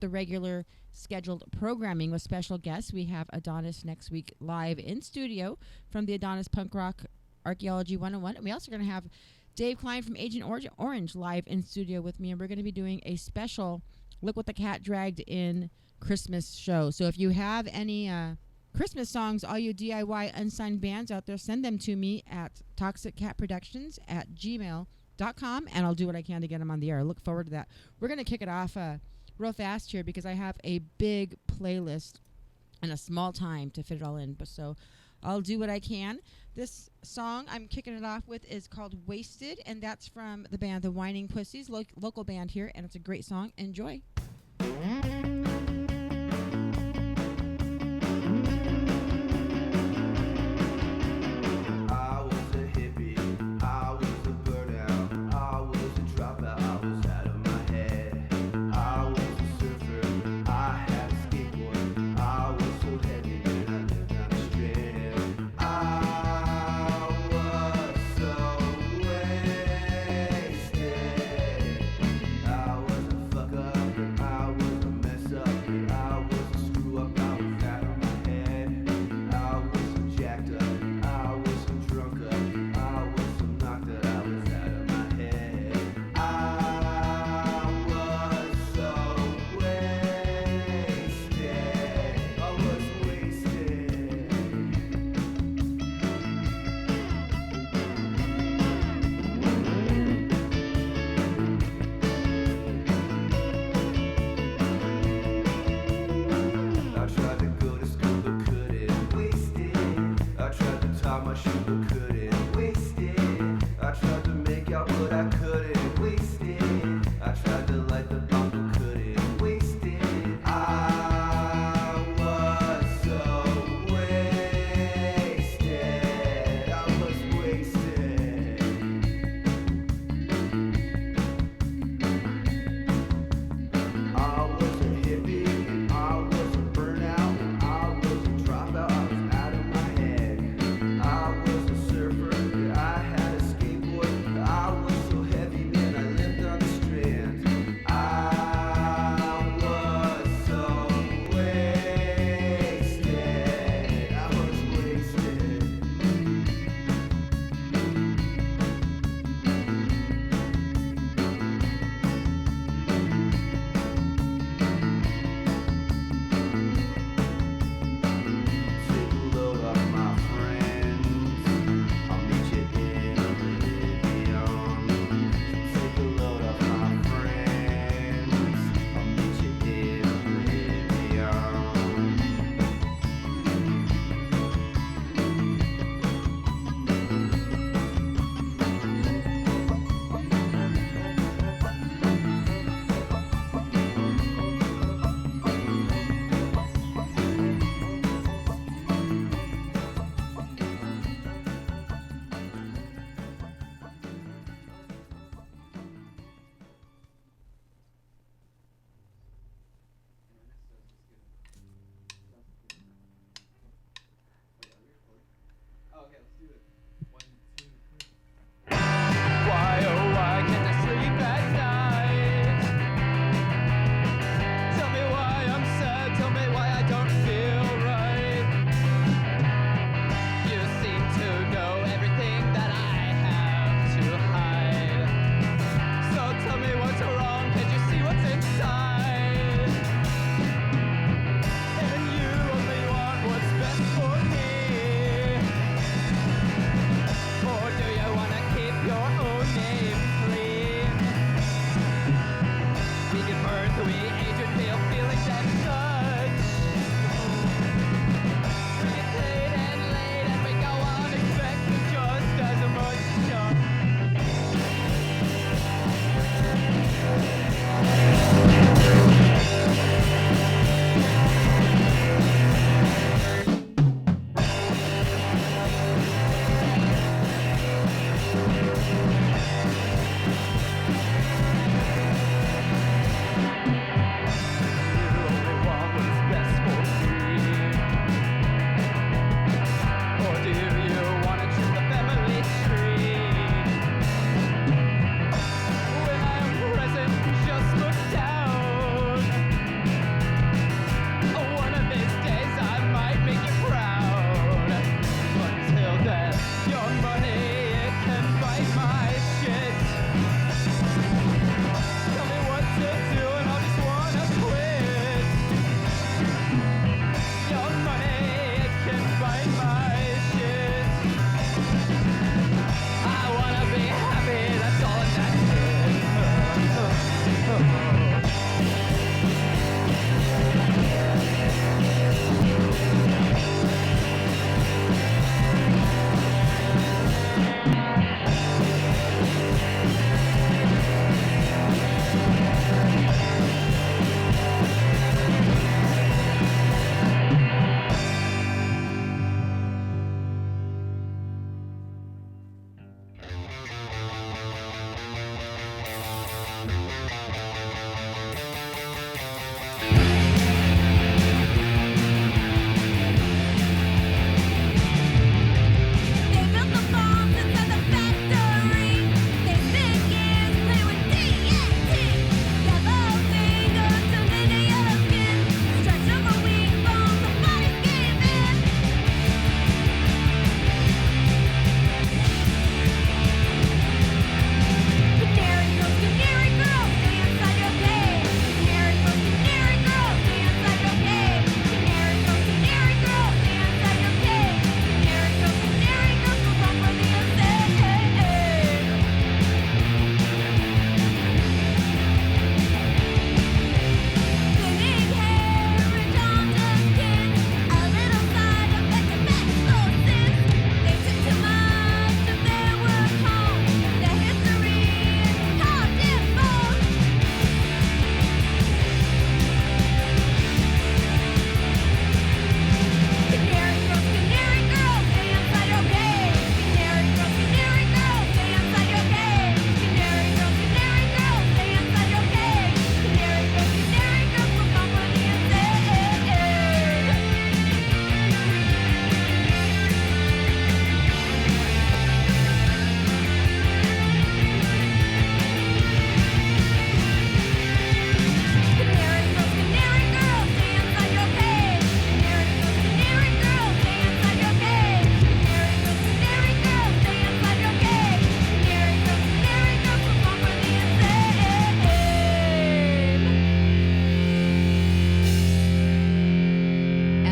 the regular scheduled programming with special guests. We have Adonis next week live in studio from the Adonis Punk Rock Archaeology 101. And we also going to have Dave Klein from Agent Orange live in studio with me. And we're going to be doing a special Look What the Cat Dragged In Christmas show. So if you have any Christmas songs, all you DIY unsigned bands out there, send them to me at toxiccatproductions@gmail.com, and I'll do what I can to get them on the air. I look forward to that. We're going to kick it off real fast here because I have a big playlist and a small time to fit it all in. But so I'll do what I can. This song I'm kicking it off with is called Wasted, and that's from the band The Whining Pussies, local band here, and it's a great song. Enjoy. I was a fuck up.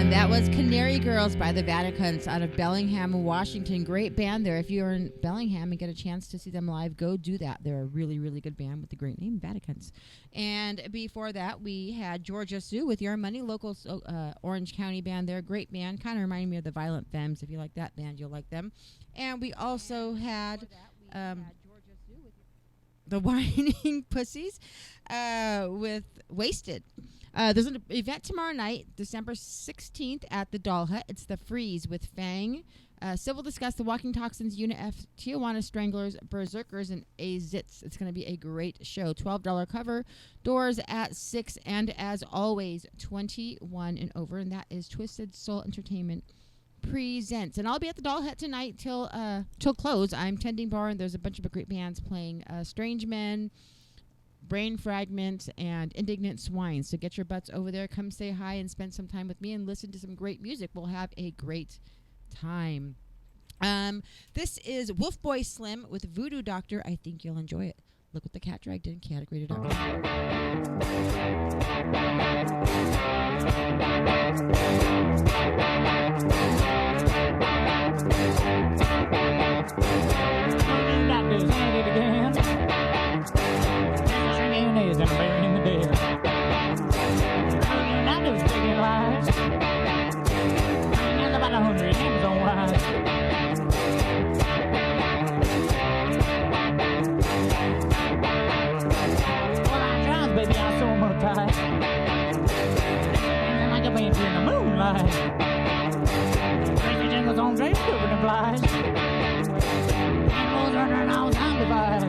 And that was Canary Girls by the Vaticans out of Bellingham, Washington. Great band there. If you're in Bellingham and get a chance to see them live, go do that. They're a really, really good band with the great name, Vaticans. And before that, we had Georgia Sue with Your Money, local Orange County band. They're a great band. Kind of reminding me of the Violent Femmes. If you like that band, you'll like them. And we also had the Whining Pussies with Wasted. There's an event tomorrow night, December 16th at the Doll Hut. It's the Freeze with Fang, Civil Disgust, the Walking Toxins, Unit F, Tijuana Stranglers, Berserkers, and A-Zits. It's going to be a great show. $12 cover, doors at 6, and as always, 21 and over, and that is Twisted Soul Entertainment presents. And I'll be at the Doll Hut tonight till close. I'm tending bar, and there's a bunch of great bands playing Strange Men, Brain Fragment, and Indignant Swine. So get your butts over there. Come say hi and spend some time with me and listen to some great music. We'll have a great time. This is Wolf Boy Slim with Voodoo Doctor. I think you'll enjoy it. Look what the cat dragged in. Category.com. Doctors at it again. And burying the dead. Doctors taking lives. And about 100 Amazon wives. Well, I tried, baby, I saw them tight. And like a banshee in the moonlight. Crazy jingles on drapes covered in flies. Animals running all time divides.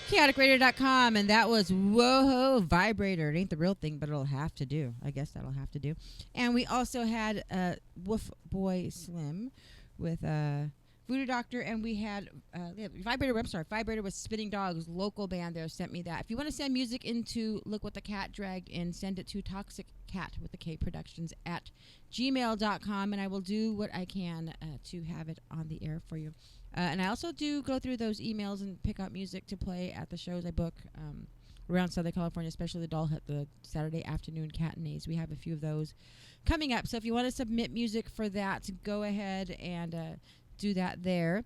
Chaoticradio.com, and that was Whoa Vibrator. It ain't the real thing, but it'll have to do. I guess that'll have to do. And we also had Wolf Boy Slim with Voodoo Doctor, and we had Vibrator. I'm sorry, Vibrator was Spinning Dogs, local band there, sent me that. If you want to send music into Look What the Cat Dragged In, send it to cat with the K Productions at gmail.com, and I will do what I can to have it on the air for you. And I also do go through those emails and pick out music to play at the shows I book around Southern California, especially the Doll Hut, the Saturday afternoon Cataneys. We have a few of those coming up. So if you want to submit music for that, go ahead and do that there.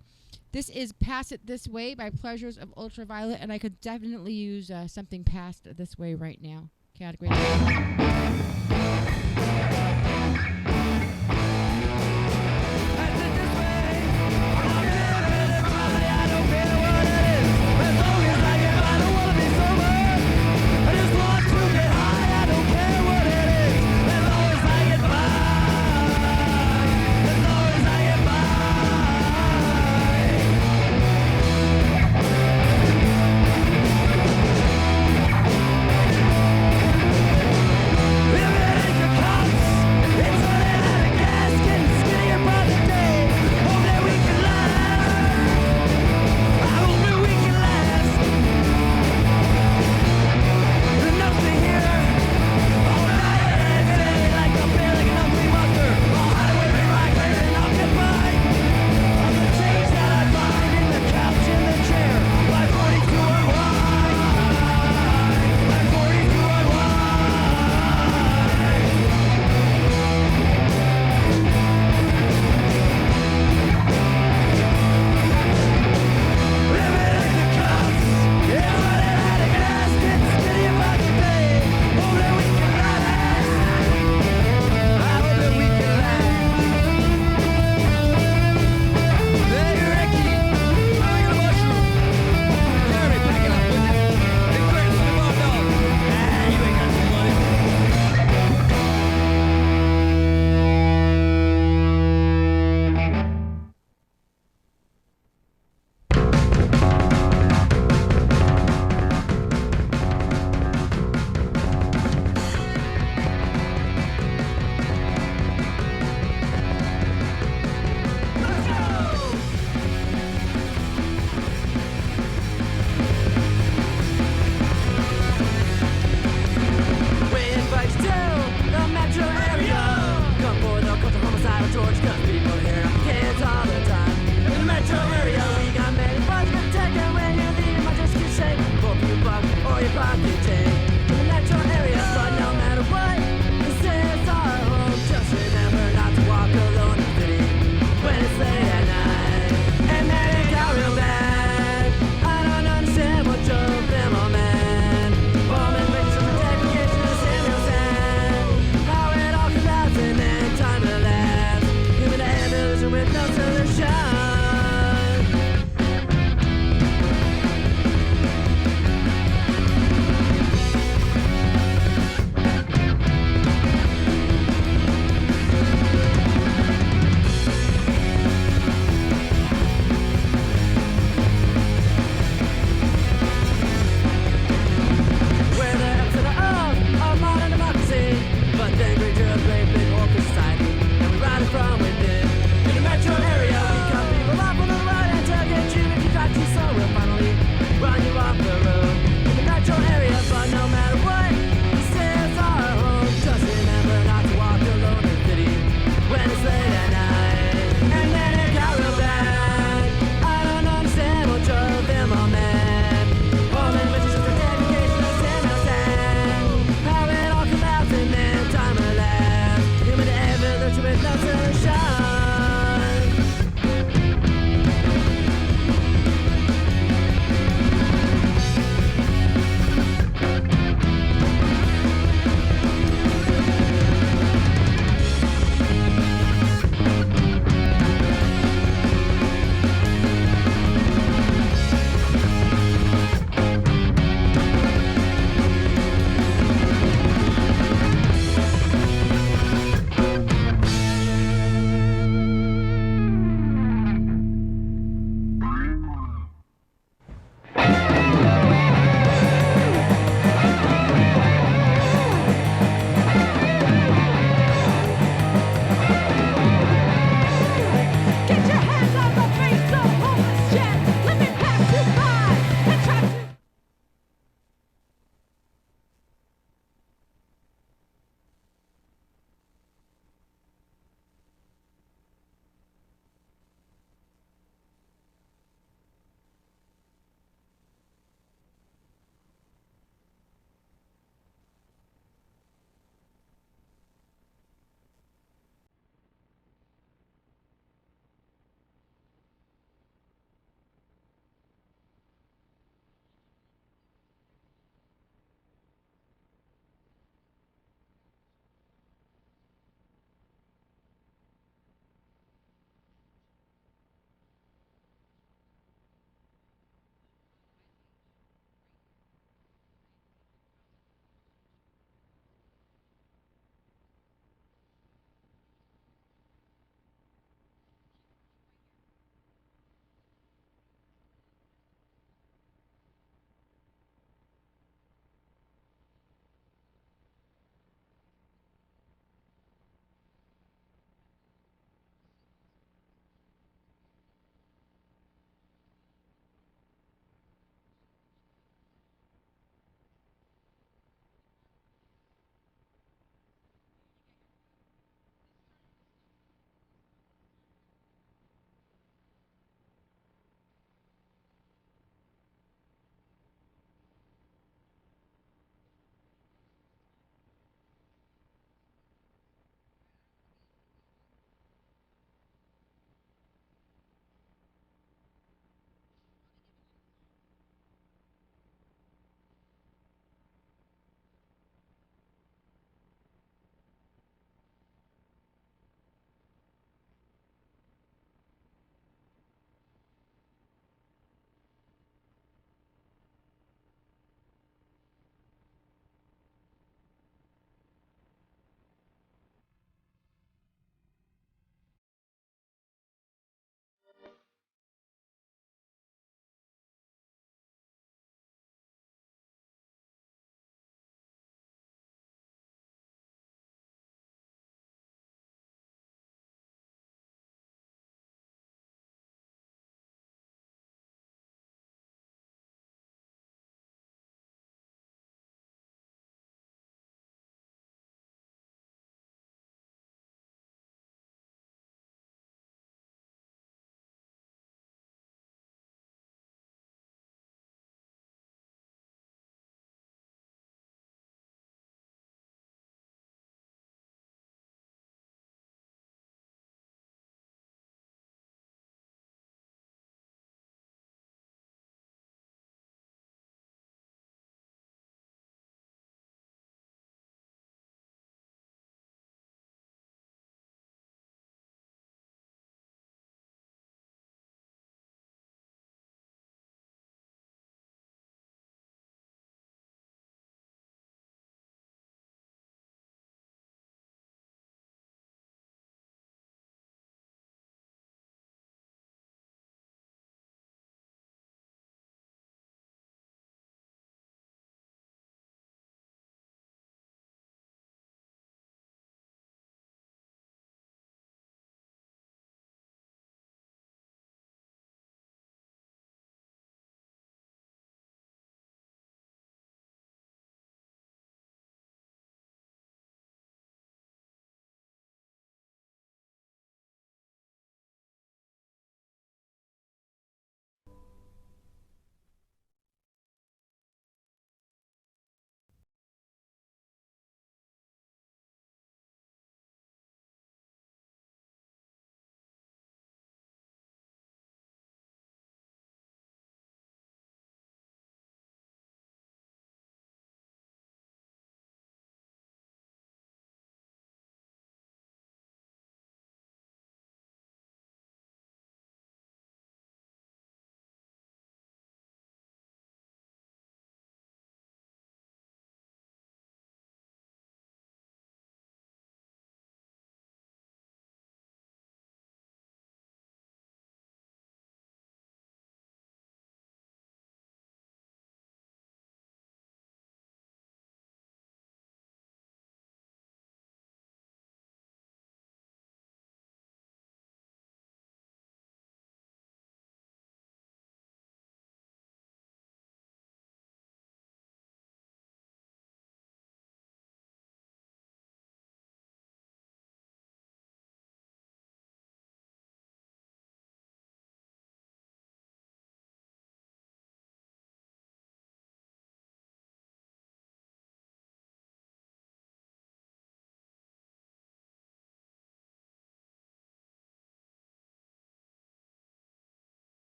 This is Pass It This Way by Pleasures of Ultraviolet, and I could definitely use something passed this way right now. Category. As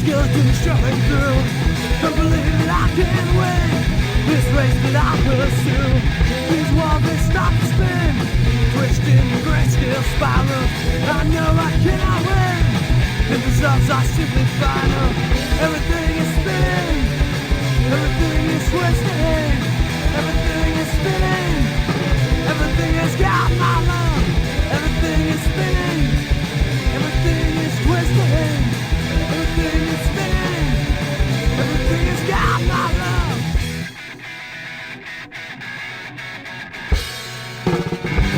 Skeletons struggling through. Don't believe that I can win this race that I pursue. These walls they start to spin, twisting the grayscale spirals. I know I cannot win. The results are simply final. Everything is spinning. Everything is twisting. Everything is spinning. Everything has got my love. Everything is spinning. Everything is twisting. Everything is spinning. Everything has got my love.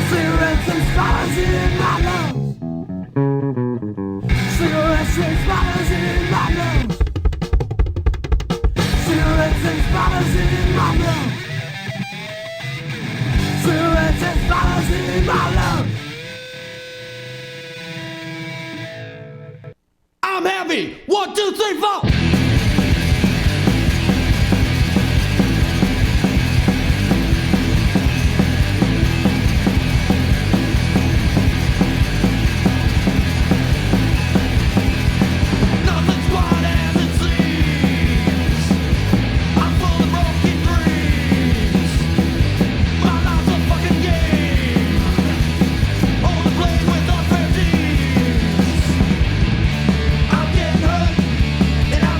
Cigarettes and spiders in my lungs. Cigarettes and spiders in my lungs. Cigarettes and spiders in my lungs. Cigarettes and spiders in my lungs. I'm heavy. 1, 2, 3, 4. Nothing's quite as it seems. I'm full of broken dreams. My life's a fucking game. Only played with unfair teams. I'm getting hurt, and I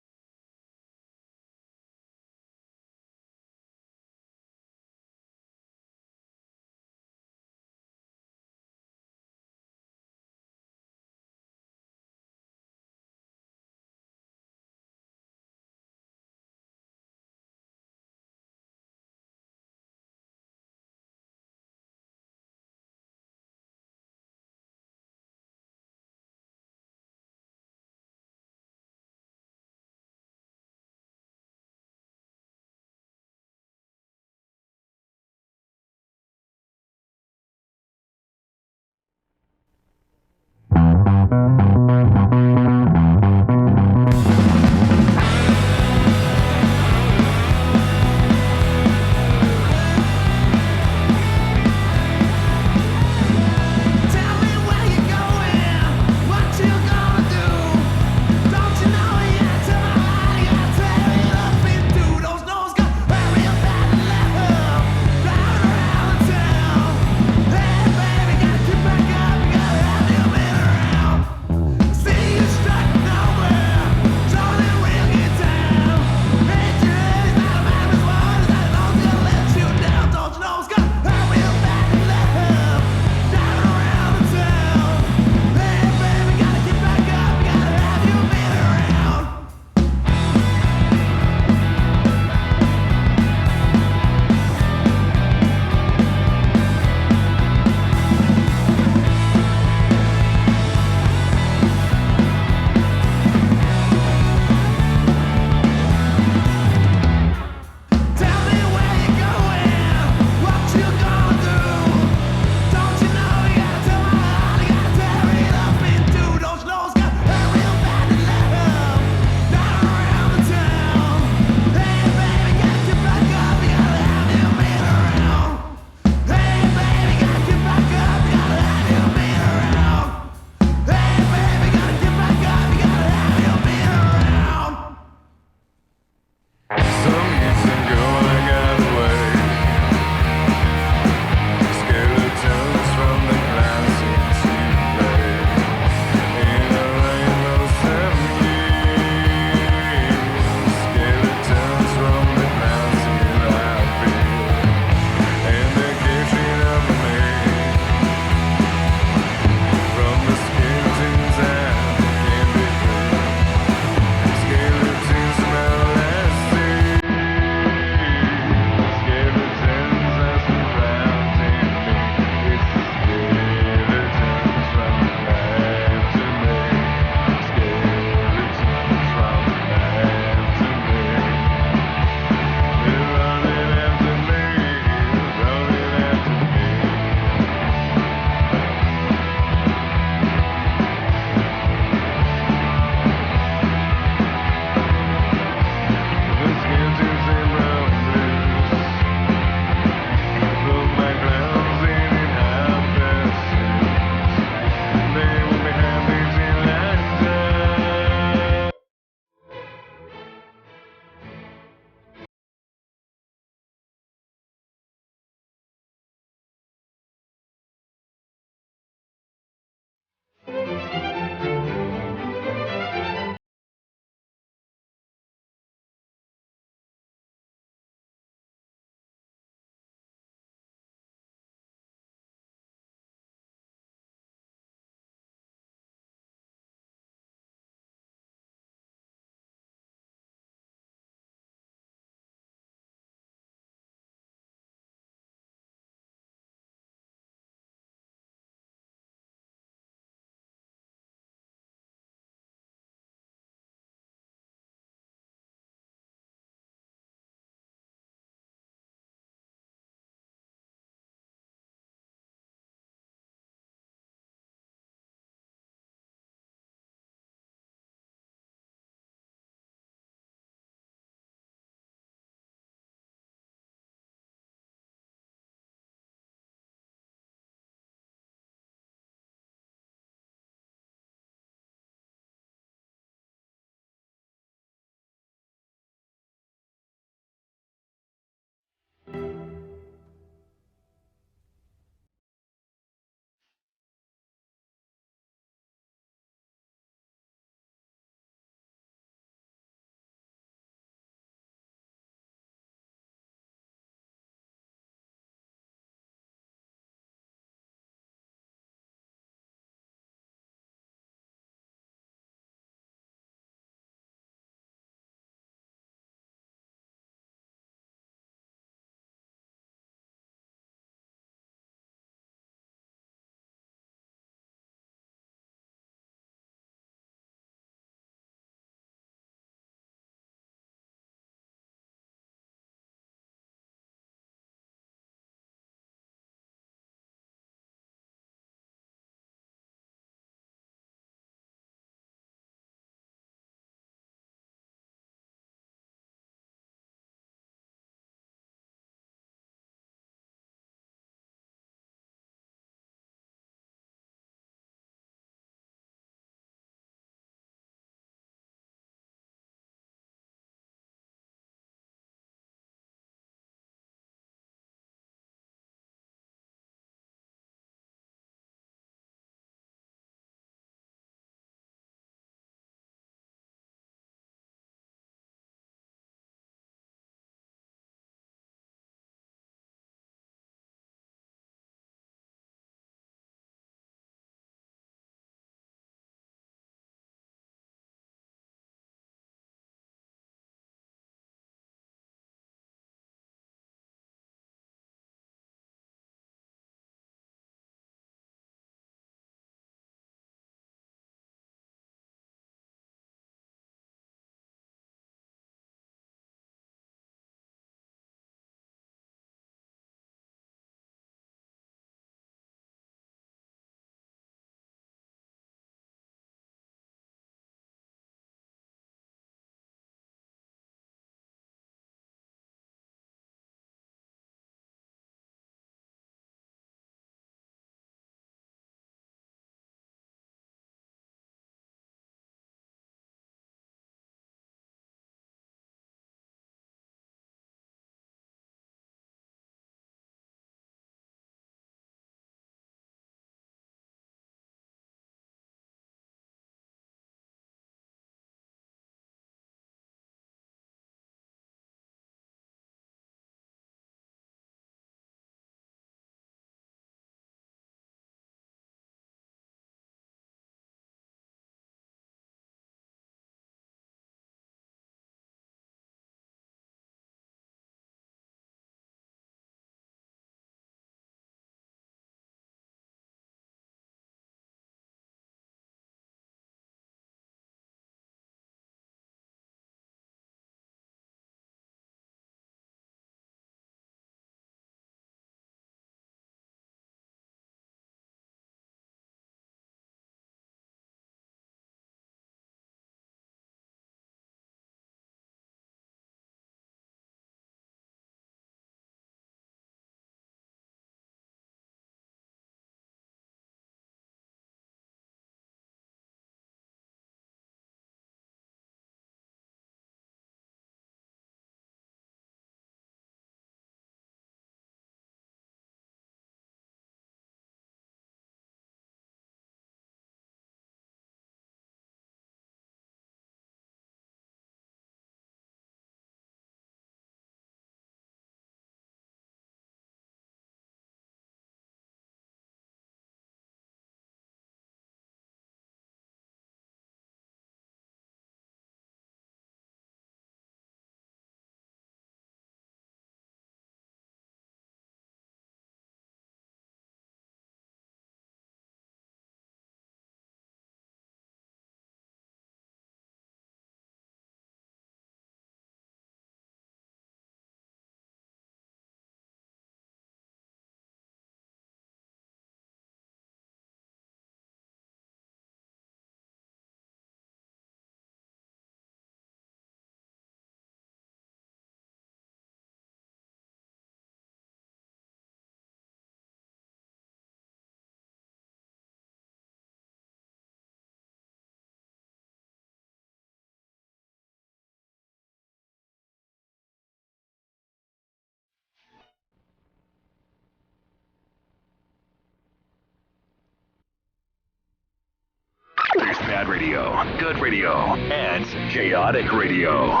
Bad radio, good radio, and chaotic radio.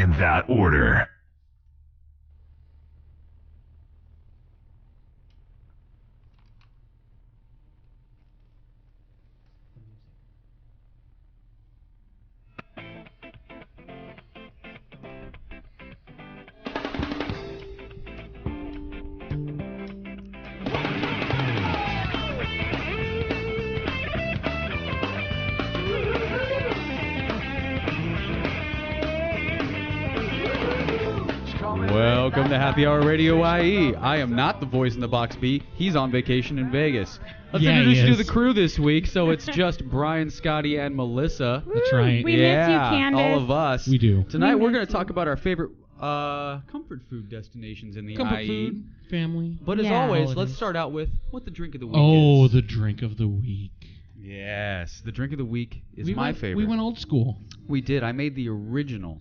In that order. Welcome to Happy Hour Radio IE. I am not the voice in the box B. He's on vacation in Vegas. Let's introduce you to the crew this week. So it's just Brian, Scotty, and Melissa. That's right. We miss you, Candace. All of us. We do. Tonight we're going to talk about our favorite comfort food destinations in the Comfort IE. food, family. But as Yeah. always, Holidays. let's start out with what the drink of the week Oh, is. the drink of the week. Yes, the drink of the week is we my went, favorite. We went old school. We did. I made the original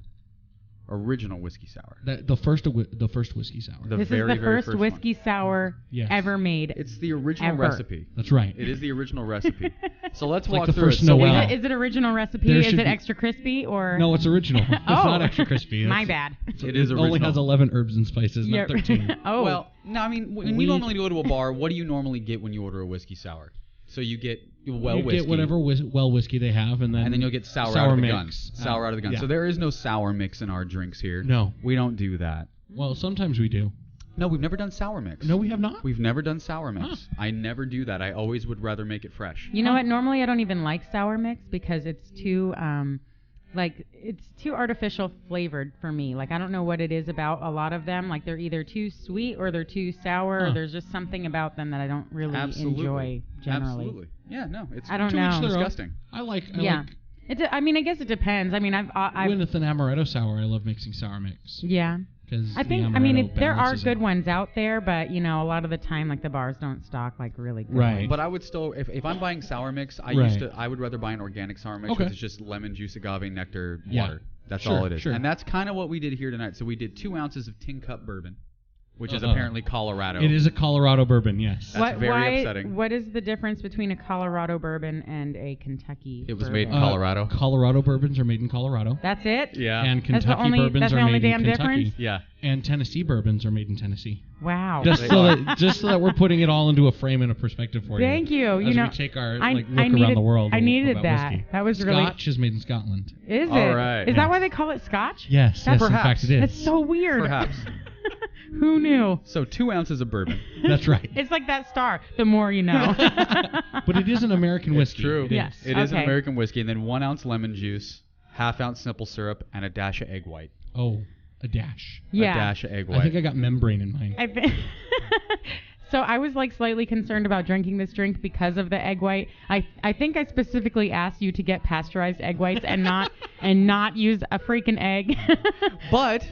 whiskey sour. The first whiskey sour. The This very, is the very first one. whiskey sour Yes. ever made. It's the original Ever. recipe. That's right. It is the original recipe. So let's It's like walk the through first it. So we Noel. had- Is it original recipe? There Is should it be- extra crispy or? No, it's original. It's Oh. not extra crispy. My It's- bad. It is It only original. has 11 herbs and spices, Yeah. not 13. Oh. Well, no, I mean, when We- you normally go to a bar, what do you normally get when you order a whiskey sour? So you get you whiskey. get whatever whiskey they have, and then you'll get sour out of the mix. gun. Sour out of the gun. Yeah. So there is no sour mix in our drinks here. No. We don't do that. Well, sometimes we do. No, we've never done sour mix. No, we have not. We've never done sour mix. Huh. I never do that. I always would rather make it fresh. You know what? Normally I don't even like sour mix because it's too it's too artificial flavored for me. Like I don't know what it is about a lot of them. Like they're either too sweet or they're too sour. Or Huh. there's just something about them that I don't really enjoy generally. Absolutely. Yeah, no, it's I don't to know. each Each their their own. own. Disgusting. I like I mean, I guess it depends. I mean, I've with an amaretto sour, I love mixing sour mix. yeah. Because I think, there are good ones out there, but, a lot of the time, like, the bars don't stock, like, really good Right. ones. But I would still, if I'm buying sour mix, Right. I would rather buy an organic sour mix, Okay. which is just lemon juice, agave, nectar, Yeah. water. That's Sure, all it is. sure. And that's kind of what we did here tonight. So we did 2 ounces of tin cup bourbon, which is Uh-oh. apparently Colorado. It is a Colorado bourbon, yes. That's very upsetting. What is the difference between a Colorado bourbon and a Kentucky It was bourbon? made in Colorado. Colorado bourbons are made in Colorado. That's it? Yeah. And That's the Kentucky only- bourbons that's the are only made in damn Kentucky. difference? Yeah. And Tennessee bourbons are made in Tennessee. Wow. Just so that we're putting it all into a frame and a perspective for you. Thank you. As we take our I look needed, around the world. I needed about that. whiskey. That was really... Scotch is made in Scotland. Is All it? right. Is that why they call it Scotch? Yes, That's yes, in fact it is. That's so weird. Perhaps. Who knew? So 2 ounces of bourbon. That's right. It's like that star. The more you know. But it is an American whiskey. It's true. It Yes. is. It is an Okay. American whiskey, and then 1 ounce lemon juice, ½ ounce simple syrup, and a dash of egg white. Oh, a dash. Yeah. A dash of egg I white. think I got membrane in mine. I think. So I was like slightly concerned about drinking this drink because of the egg white. I think I specifically asked you to get pasteurized egg whites and not use a freaking egg. But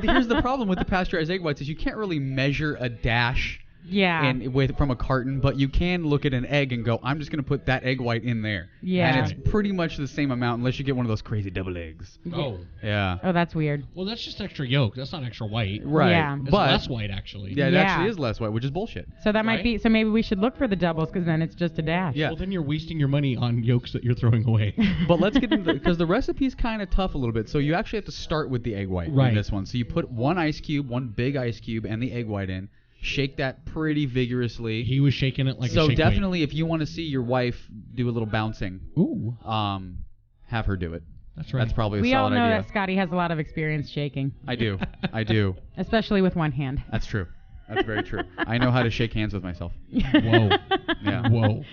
here's the problem with the pasteurized egg whites is you can't really measure a dash yeah. from a carton, but you can look at an egg and go, I'm just going to put that egg white in there. Yeah. And it's pretty much the same amount unless you get one of those crazy double eggs. Oh. Yeah. Oh, that's weird. Well, that's just extra yolk. That's not extra white. Right. Yeah. It's But less white, actually. yeah, it Yeah. actually is less white, which is bullshit. So that might Right? be. So maybe we should look for the doubles because then it's just a dash. Yeah. Well, then you're wasting your money on yolks that you're throwing away. But let's get into because the recipe is kind of tough a little bit. So you actually have to start with the egg white in Right. this one. So you put one big ice cube, and the egg white in. Shake that pretty vigorously. He was shaking it like a So shake definitely, if you want to see your wife do a little bouncing, weight. Ooh, have her do it. that's right. That's probably a We all solid know idea. that Scotty has a lot of experience shaking, I do. I do. especially with one hand. That's true. That's very true. I know how to shake hands with myself. Whoa. Yeah. Whoa.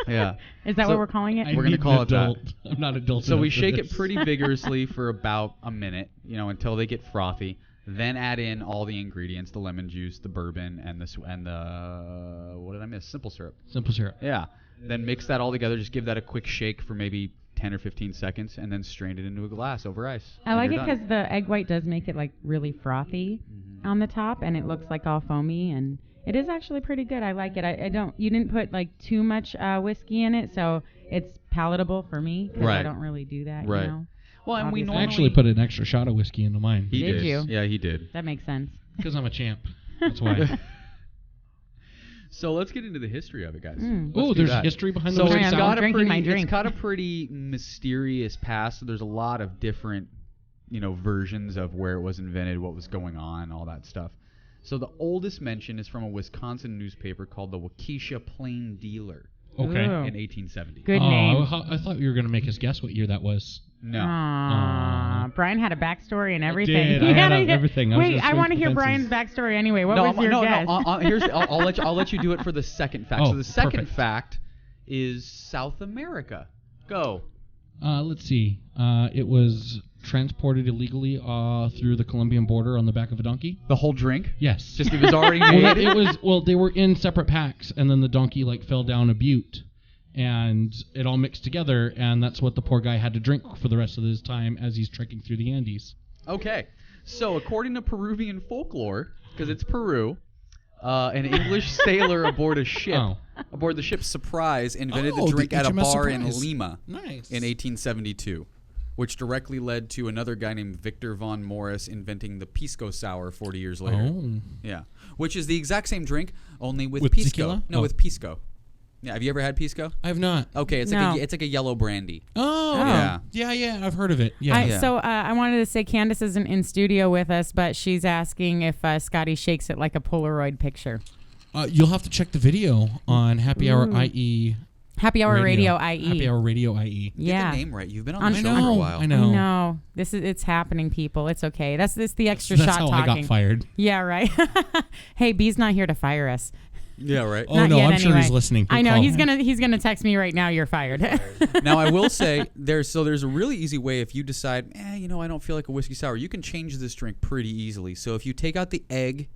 Yeah. Is that So what we're calling it? I We're gonna need call an it that. adult. I'm not adult So we enough for shake this. it pretty vigorously for about a minute, until they get frothy. Then add in all the ingredients: the lemon juice, the bourbon, and the what did I miss? Simple syrup. Simple syrup. Yeah. Then mix that all together. Just give that a quick shake for maybe 10 or 15 seconds, and then strain it into a glass over ice. I And like you're it done. because the egg white does make it like really frothy on the top, and it looks like all foamy, and it is actually pretty good. I like it. You didn't put like too much whiskey in it, so it's palatable for me because I Right. don't really do that. Right. You know? Well, and we Obviously. I normally actually put an extra shot of whiskey into mine. He Did did. you? Yeah, he did. That makes sense. Because I'm a champ. That's why. So let's get into the history of it, guys. Mm. Let's do There's that. history behind So the whiskey I'm it's sour. got a drinking my pretty, drink. it's got a pretty mysterious past. So there's a lot of different, versions of where it was invented, what was going on, all that stuff. So the oldest mention is from a Wisconsin newspaper called the Waukesha Plain Dealer Okay. Ooh. in 1870. Good name. I thought you were going to make us guess what year that was. No. Aw, Brian had a backstory and everything. did. He I had a- everything. I was Wait, gonna I swing want to for hear the Brian's fences. backstory anyway. What no, was your guess? I'll let you do it for the second fact. Oh, So the second perfect. fact is South America. Go. Let's see. It was transported illegally through the Colombian border on the back of a donkey. The whole drink? Yes. Just it was already well, made. it was. Well, they were in separate packs, and then the donkey fell down a butte, and it all mixed together, and that's what the poor guy had to drink for the rest of his time as he's trekking through the Andes. Okay. So according to Peruvian folklore, because it's Peru, an English sailor aboard a ship, Oh. aboard the ship Surprise, invented Oh, the drink the at a HMS bar in Surprise. Lima Nice. in 1872, which directly led to another guy named Victor von Morris inventing the Pisco Sour 40 years later. Oh. Yeah. Which is the exact same drink, only with, With Pisco. tequila? No, Oh. with Pisco. Yeah, have you ever had Pisco? I have not. Okay, it's No. like a yellow brandy. Oh, Yeah. yeah. I've heard of it. Yeah. Yeah. So I wanted to say Candace isn't in studio with us, but she's asking if Scotty shakes it like a Polaroid picture. You'll have to check the video on Happy Hour Ooh. IE. Happy Hour Radio IE. Happy Hour Radio IE. Get Yeah. the name right. You've been on I the show know, for a while. I know. No, it's happening, people. It's okay. That's the extra That's shot how talking. I got fired. Yeah, right. Hey, B's not here to fire us. Yeah, right. Oh Not no, yet, I'm sure he's anyway. listening. I He'll know call he's him. gonna text me right now. You're fired. Now I will say there's a really easy way if you decide, I don't feel like a whiskey sour. You can change this drink pretty easily. So if you take out the egg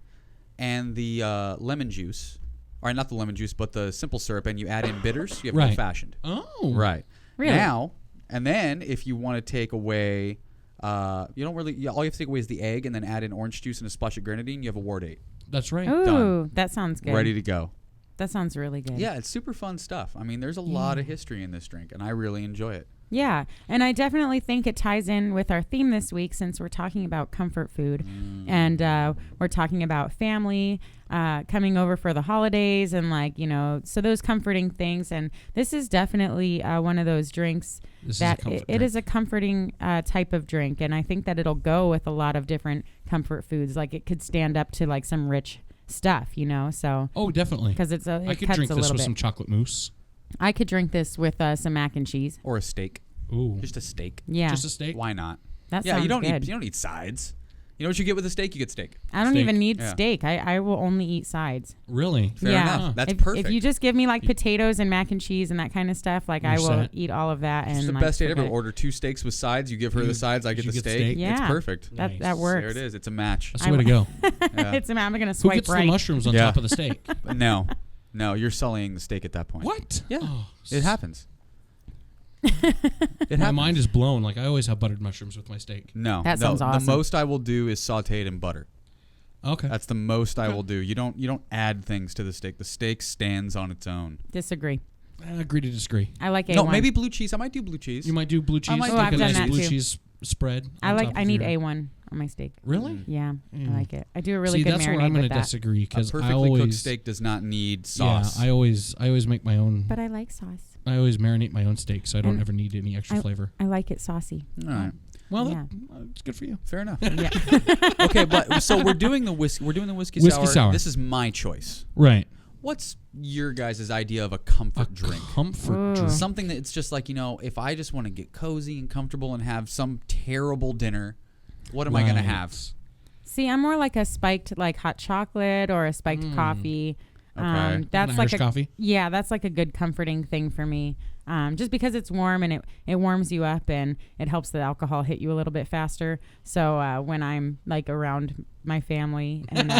and the lemon juice, or not the lemon juice, but the simple syrup, and you add in bitters, you have Right. old fashioned. Oh. Right. Really? Now, and then if you want to take away, all you have to take away is the egg, and then add in orange juice and a splash of grenadine. You have a Ward 8, That's right. Ooh, Done. that sounds good. ready to go. That sounds really good. Yeah, it's super fun stuff. I mean, there's a lot of history in this drink, and I really enjoy it. Yeah, and I definitely think it ties in with our theme this week since we're talking about comfort food, and we're talking about family coming over for the holidays, and so those comforting things. And this is definitely one of those drinks This is a that comfort it drink. is a comforting type of drink, and I think that it'll go with a lot of different comfort foods. Like it could stand up to like some rich stuff, So Oh, definitely. because it I could cuts drink a this little with bit. some chocolate mousse. I could drink this with some mac and cheese. Or a steak. Ooh. Just a steak. Yeah, Just a steak. Why not? that Yeah, sounds you don't good. need sides. You know what you get with a steak? You get steak. I don't Steak. even need Yeah. steak. I will only eat sides. Really? Fair yeah. enough. That's if, perfect. If you just give me like potatoes and mac and cheese and that kind of stuff, like I You're will set. eat all of that. It's And the like, best date ever. forget- Order 2 steaks with sides. You give her the sides. I get You the get the steak. steak. Yeah. It's perfect. That Nice. that works. There it is. It's a match. That's the way to go. Yeah. I'm gonna Who swipe gets right. the mushrooms on Yeah. top of the steak? But no, you're sullying the steak at that point. What? Yeah, Oh, it happens. It My happens. mind is blown. Like I always have buttered mushrooms with my steak. No, That no, sounds awesome. The most I will do is saute it in butter. Okay. That's the most I will do. You don't add things to the steak. The steak stands on its own. Disagree. I agree to disagree. I like A1. No, maybe blue cheese. I might do blue cheese. You might do blue cheese. might like do Oh, I've a done nice that blue too. cheese spread. I on like. top I of need your- A1 on my steak. Really? Yeah, Mm. I like it. I do a really See, good that's where marinade I'm with going to that. disagree A because I perfectly cooked always steak does not need sauce. Yeah, I always make my own. But I like sauce. I always marinate my own steak, so I don't And ever need any extra flavor. I like it saucy. All right, Well, Yeah. it's good for you. fair enough. Yeah. Okay, but so we're doing the whiskey. We're doing the whiskey sour. This is my choice. Right. What's your guys' idea of a comfort drink? Comfort Ooh. drink. Something that it's just like, if I just want to get cozy and comfortable and have some terrible dinner, what am I going to have? See, I'm more like a spiked like hot chocolate or a spiked coffee. Okay. That's An like Irish coffee? Yeah, that's like a good comforting thing for me. Just because it's warm and it warms you up and it helps the alcohol hit you a little bit faster. So when I'm like around my family and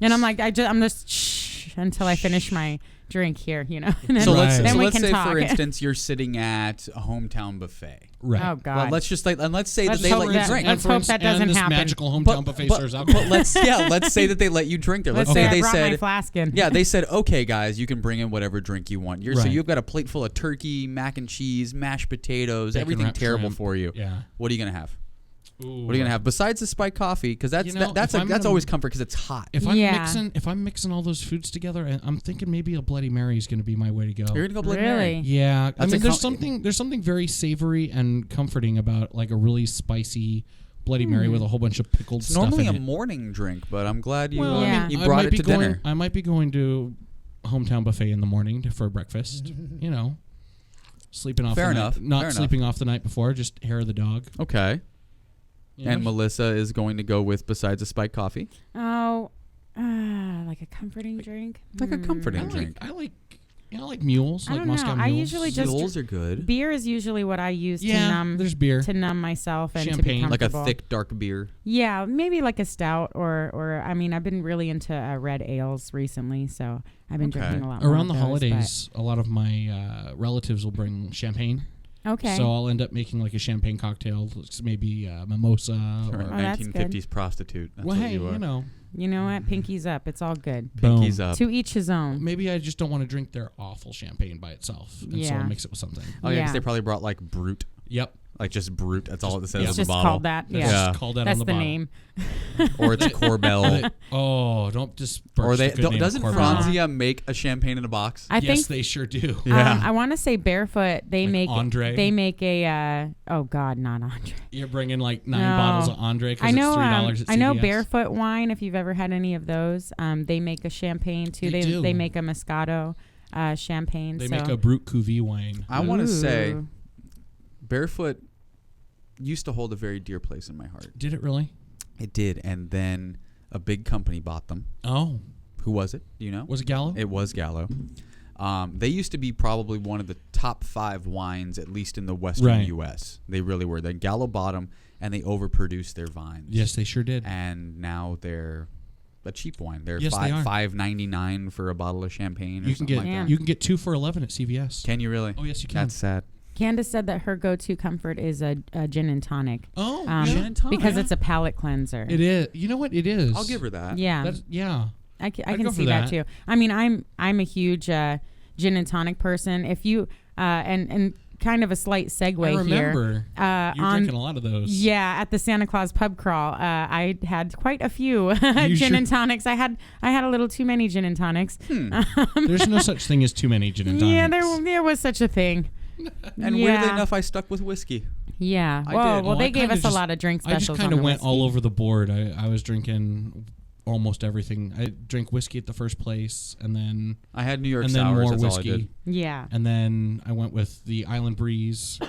and I'm like I'm just shh until I finish my drink here, And then, So let's then so we let's can say talk. for instance you're sitting at a hometown buffet. Right. Oh God. Well, let's just and let's say Let's that they hope let you that- drink. let's hope that doesn't and this happen. magical hometown buffet serves alcohol. But let's say that they let you drink there. Let's Let's say say they I brought my said flask in. yeah, they said, okay, guys, you can bring in whatever drink you want. So Right. you've got a plate full of turkey, mac and cheese, mashed potatoes, Bacon everything wrapped terrible shrimp. for you. Yeah. What are you going to have? What are you gonna have besides the spiked coffee? Because that's You know, that's if I'm gonna- always comfort because it's hot. If I'm Yeah. mixing all those foods together, I'm thinking maybe a Bloody Mary is going to be my way to go. You're gonna go Bloody Mary. Really? Yeah, That's a there's something very savory and comforting about like a really spicy Bloody Mary with a whole bunch of pickled It's stuff normally in a it. morning drink, but I'm glad you Well, Yeah. you I brought might it be to going, dinner. I might be going to Hometown Buffet in the morning for breakfast. You know, sleeping off. Fair the enough, Night, not fair enough. sleeping off the night before, just hair of the dog. Okay. You And know? Melissa is going to go with besides a spiked coffee, Oh, like a comforting drink. like a comforting I drink. like mules, I like don't Moscow know. I mules. usually just Mules are good. beer is usually what I use yeah. There's beer. to numb myself and to be Champagne. Like a comfortable. thick dark beer. Yeah, maybe like a stout or I mean, I've been really into red ales recently, so I've been Okay. drinking a lot more Around the of those, holidays, a lot of my relatives will bring champagne. but- okay. So I'll end up making like a champagne cocktail, maybe mimosa. Or a Or, Oh, that's 1950s prostitute. That's well, what hey, you are. you know, You know what? Pinky's up. It's all good. Pinky's boom. up. To each his own. Maybe I just don't want to drink their awful champagne by itself, and so Yeah. I'll mix it with something. Oh yeah, because Yeah. they probably brought like Brute, Yep, like just Brute. That's all it says yeah. on It's the just bottle. called that. That's Yeah. Yeah. just called that That's on the the bottle. name. Or it's Corbel. Oh, don't disperse. Or they the good name of doesn't Corbel. Franzia make a champagne in a box? I Yes, think they sure do. Yeah. I want to say Barefoot. They Like make Andre? They make a. Oh God, not Andre. You're bringing like 9 No. bottles of Andre because I know. it's $3 at CVS. I know Barefoot wine. If you've ever had any of those, they make a champagne too. They do. They make a Moscato champagne. They so. make a Brut Cuvée wine. I want to say Ooh. Barefoot used to hold a very dear place in my heart. Did it really? It did, and then a big company bought them. Oh, Who was it? Do you know? was it Gallo? It was Gallo. They used to be probably one of the top 5 wines, at least in the western Right. U.S. They really were. Then Gallo bought them, and they overproduced their vines. Yes, they sure did. And now they're a cheap wine. They're Yes, they are. $5.99 for a bottle of champagne. Or You can something get like Damn. that. you can get 2 for $11 at CVS. Can you really? Oh yes, you can. That's sad. Candace said that her go-to comfort is a gin and tonic. Oh, Um, yeah. Gin and tonic. because Yeah. it's a palate cleanser. It is. You know what? It is. I'll give her that. Yeah, That's, yeah. I I'd can go see for that that. too. I mean, I'm a huge gin and tonic person. If you and kind of a slight segue I remember. here. You're drinking a lot of those. Yeah, at the Santa Claus pub crawl, I had quite a few You gin sure- and tonics. I had a little too many gin and tonics. There's no such thing as too many gin and tonics. Yeah, there was such a thing. And Yeah. weirdly enough, I stuck with whiskey. Yeah. I Whoa, did. well, Oh, they I gave kinda us a just- lot of drink I specials. just kind of on the went all whiskey. over the board. I was drinking almost everything. I drank whiskey at the first place, and then I had New York and then sours. more That's all I whiskey, did. Yeah. and then I went with the Island Breeze,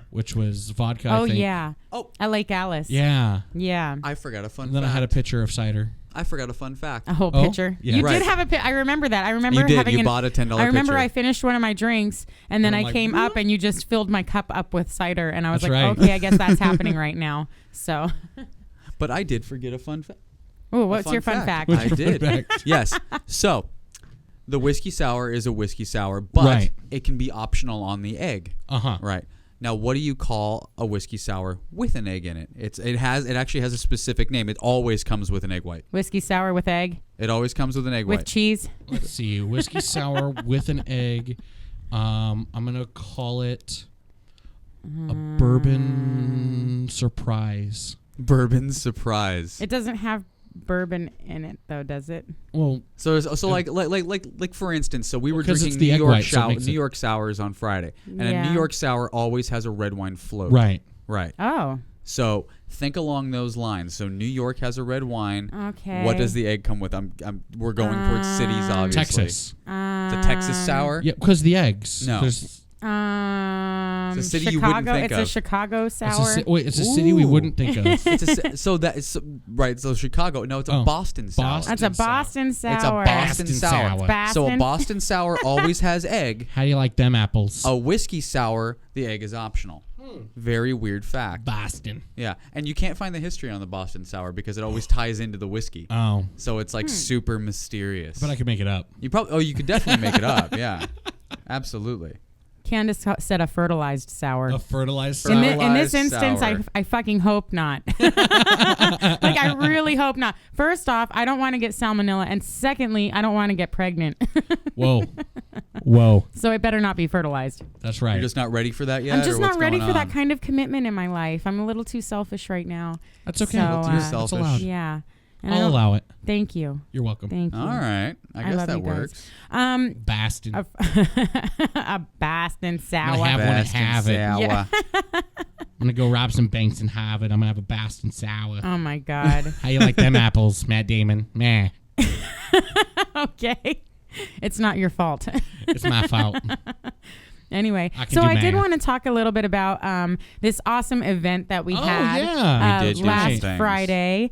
which was vodka. Oh I think. yeah. Oh. At Lake Alice. Yeah. Yeah. I forgot a fun And then fact. I had a pitcher of cider. I forgot a fun fact. A whole Oh, pitcher. yeah. You Right. did have a I remember that. I remember You did. having You bought a $10 I remember pitcher. I finished one of my drinks and then And I I'm like, came up and you just filled my cup up with cider and I was That's like, right. okay, I guess that's happening right now. So, But I did forget a fun fact. oh, what's your fun fact? I What's your did. fun fact? Yes. So, the whiskey sour is a whiskey sour, but Right. it can be optional on the egg. Uh-huh. Right. Now, what do you call a whiskey sour with an egg in it? It actually has a specific name. It always comes with an egg white. Whiskey sour with egg It always comes with an egg with white. cheese. Let's see. Whiskey sour with an egg. I'm going to call it a bourbon surprise. Bourbon surprise. It doesn't have bourbon in it though, does it? Well, So like for instance, so we were 'cause it's drinking the New egg York white, so it makes New it- York sours on Friday, and a Yeah. New York sour always has a red wine float. right. Right. Oh, So think along those lines. So New York has a red wine. okay. What does the egg come with? We're going towards cities, obviously. Texas. The Texas sour. Yeah, because the eggs. No. There's- It's a city you wouldn't think It's of. a Chicago It's a, sour. it's a city we Ooh. wouldn't think of. So that is right. So Chicago. No, it's a Oh, Boston sour. Boston. That's a Boston sour. It's a Boston Boston sour. sour. So a Boston? Boston sour always has egg. How do you like them apples? A whiskey sour, the egg is optional. Very weird fact. Boston. Yeah, and you can't find the history on the Boston sour because it always ties into the whiskey. Oh, So it's like super mysterious. but I could make it up. you probably you could definitely make it up. Yeah, absolutely. Candace said a fertilized sour. A fertilized In sour. the- In this Fertilized instance, sour. I fucking hope not. Like, I really hope not. First off, I don't want to get salmonella. And secondly, I don't want to get pregnant. Whoa. Whoa. So it better not be fertilized. That's right. You're just not ready for that yet? I'm just or not what's ready going for that on? kind of commitment in my life. I'm a little too selfish right now. That's okay. So, That's You're uh, selfish. That's allowed. Yeah. And I I'll don't- allow it. Thank you. You're welcome. Thank you. All right. I guess love that you guys. works. Bastin. A Boston sour. I'm gonna have one and Best have it. sour. Yeah. I'm gonna go rob some banks and have it. I'm gonna have a Bastin sour. Oh my God. How you like them apples, Matt Damon? Meh. Okay. It's not your fault. It's my fault. Anyway, I can so do I did math. want to talk a little bit about this awesome event that we Oh, had yeah. We did do last some things. Friday.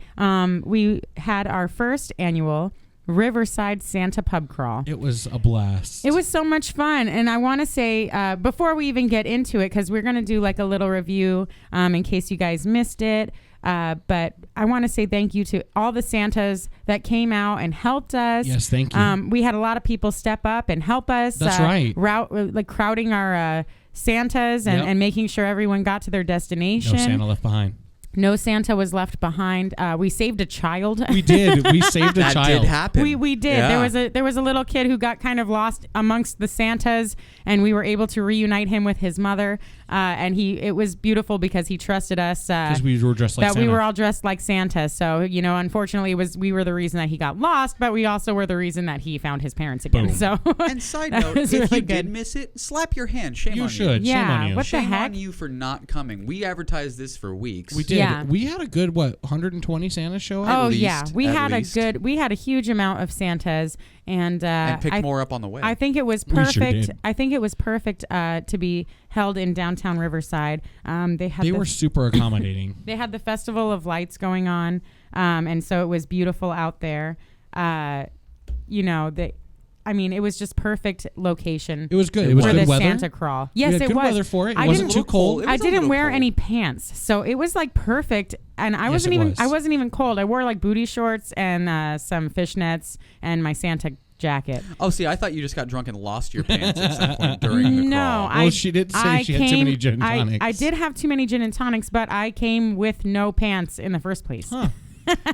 We had our first annual Riverside Santa Pub Crawl. It was a blast. It was so much fun. And I want to say, before we even get into it, because we're going to do like a little review in case you guys missed it. But I want to say thank you to all the Santas that came out and helped us. Yes, thank you. We had a lot of people step up and help us. That's right. Like crowding our Santas and, Yep. and making sure everyone got to their destination. No Santa left behind. No Santa was left behind. We saved a child. We did. We saved a That child. did happen. We did. Yeah. There was a little kid who got kind of lost amongst the Santas, and we were able to reunite him with his mother. And it was beautiful because he trusted us. Because we were dressed like that Santa. we were all dressed like Santa. So unfortunately, we were the reason that he got lost, but we also were the reason that he found his parents again. Boom. So And side that note, was if really you did good. miss it, slap your hand. Shame You on should. you. Shame Yeah, on you. what the Shame heck? on you for not coming. We advertised this for weeks. We did. Yeah. We had a good 120 Santa show up? Oh least, yeah, we at had least. we had a huge amount of Santas, and picked more up on the way. I think it was We sure perfect. did. I think it was perfect to be held in downtown Riverside. They were super accommodating. They had the Festival of Lights going on, and so it was beautiful out there. It was just perfect location. It was good. It was for good the weather. Santa crawl. We Yes, had it good was. weather for it. It I wasn't didn't- too cold. It I was a didn't little wear cold. any pants, so it was like perfect. And I Yes, wasn't it even was. I wasn't even cold. I wore like booty shorts and some fishnets and my Santa jacket. Oh, see, I thought you just got drunk and lost your pants at some point during the No, crawl. Well, she did say she had too many gin and I tonics. did have too many gin and tonics, but I came with no pants in the first place. Huh.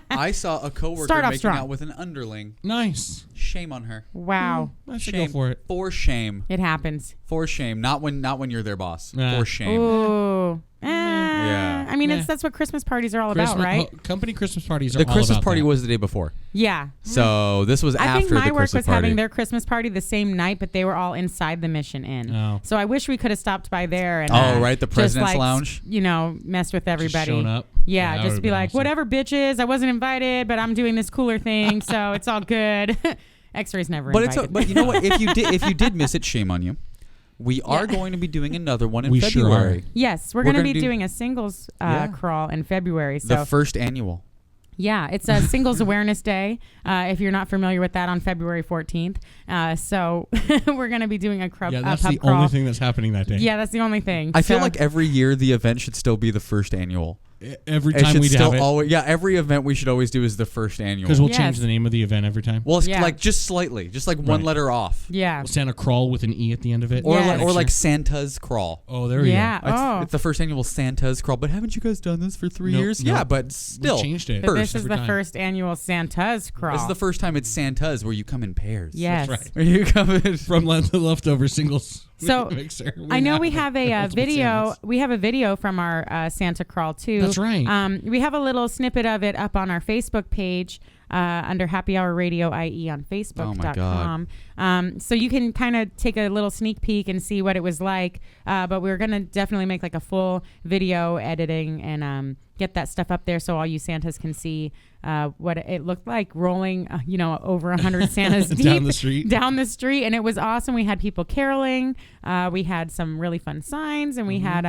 I saw a coworker Start off making strong. out with an underling. Nice. Shame on her. Wow, I should Shame. go for it. For shame. it happens. For shame. Not when you're their boss. Nah. For shame. Ooh. Yeah. I mean, Nah. that's what Christmas parties are all Christmas, about, right? Company Christmas parties are The all Christmas about party that. was the day before. Yeah. So this was I after think my the work Christmas was party. having their Christmas party the same night, but they were all inside the Mission Inn. Oh. So I wish we could have stopped by there and Oh, right, the just, President's like, Lounge? messed with everybody. shown up? Yeah, Yeah, that just would've be been like, awesome. whatever, bitches. I wasn't invited, but I'm doing this cooler thing, so it's all good. X-rays never But invited. but you know what? If you did miss it, shame on you. We are going to be doing another one in We sure February. are. Yes, we're We're going to gonna be do- doing a singles Yeah. crawl in February. The So first annual. yeah, it's a Singles Awareness Day. If you're not familiar with that, on February 14th. So we're going to be doing a Yeah, that's pub the crawl. only thing that's happening that day. Yeah, that's the only thing. I feel So- like every year the event should still be the first annual. Every It time should we still have it. always, yeah, every event we should always do is the first annual. Because we'll Yes. change the name of the event every time. Well, it's Yeah. like just slightly, just like one Right. letter off. yeah. Santa Crawl with an E at the end of it. Or Yes. like, or like Santa's Crawl. Oh, there we Yeah. go. It's, Oh. it's the first annual Santa's Crawl. But haven't you guys done this for 3 Nope, years? nope. Yeah, but still. We changed it. But First. this is every the time. first annual Santa's crawl. This is the first time it's Santa's where you come in pairs. Yes. That's right. Where you come in. From the leftover singles. So, mixer. I know we have a multiple video. Santas. We have a video from our Santa crawl too. That's right. We have a little snippet of it up on our Facebook page under Happy Hour Radio IE on Facebook.com. So you can kind of take a little sneak peek and see what it was like. But we're gonna definitely make like a full video editing and get that stuff up there so all you Santas can see what it looked like rolling, over 100 Santas deep Down the street. down the street, and it was awesome. We had people caroling. We had some really fun signs, and we had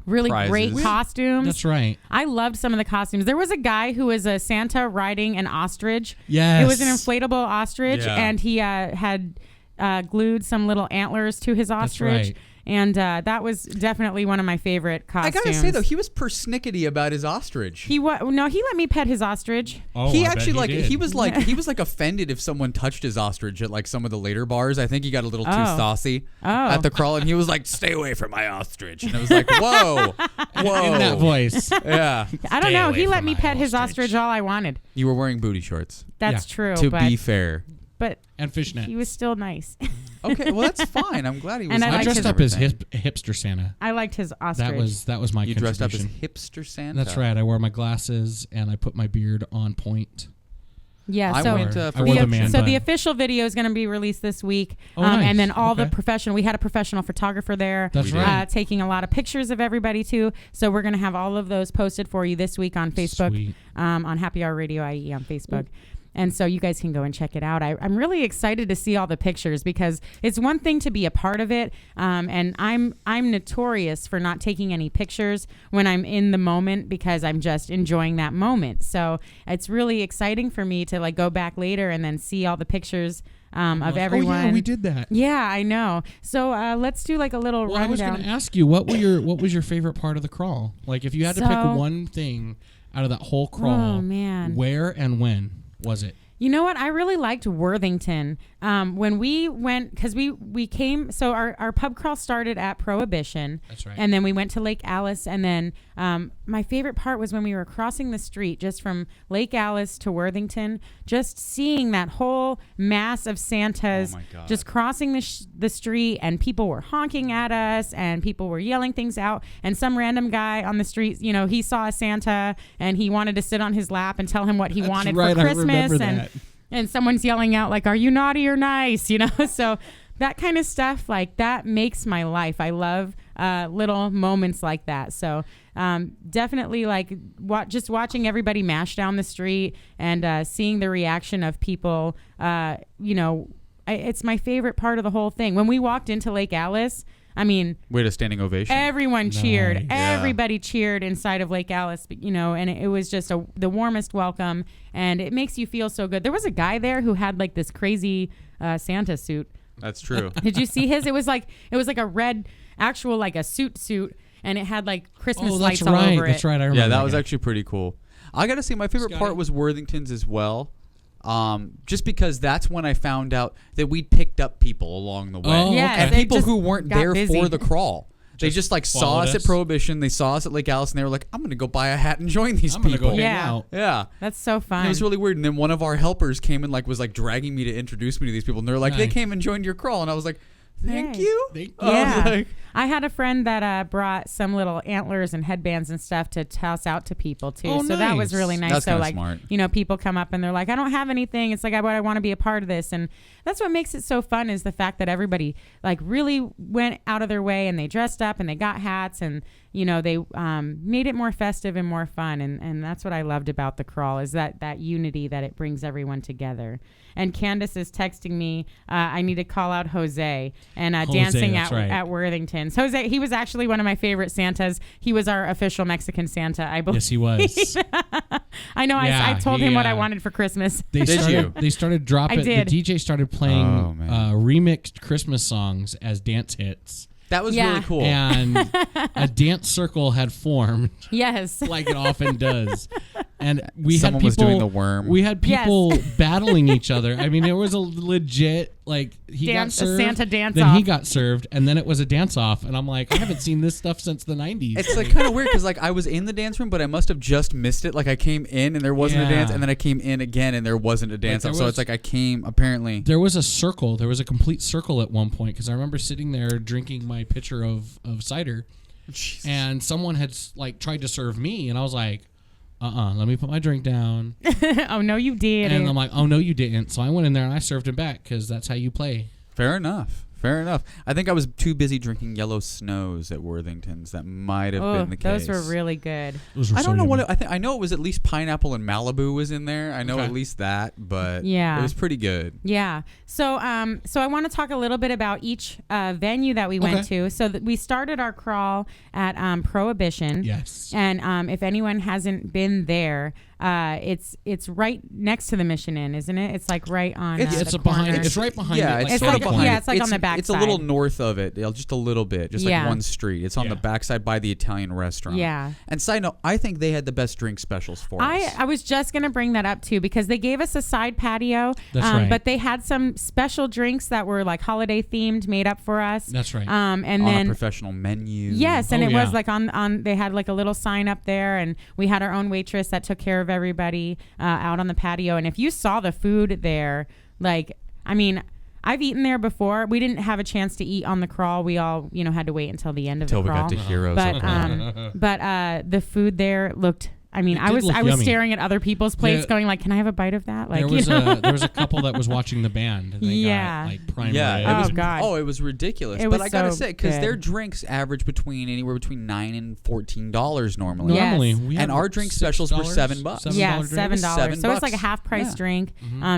really great Prizes. costumes. That's right. I loved some of the costumes. There was a guy who was a Santa riding an ostrich. Yes. It was an inflatable ostrich, Yeah. and he had glued some little antlers to his ostrich. right. And that was definitely one of my favorite I costumes. gotta say though, he was persnickety about his ostrich. he let me pet his ostrich. Oh, he I bet actually did. he was like offended if someone touched his ostrich at like some of the later bars. I think he got a little too Oh. saucy Oh. at the crawl, and he was like, "Stay away from my ostrich." And I was like, "Whoa, whoa!" in that voice. Yeah, I don't Stay know. away He let from me my pet his ostrich. ostrich all I wanted. you were wearing booty shorts. That's Yeah. true. To but be fair, but And fishnet. he was still nice. Okay, well that's fine. I'm glad he was. And I I liked dressed his up as everything. hipster Santa. I liked his ostrich. That was my You dressed up as contribution. hipster Santa. That's right. I wore my glasses and I put my beard on point. Yeah, I so went I for wore the the man so bun. the official video is going to be released this week, Oh, nice. and then all the Okay. professional. We had a professional photographer there, That's We did. right. taking a lot of pictures of everybody too. So we're going to have all of those posted for you this week on Facebook, Sweet. on Happy Hour Radio IE on Facebook. And so you guys can go and check it out. I'm really excited to see all the pictures because it's one thing to be a part of it, and I'm notorious for not taking any pictures when I'm in the moment because I'm just enjoying that moment. So it's really exciting for me to like go back later and then see all the pictures of Like, everyone. Oh yeah, we did that. Yeah, I know. So let's do like a little Well, I was rundown. going to ask you what was your favorite part of the crawl? Like if you had to pick So- one thing out of that whole crawl, Oh, man. where and when was it? You know what? I really liked Worthington. When we went, because we came, so our pub crawl started at Prohibition. That's right. And then we went to Lake Alice. And then my favorite part was when we were crossing the street just from Lake Alice to Worthington, just seeing that whole mass of Santas Oh my God. just crossing the street, and people were honking at us and people were yelling things out. And some random guy on the street, you know, he saw a Santa and he wanted to sit on his lap and tell him what he wanted right, for I Christmas. remember And that. and someone's yelling out like, are you naughty or nice? You know, so that kind of stuff, like that makes my life. I love little moments like that. So definitely like just watching everybody mash down the street and seeing the reaction of people, you know, it's my favorite part of the whole thing. When we walked into Lake Alice, I mean, Wait, a standing ovation. everyone cheered. Nice. Yeah. Everybody cheered inside of Lake Alice, you know, and it was just the warmest welcome, and it makes you feel so good. There was a guy there who had like this crazy Santa suit. That's true. Did you see his? It was like a red, actual like a suit, and it had like Christmas Oh, lights that's all right. over That's it. right. I remember. Yeah, that was actually pretty cool. I gotta say, my favorite Scotty? part was Worthington's as well. Just because that's when I found out that we'd picked up people along the way. Oh, Yes, and it people just who weren't got there busy. for the crawl. They just like saw followed us at us. Prohibition. They saw us at Lake Alice, and they were like, "I'm gonna go buy a hat and join these I'm gonna people." go hang Yeah. out. Yeah. That's so And fun. it was really weird. And then one of our helpers came and like was like dragging me to introduce me to these people. And they're like, they Nice. came and joined your crawl. And I was like, thank Yay. you. Thank I was Yeah. like, I had a friend that brought some little antlers and headbands and stuff to toss out to people too. Oh, so that was nice. really nice. That's so kinda like, smart. you know, people come up and they're like, I don't have anything. It's like, I want to be a part of this. And that's what makes it so fun is the fact that everybody like really went out of their way and they dressed up and they got hats and, you know, they made it more festive and more fun. And that's what I loved about the crawl is that unity that it brings everyone together. And Candace is texting me, I need to call out Jose and Jose, dancing that's at, right. at Worthington's. Jose, he was actually one of my favorite Santas. He was our official Mexican Santa, I believe. Yes, he was. I know. I Yeah, told him what I he, wanted for Christmas. They Did started, you? They started dropping. I did. The DJ started playing Oh, man. remixed Christmas songs as dance hits, that was Yeah. really cool. and a dance circle had formed, Yes. like it often does. And we Someone had was people doing the worm. We had Yes. people battling each other. I mean, it was a legit like he Dance- got a served, Santa dance then he off. got served, and then it was a dance off. And I'm like, I haven't seen this stuff since the '90s. It's like kind of weird because like I was in the dance room, but I must have just missed it. Like I came in and there wasn't a dance, Yeah. and then I came in again and there wasn't a dance. there So was- it's like I came apparently. There was a circle. There was a complete circle at one point because I remember sitting there drinking my pitcher of cider, and someone had like tried to serve me, and I was like, let me put my drink down. Oh no, you did. And I'm like, oh no, you didn't. So I went in there and I served him back because that's how you play. Fair enough. Fair enough. I think I was too busy drinking Yellow Snows at Worthington's. That might have been the case. those were really good. Those were I so don't know yummy. what I think. I know it was at least pineapple and Malibu was in there. I know Okay. at least that, but Yeah. it was pretty good. Yeah. So I want to talk a little bit about each venue that we went to. So we started our crawl at Prohibition. Yes. And if anyone hasn't been there, it's right next to the Mission Inn, isn't it? It's like right on. It's- the It's corner. behind. It's right behind. Yeah, it, it's It's sort like- of behind. yeah, it. it's like on the It's a little backside. north of it, just a little bit, just Yeah. like one street. It's on the Yeah. backside by the Italian restaurant. Yeah. And side note, I think they had the best drink specials for us. I was just going to bring that up too because they gave us a side patio, That's right. but they had some special drinks that were like holiday themed made up for us. That's right. And on then a professional menu. yes, and Oh, it was yeah. like on they had like a little sign up there, and we had our own waitress that took care of everybody out on the patio. And if you saw the food there, like I mean, I've eaten there before. We didn't have a chance to eat on the crawl. We all, had to wait until the end of Until the we crawl. got to Heroes. But the food there looked. I mean, It I did was look I was yummy. staring at other people's plates, Yeah. going like, "Can I have a bite of that?" Like, There was a couple that was watching the band. And they Yeah. got, like prime Yeah, rib. it was, God. Oh, it was ridiculous. It But was I gotta so say, because good. their drinks average anywhere between $9 and $14 normally. Yeah. Normally, Yes. we And had our drink $6, specials were $7. Yeah, drink. $7. $7 So it's like a half price Yeah. drink,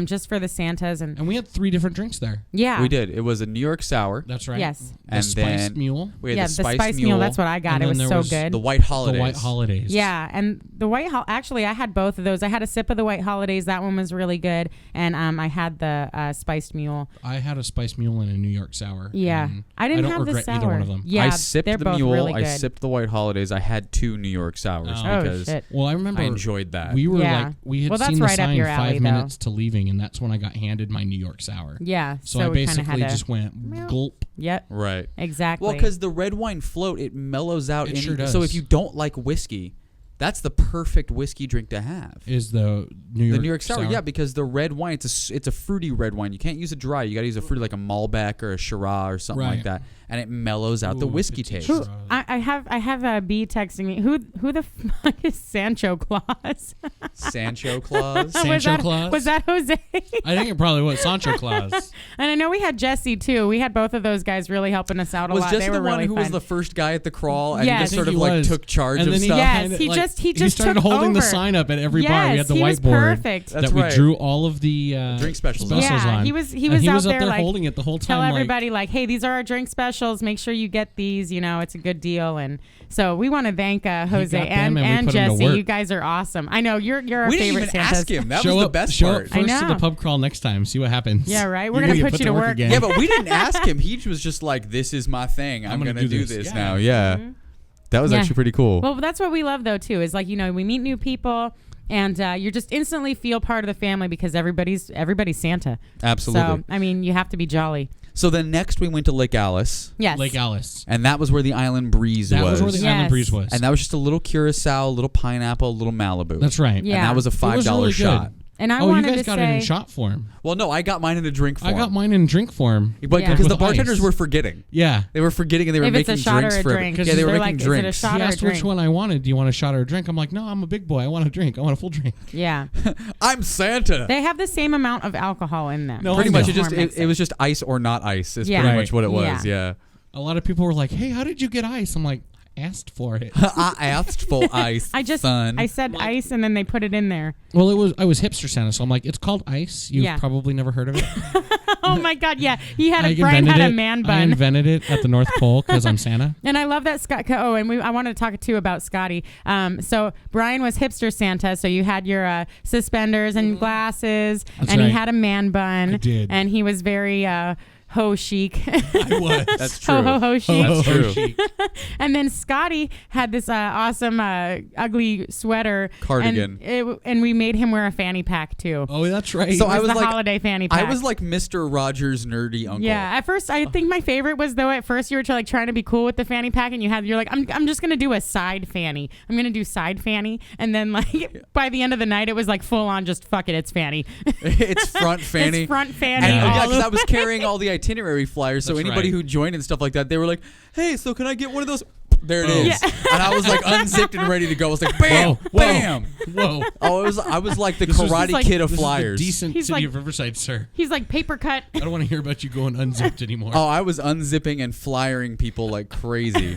just for the Santas and And we had 3 different drinks there. yeah, We did. It was a New York Sour. That's right. Yes. The And spiced then mule. We had Yeah, the Spice Mule. That's what I got. And It then was there so was good. The White Holidays. The White Holidays. Yeah, and the actually, I had both of those. I had a sip of the White Holidays. That one was really good, and I had the spiced mule. I had a spiced mule and a New York sour. Yeah, and I didn't don't have the regret sour. either one of them. Yeah, I sipped they're the both Mule. really I good. sipped the White Holidays. I had 2 New York Sours Oh. because shit. Well, I remember I enjoyed that. we were Yeah. like we had Well, that's seen the right up sign your 5 alley, though. minutes to leaving, and that's when I got handed my New York sour. Yeah, So I we kinda basically had to, just went gulp. Yep, right. exactly. Well, because the red wine float, it mellows out. It sure So does. if you don't like whiskey, that's the perfect whiskey drink to have. Is the New York The New York Sour, yeah, because the red wine, it's a fruity red wine. You can't use it dry. You got to use a fruity like a Malbec or a Shiraz or something like Right. that, and it mellows out the Ooh, whiskey petite taste. Shiraz. I have a bee texting me. Who the fuck is Sancho Claus? Sancho Claus. Sancho was that, Claus? Was that Jose? I think it probably was Sancho Claus. And I know we had Jesse too. We had both of those guys really helping us out a Was lot. Jesse they were the one really who fun. was the first guy at the crawl and Yes. he just I sort think of he like was. took charge And of then he stuff? Yes, kinda, he like, just he started took holding the over. sign up at every bar. We Yes, had the he was whiteboard perfect. that That's we right. drew all of the Drink specials Yeah, on. he was And he out was up there, there like, holding it the whole time. Tell like, everybody like, hey, these are our drink specials. Make sure you get these. It's a good deal. And so we want to thank Jose got them and and we put 'em to Jesse. work. You guys are awesome. I know you're our We didn't favorite even Santas. ask him. That show was up, the best show part. up first to the know. pub crawl next time. See what happens. Yeah, right. We're You're gonna get put you to work. again. Yeah, but we didn't ask him. He was just like, "This is my thing. I'm gonna gonna do do this." this Yeah. now." Yeah, that was Yeah. actually pretty cool. Well, that's what we love though too. Is like we meet new people. And you just instantly feel part of the family because everybody's Santa. Absolutely. So I mean, you have to be jolly. So then next we went to Lake Alice, Yes. Lake Alice. and that was where the Island Breeze That was. was where the Yes. Island Breeze was. And that was just a little curacao, a little pineapple, a little Malibu. That's right. Yeah. And that was a It $5 was really good. shot. And I Oh, you wanted guys to got say, it in shot form. Well, no, I got mine in a drink form. I got mine in drink form. But Yeah. because the With bartenders ice. were forgetting. Yeah. They were forgetting and they were If it's a making shot or drinks a for drink. Yeah, they were They're making like, is it a drinks. shot He or a asked which drink? one I wanted. Do you want a shot or a drink? I'm like, no, I'm a big boy. I want a drink. I want a full drink. yeah, I'm Santa. they have the same amount of alcohol in them. No, Pretty I much, know. it was just ice or not ice. Is Yeah. pretty Right. much what it was. Yeah. Yeah. A lot of people were like, hey, how did you get ice? I'm like, asked for it. I asked for ice. son. I said ice and then they put it in there. Well, I was hipster Santa, so I'm like, it's called ice. You've Yeah. probably never heard of it. Oh my God, yeah. Brian invented had a it. man I bun. invented it at the North Pole because I'm Santa. And I love that Scott. Oh, and I wanted to talk too about Scotty. So Brian was hipster Santa. So you had your suspenders and glasses, That's and he right. had a man bun. I did. And he was very ho chic. I was. That's true. Ho ho ho chic. That's true. chic. And then Scotty had this awesome ugly sweater Cardigan. and we made him wear a fanny pack too. Oh, that's right. So It I was the like, holiday fanny pack. I was like Mr. Rogers' nerdy uncle. Yeah, at first I think my favorite was though at first you were trying to be cool with the fanny pack and you're like I'm just gonna do a side fanny. I'm gonna do side fanny, and then like by the end of the night it was like full on just fuck it, it's fanny. It's front fanny. It's front fanny. And all yeah, because the I was way. carrying all the itinerary flyers, so That's anybody right. who joined and stuff like that, they were like, "Hey, so can I get one of those?" There it Oh. is. Yeah. And I was like unzipped and ready to go. I was like, "Bam, Whoa, whoa. bam!" Whoa. Oh, I was like the This was- Karate like- Kid of This is flyers. the decent He's city like- of Riverside, sir. He's like paper cut. I don't want to hear about you going unzipped anymore. Oh, I was unzipping and flyering people like crazy.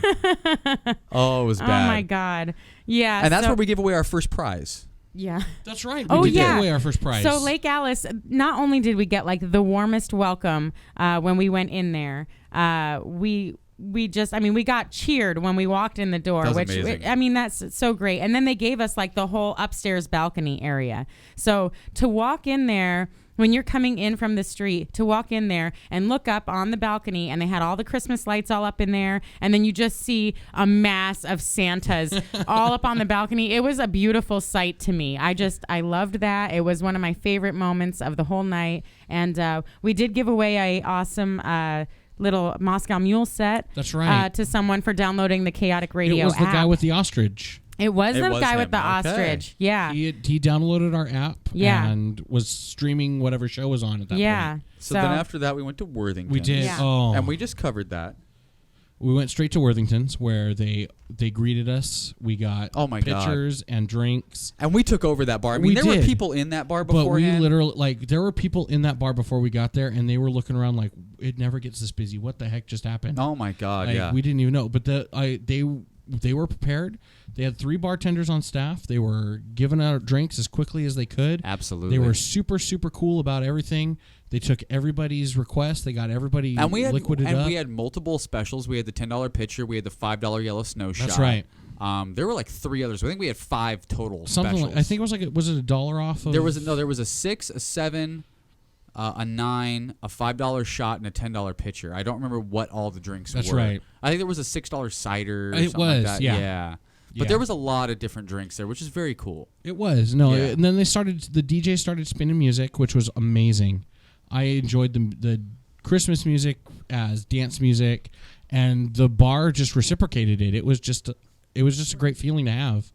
Oh, it was bad. Oh my God. Yeah. And that's so, where we give away our first prize. Yeah. That's right. We Oh, did yeah. give away our first prize. So Lake Alice, not only did we get like the warmest welcome when we went in there, we got cheered when we walked in the door, That was which amazing. that's so great. And then they gave us like the whole upstairs balcony area. So to walk in there when you're coming in from the street, to walk in there and look up on the balcony, and they had all the Christmas lights all up in there, and then you just see a mass of Santas all up on the balcony. It was a beautiful sight to me. I loved that. It was one of my favorite moments of the whole night. And we did give away a awesome little Moscow Mule set. That's right. To someone for downloading the Chaotic it Radio was the app. guy with the ostrich. It was It the was guy him. with the Okay. ostrich. Yeah. He downloaded our app Yeah. and was streaming whatever show was on at that Yeah. point. So then after that, we went to Worthington. We did. Yeah. Oh, And we just covered that. we went straight to Worthington's where they greeted us. We got Oh my God. pictures and drinks. And we took over that bar. I mean, We there were did. people in that bar But we beforehand. literally, like, there were people in that bar before we got there, and they were looking around like, it never gets this busy. What the heck just happened? Oh my God, Like, yeah. we didn't even know. But they were prepared. They had 3 bartenders on staff. They were giving out drinks as quickly as they could. Absolutely. They were super, super cool about everything. They took everybody's request. They got everybody and we had liquided up. we had multiple specials. We had the $10 pitcher. We had the $5 yellow snow shot. That's right. There were like 3 others. I think we had 5 total Something specials. like, I think it was like was it $1 off of There was a 6, a 7, a 9, a $5 shot, and a $10 pitcher. I don't remember what all the drinks That's were. right. I think there was a $6 cider. Or It something like was, that. yeah. But Yeah. there was a lot of different drinks there, which is very cool. It was. No, Yeah. and then the DJ started spinning music, which was amazing. I enjoyed the Christmas music as dance music, and the bar just reciprocated it. It was just a great feeling to have,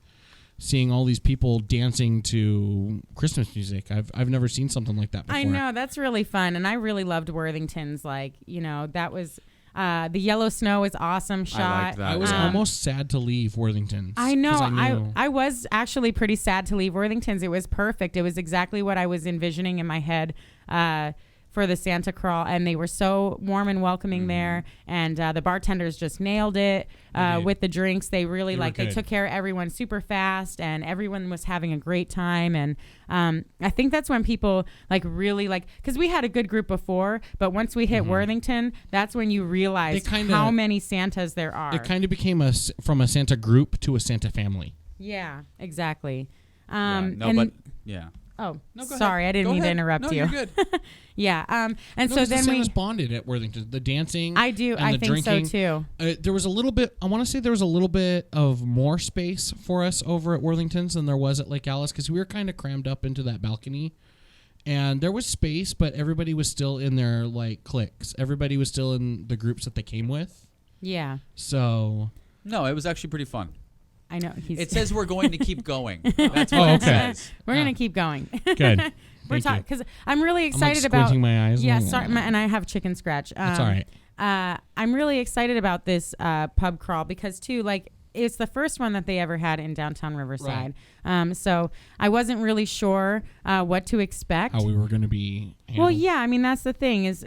seeing all these people dancing to Christmas music. I've never seen something like that before. I know, that's really fun, and I really loved Worthington's. Like, that was the yellow snow is awesome shot. I like that. I was Yeah. almost sad to leave Worthington's. I know. 'cause I knew. I was actually pretty sad to leave Worthington's. It was perfect. It was exactly what I was envisioning in my head for the Santa crawl, and they were so warm and welcoming there. And the bartenders just nailed it did. with the drinks. They really They were they good. took care of everyone super fast, and everyone was having a great time. And I think that's when people really because we had a good group before, but once we hit Worthington, that's when you realize how many Santas there are. It kind of became from a Santa group to a Santa family. Yeah, exactly. Yeah. Oh, No, go sorry, ahead. I didn't Go mean to ahead. interrupt No, you. you're good. Yeah, and No, so 'cause then the we. Santas bonded at Worthington. The dancing. I do. and I the think drinking. so too. There was a little bit. I want to say there was a little bit of more space for us over at Worthington's than there was at Lake Alice because we were kind of crammed up into that balcony, and there was space, but everybody was still in their cliques. Everybody was still in the groups that they came with. Yeah, So. No, it was actually pretty fun. I know. It says we're going to keep going. That's Oh, what it okay. says. we're gonna keep going. Good. We're Thank talking you. because I'm really I'm excited like about. squinting my eyes. Yeah, I'm like, sorry, and I have chicken scratch. That's all right. I'm really excited about this pub crawl because too, it's the first one that they ever had in downtown Riverside. So I wasn't really sure what to expect. How we were going to be. Well, handled. yeah, I mean that's the thing is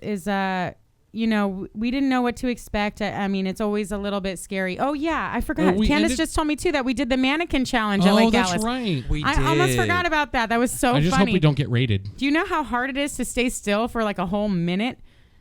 we didn't know what to expect. I mean, it's always a little bit scary. Oh yeah, I forgot. we Candace ended- just told me too that we did the mannequin challenge at Oh, Lake that's Alice. right. We I did. almost forgot about that. That was so I just funny. hope we don't get raided. Do you know how hard it is to stay still for a whole minute?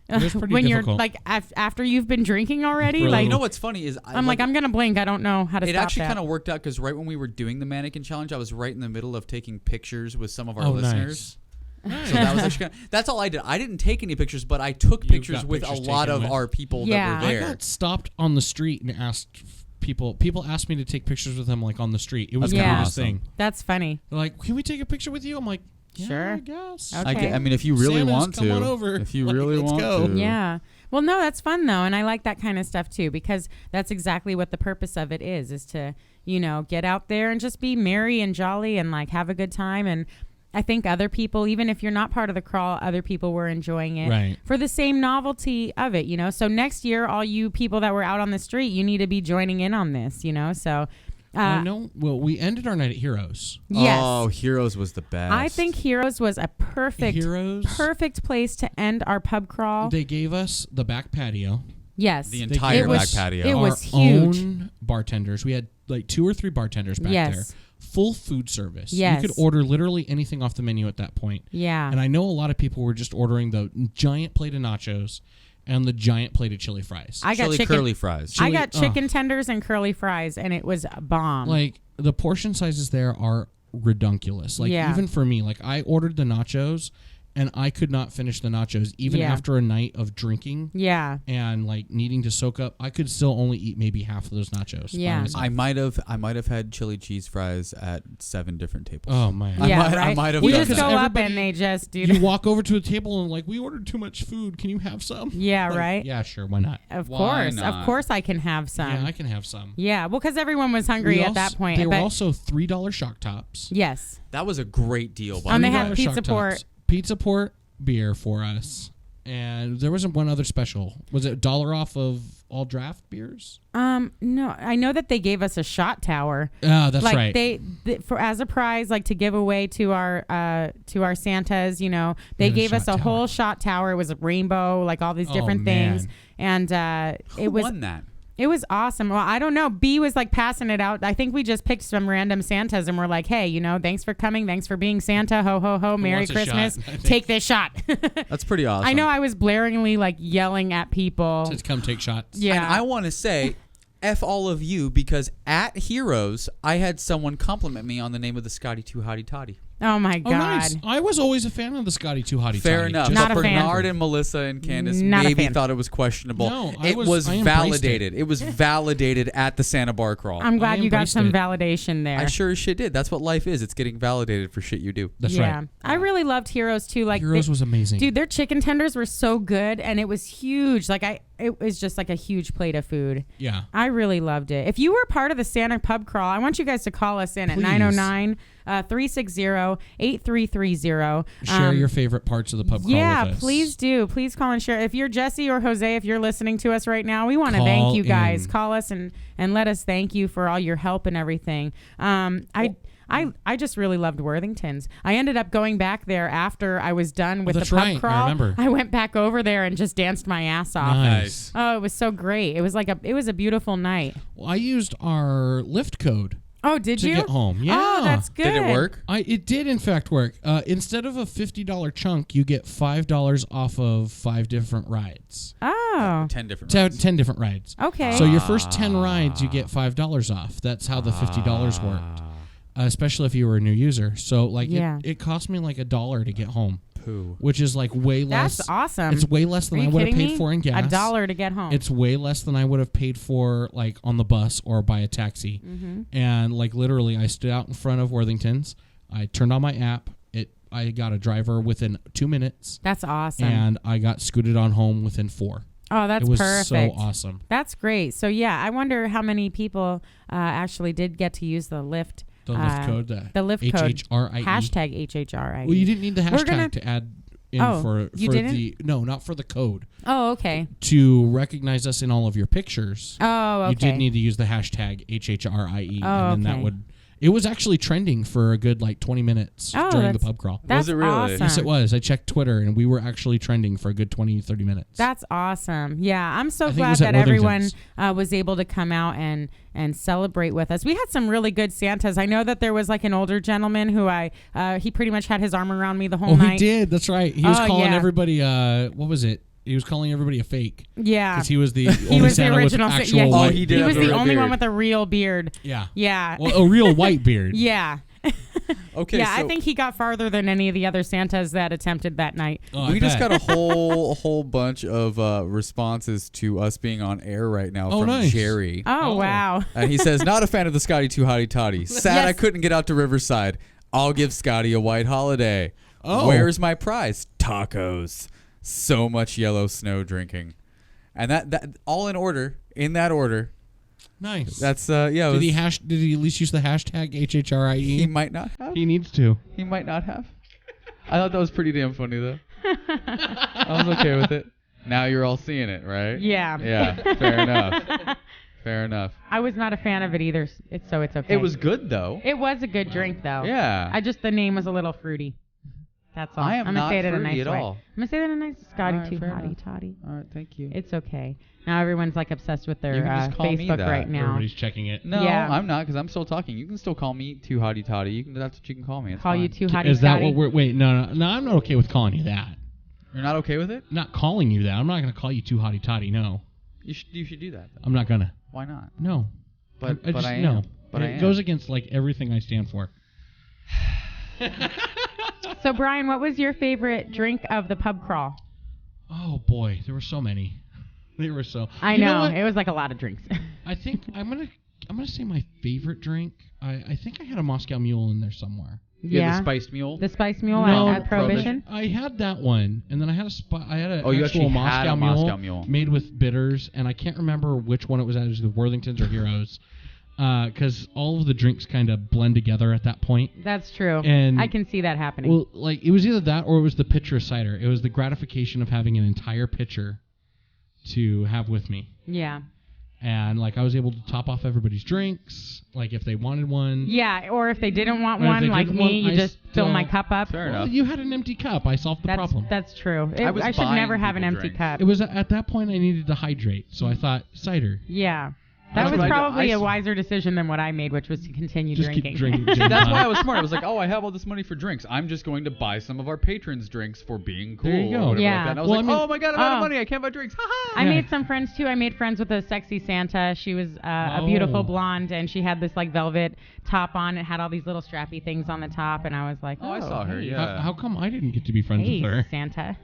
It is pretty when difficult. you're after you've been drinking already. Really? You know what's funny is I'm I'm gonna blink. I don't know how to it stop actually that. kind of worked out because right when we were doing the mannequin challenge, I was right in the middle of taking pictures with some of our Oh, listeners. nice. So that was actually that's all I did. I didn't take any pictures, but I took You pictures got with pictures a lot taken of with- our people Yeah. that were I there. got stopped on the street and asked people. People asked me to take pictures with them on the street. It was That's the kinda weirdest awesome. thing. That's funny. They're like, "Can we take a picture with you?" I'm like, yeah, Sure. I guess. Okay. I mean, if you really Santa's, want come to, on over. if you Like, really let's want go. to, Yeah. Well, no, that's fun though, and I like that kind of stuff too because that's exactly what the purpose of it is to get out there and just be merry and jolly and have a good time. And I think other people, even if you're not part of the crawl, other people were enjoying it Right. for the same novelty of it. So next year, all you people that were out on the street, you need to be joining in on this. So. I know. Well, we ended our night at Heroes. Yes. Oh, Heroes was the best. I think Heroes was a Heroes. perfect place to end our pub crawl. They gave us the back patio. Yes. the It entire back was- patio. it was our huge. own bartenders. We had 2 or 3 bartenders back Yes. there. Full food service. Yes. You could order literally anything off the menu at that point. Yeah. And I know a lot of people were just ordering the giant plate of nachos and the giant plate of chili fries. I got Chili chicken. curly fries. I Chili- got chicken tenders and curly fries, and it was a bomb. Like the portion sizes there are redunculous. Like Yeah. even for me, I ordered the nachos and I could not finish the nachos even Yeah. after a night of drinking Yeah. and like needing to soak up. I could still only eat maybe half of those nachos. by Yeah. myself. I might have had chili cheese fries at 7 different tables. Oh man. I Yeah, might- I right. might have you done just that. go up Everybody- and they just do. You walk over to a table and like, we ordered too much food. Can you have some? Yeah, Like, right. Yeah, sure. Why not? Of Why course, not? of course, I can have some. Yeah, I can have some. Yeah, well, because everyone was hungry We at that also- point. They were but also $3 shock tops. yes, That was a great deal. By And the they way. had $3 pizza shock port. tops. Pizza port beer for us. And there wasn't one other special. Was it $1 off of all draft beers? no, I know that they gave us a shot tower. Ah, that's like right. they for as a prize, like to give away to our Santas. You know, they Yeah, gave us shot a tower. whole shot tower. It was a rainbow, like all these Oh, different things, man. and Who it was. won that? It was awesome. Well, I don't know. B was like passing it out. I think we just picked some random Santas and we're like, hey, you know, thanks for coming. Thanks for being Santa. Ho, ho, ho. Merry wants a Christmas. shot? I think. Take this shot. That's pretty awesome. I know I was blaringly like yelling at people. Just come take shots. Yeah. And I want to say, F all of you, because at Heroes, I had someone compliment me on the name of the Scotty 2 Hottie Toddy. Oh my Oh, God. nice. I was always a fan of the Scotty 2 Hottie Fair Toddy. enough. Just Not but a fan. Bernard and Melissa and Candace Not a maybe fan. thought it was questionable. No, it was I embraced validated. It was validated at the Santa Bar Crawl. I'm glad you got embraced some it. validation there. I sure as shit did. That's what life is. It's getting validated for shit you do. That's yeah. right. I really loved Heroes too. Like Heroes they- was amazing. Dude, their chicken tenders were so good and it was huge. It was just like a huge plate of food. Yeah. I really loved it. If you were part of the Santa Pub Crawl, I want you guys to call us in at Please. 909-360-8330. Share your favorite parts of the pub crawl Yeah, with us. please do. Please call and share. If you're Jesse or Jose, if you're listening to us right now, we want to Call thank you guys. in. Call us and let us thank you for all your help and everything. I just really loved Worthington's. I ended up going back there after I was done with that's the pub right. I crawl. remember. I went back over there and just danced my ass off. Nice. Oh, it was so great. It was a beautiful night. Well, I used our Lyft code Oh, did to you? get home. Yeah. Oh, that's good. Did it work? It did in fact work. Instead of a $50 chunk, you get $5 off of 5 different rides. Oh, 10 different So rides. 10 different rides. okay. So your first 10 rides, you get $5 off. That's how the $50 worked. Especially if you were a new user. So like Yeah. it cost me like $1 to get home, Poo. which is like way less. That's awesome. It's way less than Are I you would have kidding paid me? for in gas. $1 to get home. It's way less than I would have paid for like on the bus or by a taxi. Mm-hmm. And like literally, I stood out in front of Worthington's. I turned on my app. I got a driver within 2 minutes, That's awesome. and I got scooted on home within 4. Oh, that's it was perfect. so awesome. That's great. So yeah, I wonder how many people actually did get to use the Lyft. The Lyft code, The Lyft code. HHRIE. Hashtag HHRIE. Well, you didn't need the We're gonna- hashtag to add in Oh, for you for didn't? the not for the code Oh, okay. to recognize us in all of your pictures. Oh, okay. You did need to use the hashtag HHRIE, Oh, and then that okay. would. It was actually trending for a good like 20 minutes Oh, during the that's- pub crawl. That's Was it really? awesome. Yes, it was. I checked Twitter, and we were actually trending for a good 20, 30 minutes. That's awesome. Yeah, I'm so I think it glad was at that everyone Worthington's. was able to come out and celebrate with us. We had some really good Santas. I know that there was like an older gentleman who he pretty much had his arm around me the whole night. He did. That's right. He was Oh, calling yeah. everybody. What was it? He was calling everybody a fake Yeah. because he was the He only was the Santa with original. actual Yeah, white. Oh, he did He have was a the real only one beard. with a real beard. Yeah. Yeah. Well, a real white beard. Yeah. Okay, Yeah, so I think he got farther than any of the other Santas that attempted that night. Oh, I we just bet. got a whole bunch of responses to us being on air right now Oh, from nice. Jerry. Oh, Oh. wow. And he says, not a fan of the Scotty 2 Hottie Toddy. Sad I Yes. couldn't get out to Riverside. I'll give Scotty a white holiday. Oh. Where's my prize? Tacos. So much yellow snow drinking. And that all in order, in that order. Nice. That's yeah. it Did was- did he at least use the hashtag HHRIE? he might not have. He needs to. He might not have. I thought that was pretty damn funny though. I was okay with it. Now you're all seeing it, right? Yeah. Yeah. Fair enough. Fair enough. I was not a fan of it either, so it's okay. It was good though. It was a good drink, though. Yeah. The name was a little fruity. That's all. I am I'm gonna not say it in a fruity nice at way. all. I'm gonna say that in a nice Scotty All right, too fair hotty enough. toddy. All right. Thank you. It's okay. Now everyone's like obsessed with their You can just call me Facebook that. right now. Everybody's checking it. No, Yeah. I'm not because I'm still talking. You can still call me too hotty toddy. You can. That's what you can call me. It's Call you fine. too hotty Is that toddy. what we're? Wait, no, I'm not okay with calling you that. You're not okay with it? I'm not calling you that. I'm not gonna call you too hotty toddy. No, You should do that. Though. I'm not gonna. Why not? No. But I but just, I am. no. But it I am. goes against like everything I stand for. So, Brian, what was your favorite drink of the pub crawl? Oh boy, there were so many. There were so. I You know, what? it was like a lot of drinks. I think I'm gonna say my favorite drink. I think I had a Moscow Mule in there somewhere. The spiced mule. The Spice Mule No, at Prohibition. I had that one, and then I had an Oh, you actual actually had a Moscow Mule Mule. made with bitters, and I can't remember which one it was. It was the Worthingtons or Heroes, because all of the drinks kind of blend together at that point. That's true. And I can see that happening. Well, like it was either that or it was the pitcher of cider. It was the gratification of having an entire pitcher to have with me. Yeah. And like I was able to top off everybody's drinks, like if they wanted one. Yeah, or if they didn't want Or if one, they like didn't me, want- you I just fill my still- cup up. Fair Well, enough. you had an empty cup. I solved the problem. That's true. I was I should buying never have an people empty drinks. cup. It was at that point I needed to hydrate, so I thought cider. Yeah. That's That was what I do. probably I a s- wiser decision than what I made, which was to continue Just drinking. keep drinking. See, gin that's tonic. why I was smart. I was like, oh, I have all this money for drinks. I'm just going to buy some of our patrons drinks for being cool. There you go. Or whatever Yeah. like that. And I was Well, like, I mean- oh my god, I'm out of Oh. money. I can't buy drinks. Ha ha. I Yeah. made some friends too. I made friends with a sexy Santa. She was a beautiful Oh. blonde, and she had this like velvet top on. It had all these little strappy things on the top, and I was like, Oh, I saw her. hey. Yeah. How come I didn't get to be friends Hey, with her? Santa.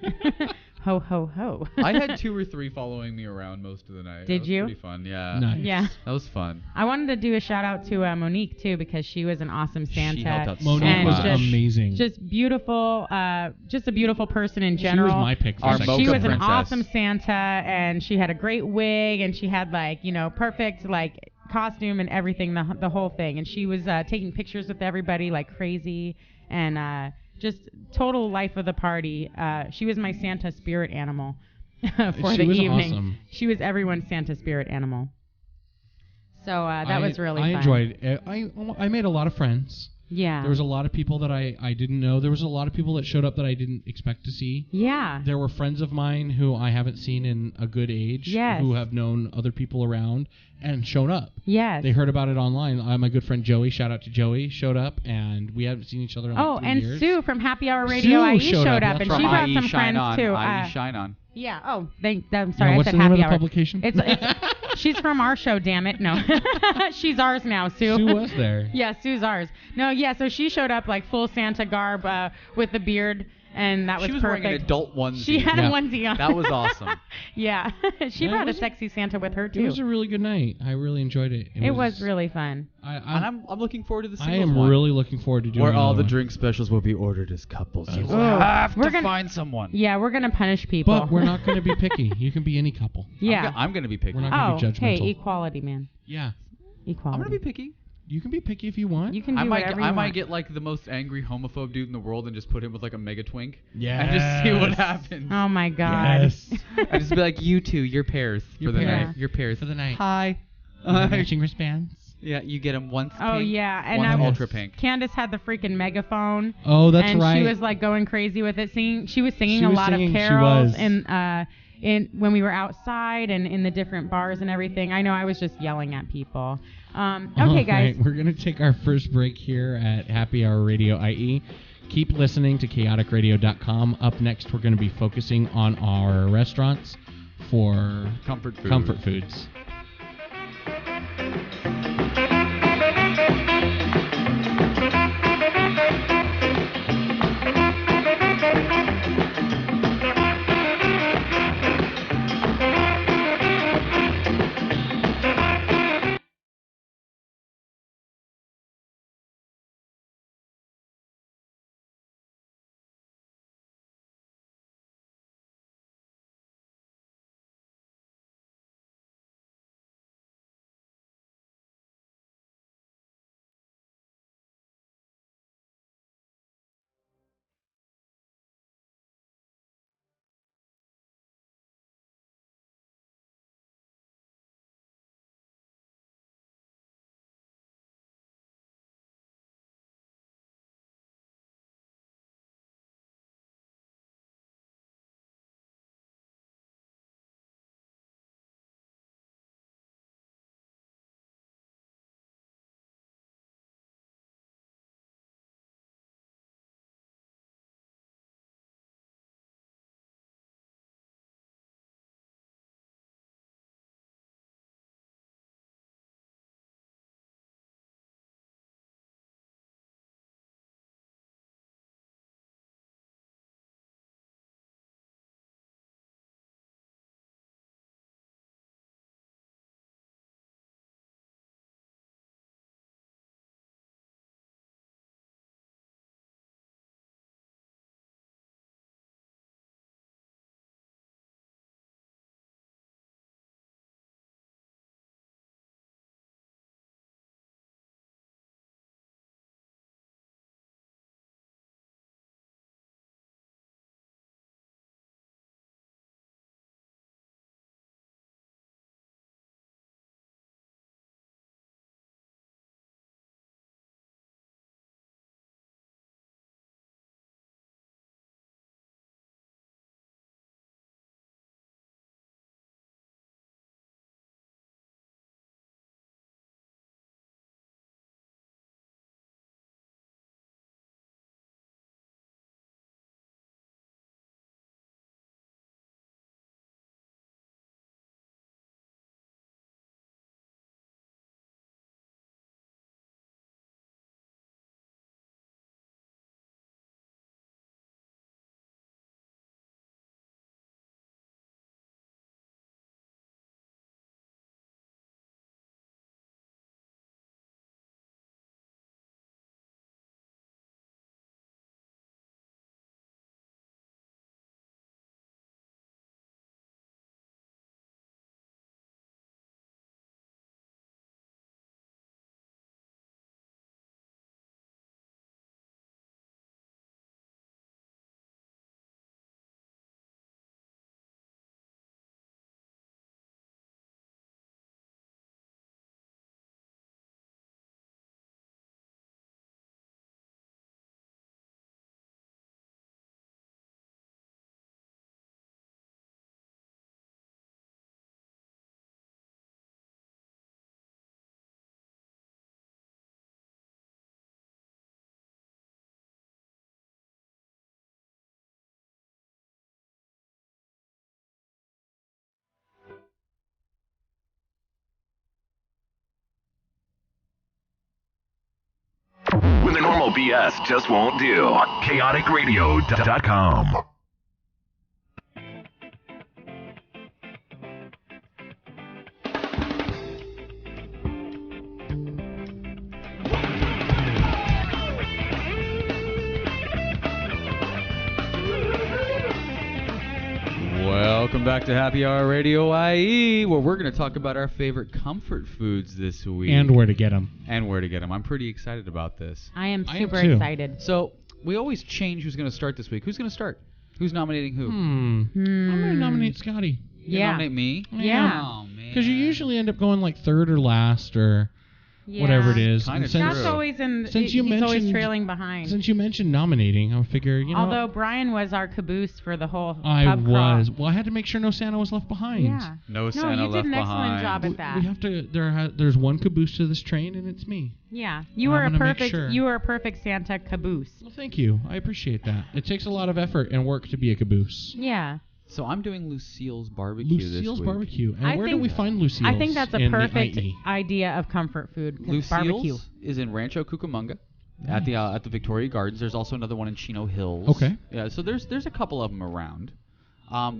Ho, ho, ho. I had 2 or 3 following me around most of the night. Did That was you? Pretty fun. Yeah. Nice. Yeah. That was fun. I wanted to do a shout out to Monique too because she was an awesome Santa. She helped out Monique and was just, amazing. Just beautiful, just a beautiful person in She general. was my pick for Our second mocha She was an princess. awesome Santa, and she had a great wig, and she had like perfect like costume and everything, the whole thing. And she was taking pictures with everybody like crazy, and just total life of the party. She was my Santa spirit animal for She the was evening. awesome. She was everyone's Santa spirit animal. So that was really I fun. enjoyed it. I made a lot of friends. Yeah. There was a lot of people that I didn't know. There was a lot of people that showed up that I didn't expect to see. Yeah. There were friends of mine who I haven't seen in a good age, Yes. who have known other people around and shown up. Yes. They heard about it online. My good friend Joey, shout out to Joey, showed up, and we haven't seen each other in like 3 and years. Sue from Happy Hour Radio Sue IE showed showed up, up, and that's she From brought IE some Shine friends On. too. IE Shine On. Yeah. Oh, I'm Now, sorry. I what's said the name of Happy the Hour. publication? She's from our show. Damn it. No. She's ours now, Sue. Sue was there. Yeah, Sue's ours. No, yeah. So she showed up like full Santa garb with the beard, and that was She was perfect. wearing an adult onesie. She had Yeah. a onesie on. That was awesome. Yeah. She Yeah, it brought a was- sexy Santa with her It too. was a really good night. I really enjoyed it. It was really fun. And I'm looking forward to the I singles am one. really looking forward to doing Where all another the one. drink specials will be ordered as couples. You Oh, have we're to gonna- find someone. Yeah, we're gonna punish people. But we're not going to be picky. You can be any couple. Yeah. I'm going to be picky. We're not Oh, gonna be hey, judgmental. equality, man. Yeah. Equality. I'm going to be picky. You can be picky if you want. You can do I might whatever get, I you might want. get like the most angry homophobe dude in the world and just put him with like a mega twink. Yes. And just see what happens. Oh my God. Yes. I just be like, you two, you're pairs You're for the pairs. night. You're pairs For the night. Hi. Matching wristbands. Yeah, you get them once Oh pink, yeah, and once I was, ultra pink. Candace had the freaking megaphone. Oh, that's and right. she was like going crazy with it. She was singing She a was lot singing, of she carols was. in when we were outside and in the different bars and everything. I know I was just yelling at people. Okay, All guys. right, we're going to take our first break here at Happy Hour Radio IE. Keep listening to chaoticradio.com. Up next, we're going to be focusing on our restaurants for Comfort food. comfort foods. No BS just won't do. ChaoticRadio.com. Welcome back to Happy Hour Radio IE, where we're going to talk about our favorite comfort foods this week. And where to get them. I'm pretty excited about this. I am I am super too. excited. So, we always change who's going to start this week. Who's going to start? Who's nominating who? I'm going to nominate Scotty. You Yeah. nominate me? Yeah. Oh, man. Because you usually end up going like third or last or Yeah. whatever it is. Kinda And true. Scott's always in. Since you he's always mentioned- trailing behind. Since you mentioned nominating, I figure, you know. Although Brian was our caboose for the whole I pub crawl. was. Well, I had to make sure no Santa was left behind. Yeah. No Santa you left did an excellent behind. job at We that. have to. There's one caboose to this train, and it's me. Yeah. You I'm were a gonna make perfect. sure. You were a perfect Santa caboose. Well, thank you. I appreciate that. It takes a lot of effort and work to be a caboose. Yeah. So, I'm doing Lucille's barbecue this Lucille's week. barbecue. And I where do think- we find Lucille's? I think that's a in the perfect IE? idea of comfort food. 'Cause Lucille's barbecue. is in Rancho Cucamonga at the Victoria Gardens. There's also another one in Chino Hills. Okay. Yeah, so there's a couple of them around.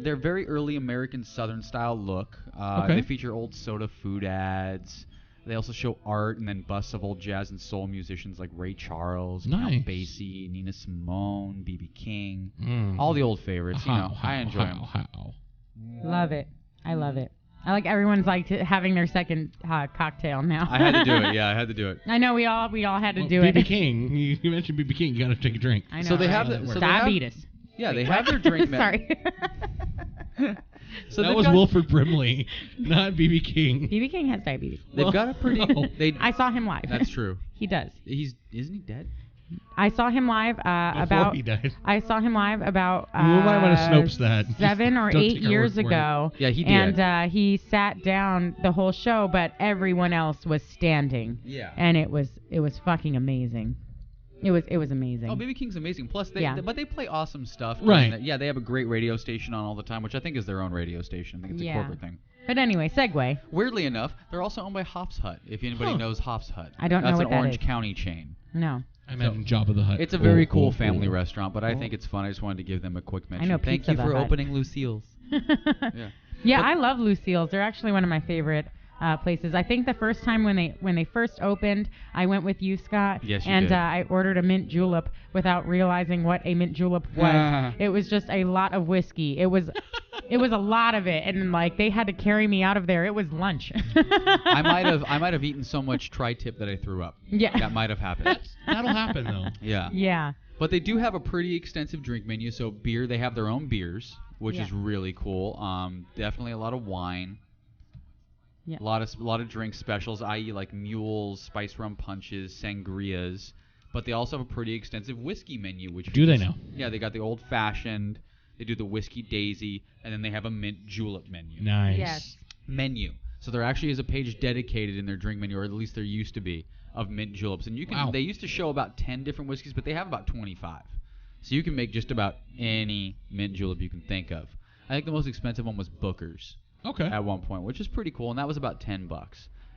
They're very early American Southern style look. Okay. They feature old soda food ads. They also show art and then busts of old jazz and soul musicians like Ray Charles, Nice. Count Basie, Nina Simone, B.B. King, Mm. all the old favorites. You know, I enjoy them. How? Love it. I love it. I like everyone's like having their second cocktail now. I had to do it. Yeah, I had to do it. I know we all had to do BB it. King. You mentioned BB King. You got to take a drink. I know. So they right? have the- so they have- diabetes. Yeah, they have their drink menu. Sorry. So that they've was got- Wilford Brimley, not BB King. BB King has diabetes. They've got a pretty. no. They. I saw him live. That's true. He does. Isn't he dead? I saw him live Before about. he died. I saw him live about. We might want to Snopes that. 7 or Don't 8 take our years word for it. ago. Yeah, he did. And he sat down the whole show, but everyone else was standing. Yeah. And it was fucking amazing. It was amazing. Oh, BB King's amazing. Plus, they Yeah. but they play awesome stuff. Right. Yeah, they have a great radio station on all the time, which I think is their own radio station. I think it's Yeah. a corporate thing. But anyway, segue. Weirdly enough, they're also owned by Hops Hut. If anybody Huh. knows Hops Hut, I don't know that's what an that Orange is. County chain. No. I imagine Jabba the Hutt. It's a very cool Oh, family oh. restaurant, but I think it's fun. I just wanted to give them a quick mention. know Thank Pizza you the for Hut. opening Lucille's. Yeah. Yeah, I love Lucille's. They're actually one of my favorite places. I think the first time when they first opened, I went with you, Scott. Yes, you and did. I ordered a mint julep without realizing what a mint julep was. It was just a lot of whiskey. It was a lot of it, and like they had to carry me out of there. It was lunch. I might have eaten so much tri-tip that I threw up. Yeah. That might have happened. That'll happen though. Yeah. Yeah. But they do have a pretty extensive drink menu. So beer, they have their own beers, which Yeah. is really cool. Definitely a lot of wine. Yeah. A lot of drink specials, i.e. like mules, spice rum punches, sangrias. But they also have a pretty extensive whiskey menu. Which Do they features- now? Yeah, they got the old fashioned. They do the whiskey daisy, and then they have a mint julep menu. Nice. Yes. Menu. So there actually is a page dedicated in their drink menu, or at least there used to be, of mint juleps. And you can Wow. they used to show about 10 different whiskeys, but they have about 25. So you can make just about any mint julep you can think of. I think the most expensive one was Booker's Okay. at one point, which is pretty cool, and that was about $10.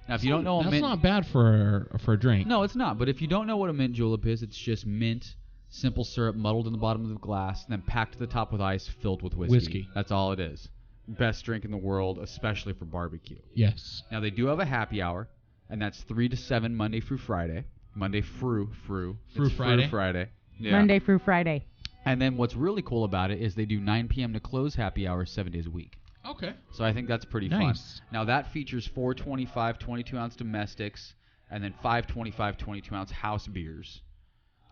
Now, if you don't know what That's mint, not bad for a drink. no, it's not. But if you don't know what a mint julep is, it's just mint, simple syrup muddled in the bottom of the glass, and then packed to the top with ice, filled with whiskey. That's all it is. Best drink in the world, especially for barbecue. Yes. Now they do have a happy hour, and that's 3 to 7 Monday through Friday. Monday through It's Friday? Friday. Yeah. Monday through Friday. And then what's really cool about it is they do 9 p.m. to close happy hour 7 days a week. Okay. So I think that's pretty Nice. fun. Now that features 4 25, 22-ounce domestics, and then 5 25, 22-ounce house beers.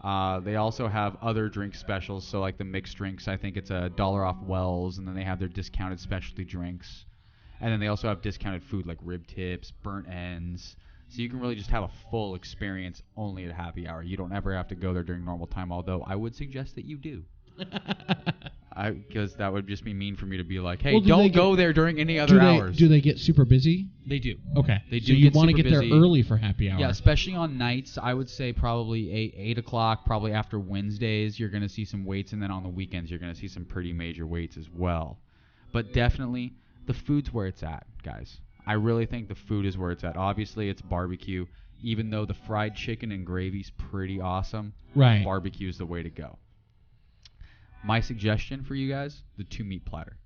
They also have other drink specials, so like the mixed drinks, I think it's $1 off Wells, and then they have their discounted specialty drinks. And then they also have discounted food like rib tips, burnt ends. So you can really just have a full experience only at happy hour. You don't ever have to go there during normal time, although I would suggest that you do. Because that would just be mean for me to be like, hey, Well, do don't they go there during any other hours. Do they get super busy? They do. Okay. They so do you get want to super get there busy. early for happy hour. Yeah, especially on nights. I would say probably 8 o'clock, probably after Wednesdays, you're going to see some waits, and then on the weekends, you're going to see some pretty major waits as well. But definitely, the food's where it's at, guys. I really think the food is where it's at. Obviously, it's barbecue. even though the fried chicken and gravy's pretty awesome, Right. barbecue is the way to go. My suggestion for you guys, the 2-meat platter.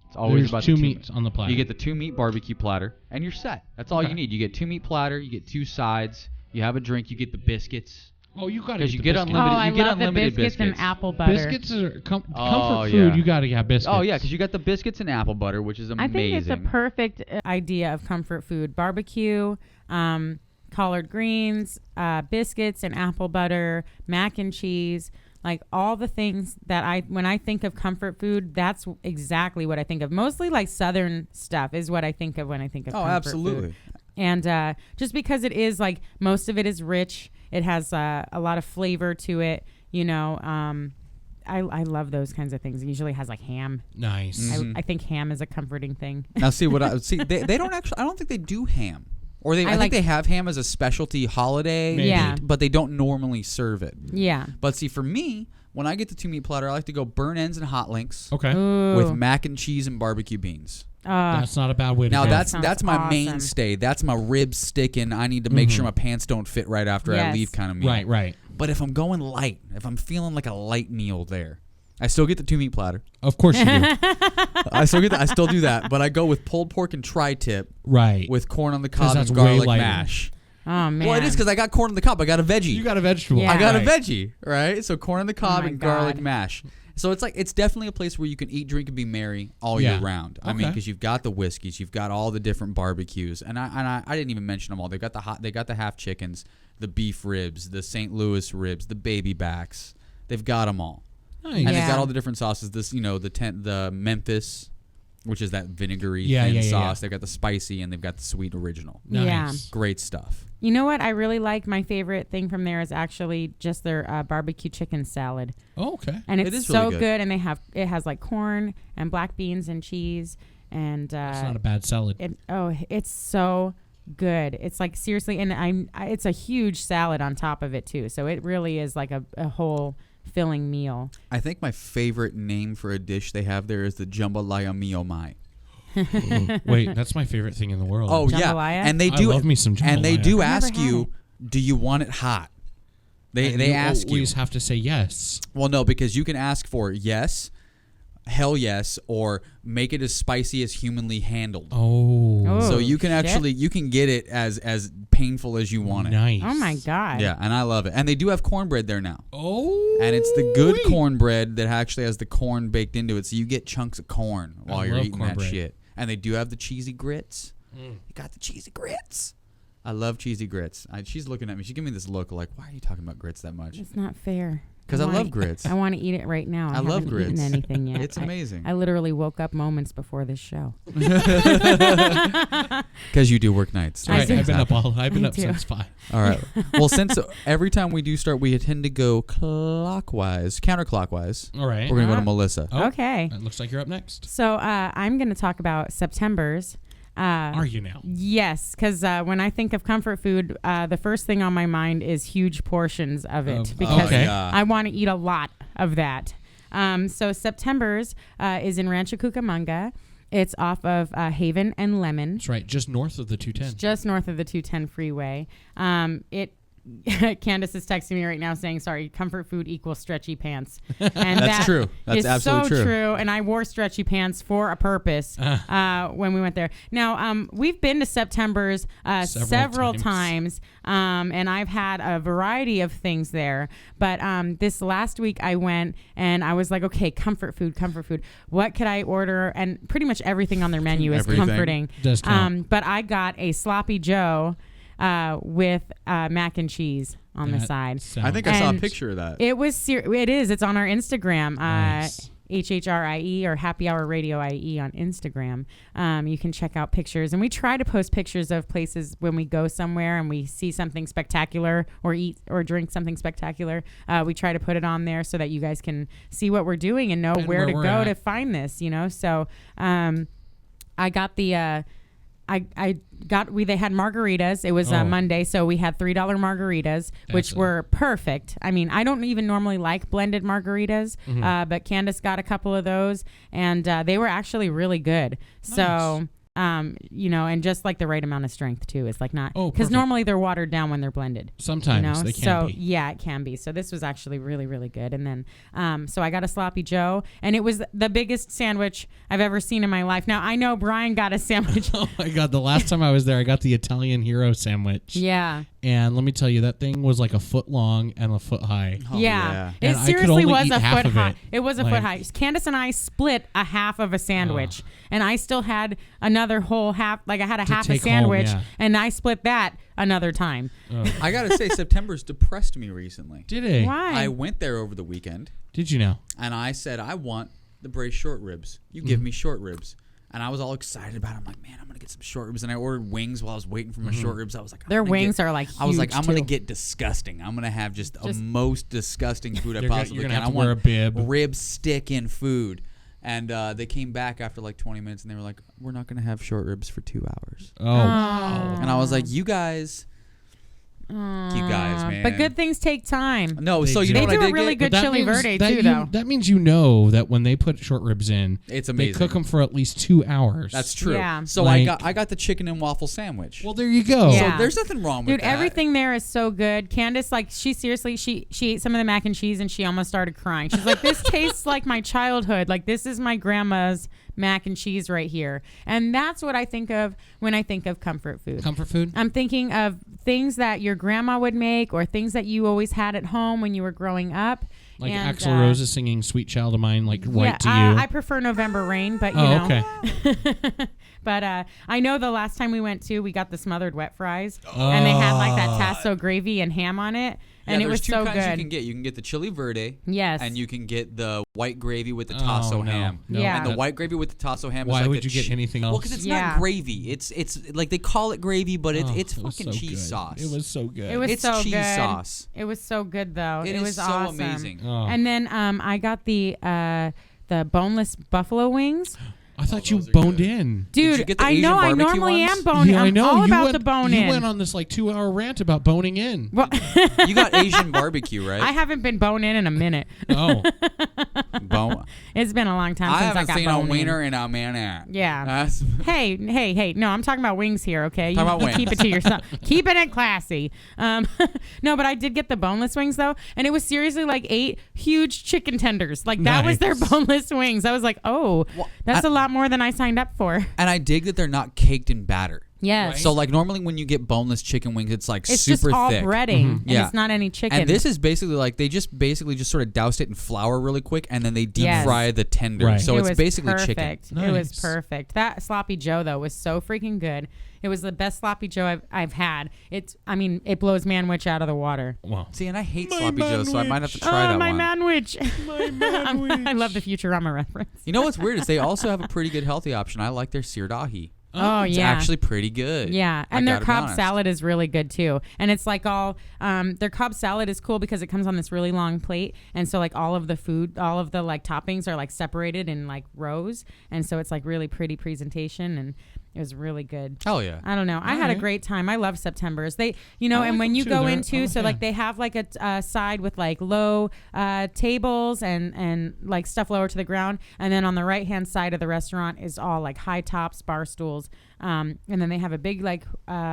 It's always There's about two the meats on the platter. You get the 2-meat barbecue platter, and you're set. That's all Okay. you need. You get 2-meat platter, you get 2 sides, you have a drink, you get the biscuits. Oh, you got to Because eat you the get biscuits. unlimited- I you get love the unlimited biscuits and biscuits. apple butter. Biscuits are Oh, comfort yeah. food. You got to have biscuits. Oh yeah, because you got the biscuits and apple butter, which is I amazing. think it's a perfect idea of comfort food. Barbecue, collard greens, biscuits and apple butter, mac and cheese, like all the things that when I think of comfort food, that's exactly what I think of. Mostly like Southern stuff is what I think of when I think of comfort absolutely. food. And just because it is like most of it is rich, it has a lot of flavor to it, you know. I love those kinds of things. It usually has like ham. Nice. I think ham is a comforting thing. Now see what I see. They don't actually. I don't think they do ham, or I think like- they have ham as a specialty holiday. Maybe. Yeah. But they don't normally serve it. Yeah. But see, for me, when I get the 2-meat platter, I like to go burn ends and hot links Okay. Ooh. with mac and cheese and barbecue beans. That's not a bad way to Now go. that's sounds my awesome. mainstay. That's my ribs sticking. I need to make sure my pants don't fit right after I Yes. leave, kind of meal. Right. But if I'm going light, if I'm feeling like a light meal there, I still get the 2-meat platter. Of course you do. I still do that, but I go with pulled pork and tri-tip Right. with corn on the 'Cause cob that's and way garlic lighter. mash. Oh man. Well, it is because I got corn on the cob. I got a veggie. You got a vegetable. Yeah. I got Right. a veggie, right? So corn on the cob my and garlic God. mash. So it's definitely a place where you can eat, drink, and be merry all Yeah. year round. I mean, Okay. because you've got the whiskeys, you've got all the different barbecues, and I didn't even mention them all. They got the half chickens, the beef ribs, the St. Louis ribs, the baby backs. They've got them all, Nice. and they've Yeah. got all the different sauces. This the Memphis, which is that vinegary Yeah, thin yeah, yeah, sauce. yeah. They've got the spicy and they've got the sweet original. Nice. Yeah. Great stuff. You know what I really like? My favorite thing from there is actually just their barbecue chicken salad, Oh, okay. and It it's is so really good. And it has like corn and black beans and cheese, and That's not a bad salad. it's so good. It's like seriously, and it's a huge salad on top of it too. So it really is like a whole filling meal. I think my favorite name for a dish they have there is the jambalaya mio mai. Wait, that's my favorite thing in the world. Oh yeah, Jambalaya? and they I do love me some and they jambalaya. do I've ask never had you, do you want it hot? And They you ask you. always have to say yes. Well, no, because you can ask for yes, hell yes, or make it as spicy as humanly handled. Oh, Oh. So you can shit. actually you can get it as painful as you want it. nice. Oh my god. Yeah, and I love it. And they do have cornbread there now. Oh, And it's the good wait. cornbread that actually has the corn baked into it, so you get chunks of corn while I you're love eating that cornbread. shit. And they do have the cheesy grits. You got the cheesy grits. I love cheesy grits. She's looking at me. She gave me this look like, why are you talking about grits that much? It's not fair. 'Cause I wanna- love grits. I want to eat it right now. I love haven't grits. Eaten anything yet. It's amazing. I literally woke up moments before this show. Because you do work nights. Right, do. I've been I up do. since 5. All right. Well, since every time we do start, we tend to go clockwise, counterclockwise. All right. We're going to go to Melissa. Oh, Okay. It looks like you're up next. So I'm going to talk about September's. Are you now? Yes, because when I think of comfort food, the first thing on my mind is huge portions of it because okay. I want to eat a lot of that. So September's is in Rancho Cucamonga. It's off of Haven and Lemon, That's right. Just north of the 210. just north of the 210 freeway. Candace is texting me right now saying, sorry, comfort food equals stretchy pants. And That's that true. That's is absolutely so true. And I wore stretchy pants for a purpose when we went there. Now, we've been to September's several times, and I've had a variety of things there. But this last week I went and I was like, okay, comfort food. What could I order? And pretty much everything on their menu is Everything. comforting. Does count. But I got a sloppy Joe with mac and cheese on the That side. sounds- I think I saw a And picture of that. It was it is. It's on our Instagram. Nice. HHRIE or Happy Hour Radio IE on Instagram. You can check out pictures, and we try to post pictures of places when we go somewhere and we see something spectacular or eat or drink something spectacular. We try to put it on there so that you guys can see what we're doing and know And where to where go we're to at. find this. So I got the. They had margaritas. It was Oh. Monday, so we had $3 margaritas, which That's were perfect. I mean, I don't even normally like blended margaritas, but Candace got a couple of those, and they were actually really good. So You know, and just like the right amount of strength too. It's like not, Oh, because perfect. normally they're watered down when they're blended. Sometimes You know, they can so be. yeah, it can be. So this was actually really, really good. And then, so I got a Sloppy Joe, and it was the biggest sandwich I've ever seen in my life. Now I know Brian got a sandwich. Oh my God! The last time I was there, I got the Italian Hero sandwich. Yeah. And let me tell you, that thing was like a foot long and a foot high. Yeah. It And I could seriously only was eat a half foot of high. it. It was a foot Like- high. Candace and I split a half of a sandwich, and I still had another whole half. Like I had a half a take home, sandwich, yeah. and I split that another time. I gotta say, September's depressed me recently. Did it? Why? I went there over the weekend, Did you know? and I said, I want the braised short ribs. You give me short ribs. And I was all excited about it. I'm like, man, I'm going to get some short ribs. And I ordered wings while I was waiting for my short ribs. I was like, Their wings are like I was like, huge, I'm going to too. get disgusting. I'm going to have just the most disgusting food I You're gonna- possibly you're can. gonna have I to want wear a bib. rib stick in food. And they came back after like 20 minutes, and they were like, we're not going to have short ribs for 2 hours. Oh. And I was like, you guys, man. But good things take time. No, so you They know what do I a did really get? good chili verde that too, though. That means you know that when they put short ribs in, It's they amazing. cook them for at least 2 hours. That's true. Yeah. So Like- I got the chicken and waffle sandwich. Well, there you go. Yeah. So there's nothing wrong with Dude, that. everything there is so good. Candace, like, she seriously, she ate some of the mac and cheese and she almost started crying. She's like, this tastes like my childhood. Like, this is my grandma's mac and cheese right here. And that's what I think of when I think of comfort food. Comfort food? I'm thinking of things that your grandma would make or things that you always had at home when you were growing up. Like And, Axl Rose is singing "Sweet Child of Mine," like right to you. I prefer November Rain, but you know. okay. But I know the last time we went to, we got the smothered wet fries, and they had like that tasso gravy and ham on it, and Yeah, it was there's two so kinds good. you can get. You can get the chili verde. Yes. And you can get the white gravy with the Oh, tasso no. ham. No, Yeah. And the white gravy with the tasso ham Why is like would the you get anything Well, else? because it's Yeah. not gravy. It's like they call it gravy, but it's Oh, it's it was fucking so cheese good. sauce. It was so good. It was It's so cheese good. sauce. It was so good though. It It is was so awesome. amazing. Oh. And then I got the boneless buffalo wings. I thought you boned in. Dude, you get the I know Asian I barbecue normally ones? am boning. I know. I'm all you about went, the bone You in. went on this like 2-hour rant about boning in. Well, You got Asian barbecue, right? I haven't been bone in a minute. Oh, Bone. It's been a long time I since I haven't got seen a bone in. wiener in a minute. Yeah. That's, Hey. No, I'm talking about wings here, okay? Talk about You keep wings. it to yourself. Keeping it classy. No, but I did get the boneless wings, though, and it was seriously like 8 huge chicken tenders. Like, that was their Nice. boneless wings. I was like, oh, that's a lot more than I signed up for. and I dig that they're not caked in batter. Yes. So like normally when you get boneless chicken wings, it's like It's super just all thick. breading, and Yeah. it's not any chicken. And this is basically like they just sort of doused it in flour really quick, and then they deep Yes. fry the tender. Right. So It it's was basically perfect. chicken. It was Nice. perfect. That sloppy Joe though was so freaking good. It was the best sloppy Joe I've had. It blows Manwich out of the water. wow. See, and I hate My sloppy joes, so I might have to try that my one. Manwich. Manwich. I love the Futurama reference. You know what's weird is they also have a pretty good healthy option. I like their seared ahi. Oh It's yeah. actually pretty good. Yeah, I and their gotta be Cobb honest. salad is really good too. And it's like all their Cobb salad is cool because it comes on this really long plate, and so like all of the food, all of the like toppings are like separated in like rows, and so it's like really pretty presentation, and it was really good. Hell yeah. I don't know. I had a Alright. great time. I love Septembers. They, and like when them you too. go They're- into, so yeah. like they have like a side with like low tables and like stuff lower to the ground, and then on the right hand side of the restaurant is all like high tops, bar stools, and then they have a big like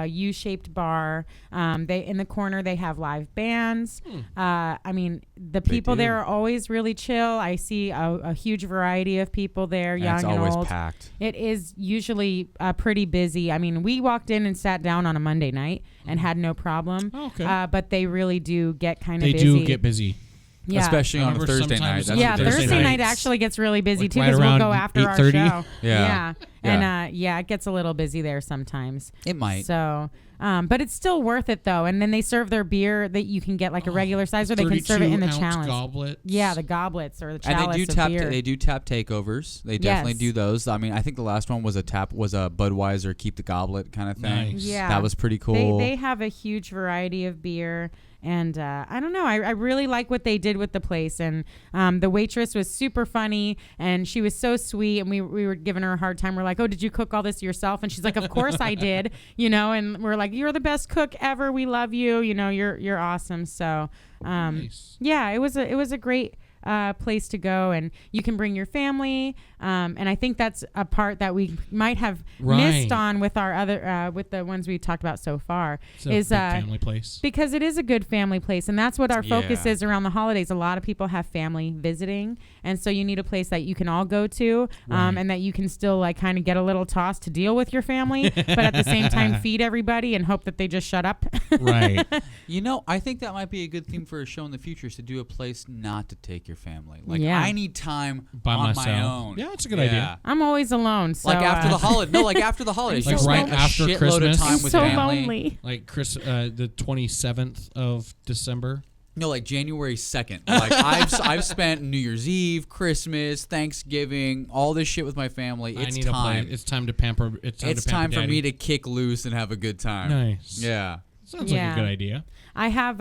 U-shaped bar. They in the corner they have live bands. I mean, the people do. there are always really chill. I see a huge variety of people there, And young it's and always old. packed. It is usually pretty busy. I mean, we walked in and sat down on a Monday night and had no problem. Oh, okay. But they really do get kind of They busy. do get busy. Yeah. Especially I on a remember Thursday night. sometimes- That's Yeah, what they Thursday say. night nights, actually gets really busy like too right because we'll around go after our 8:30. show. Yeah. And it gets a little busy there sometimes. It might. So, but it's still worth it though. And then they serve their beer that you can get like a regular size, or they can serve it in the 32-ounce challenge. Goblets. Yeah, the goblets or the And chalice they do of tap. beer. They do tap takeovers. They definitely Yes. do those. I mean, I think the last one was a Budweiser keep the goblet kind of thing. Nice. Yeah. That was pretty cool. They have a huge variety of beer. And I don't know. I really like what they did with the place. And the waitress was super funny. And she was so sweet. And we were giving her a hard time. We're like, oh, did you cook all this yourself? And she's like, of course I did. And we're like, you're the best cook ever. We love you. You're awesome. So Nice. yeah, it was a great place to go, and you can bring your family. And I think that's a part that we might have missed on with our other with the ones we talked about so far. Is family place, because it is a good family place, and that's what our focus is around the holidays. A lot of people have family visiting, and so you need a place that you can all go to, and that you can still like kind of get a little toss to deal with your family, but at the same time feed everybody and hope that they just shut up. right? You know, I think that might be a good theme for a show in the future, is to do a place not to take your family. Like, Yeah. I need time By on myself. my own. Yeah, it's a good idea. I'm always alone, so Like after the holiday. No, like after the holidays. Like you right spend a after shitload Christmas. of time I'm with so family. lonely. Like the 27th of December. No, like January 2nd. Like I've spent New Year's Eve, Christmas, Thanksgiving, all this shit with my family. It's I need time. a place. It's time to pamper. It's time for Daddy. me to kick loose and have a good time. Nice. Yeah. Sounds like a good idea. I have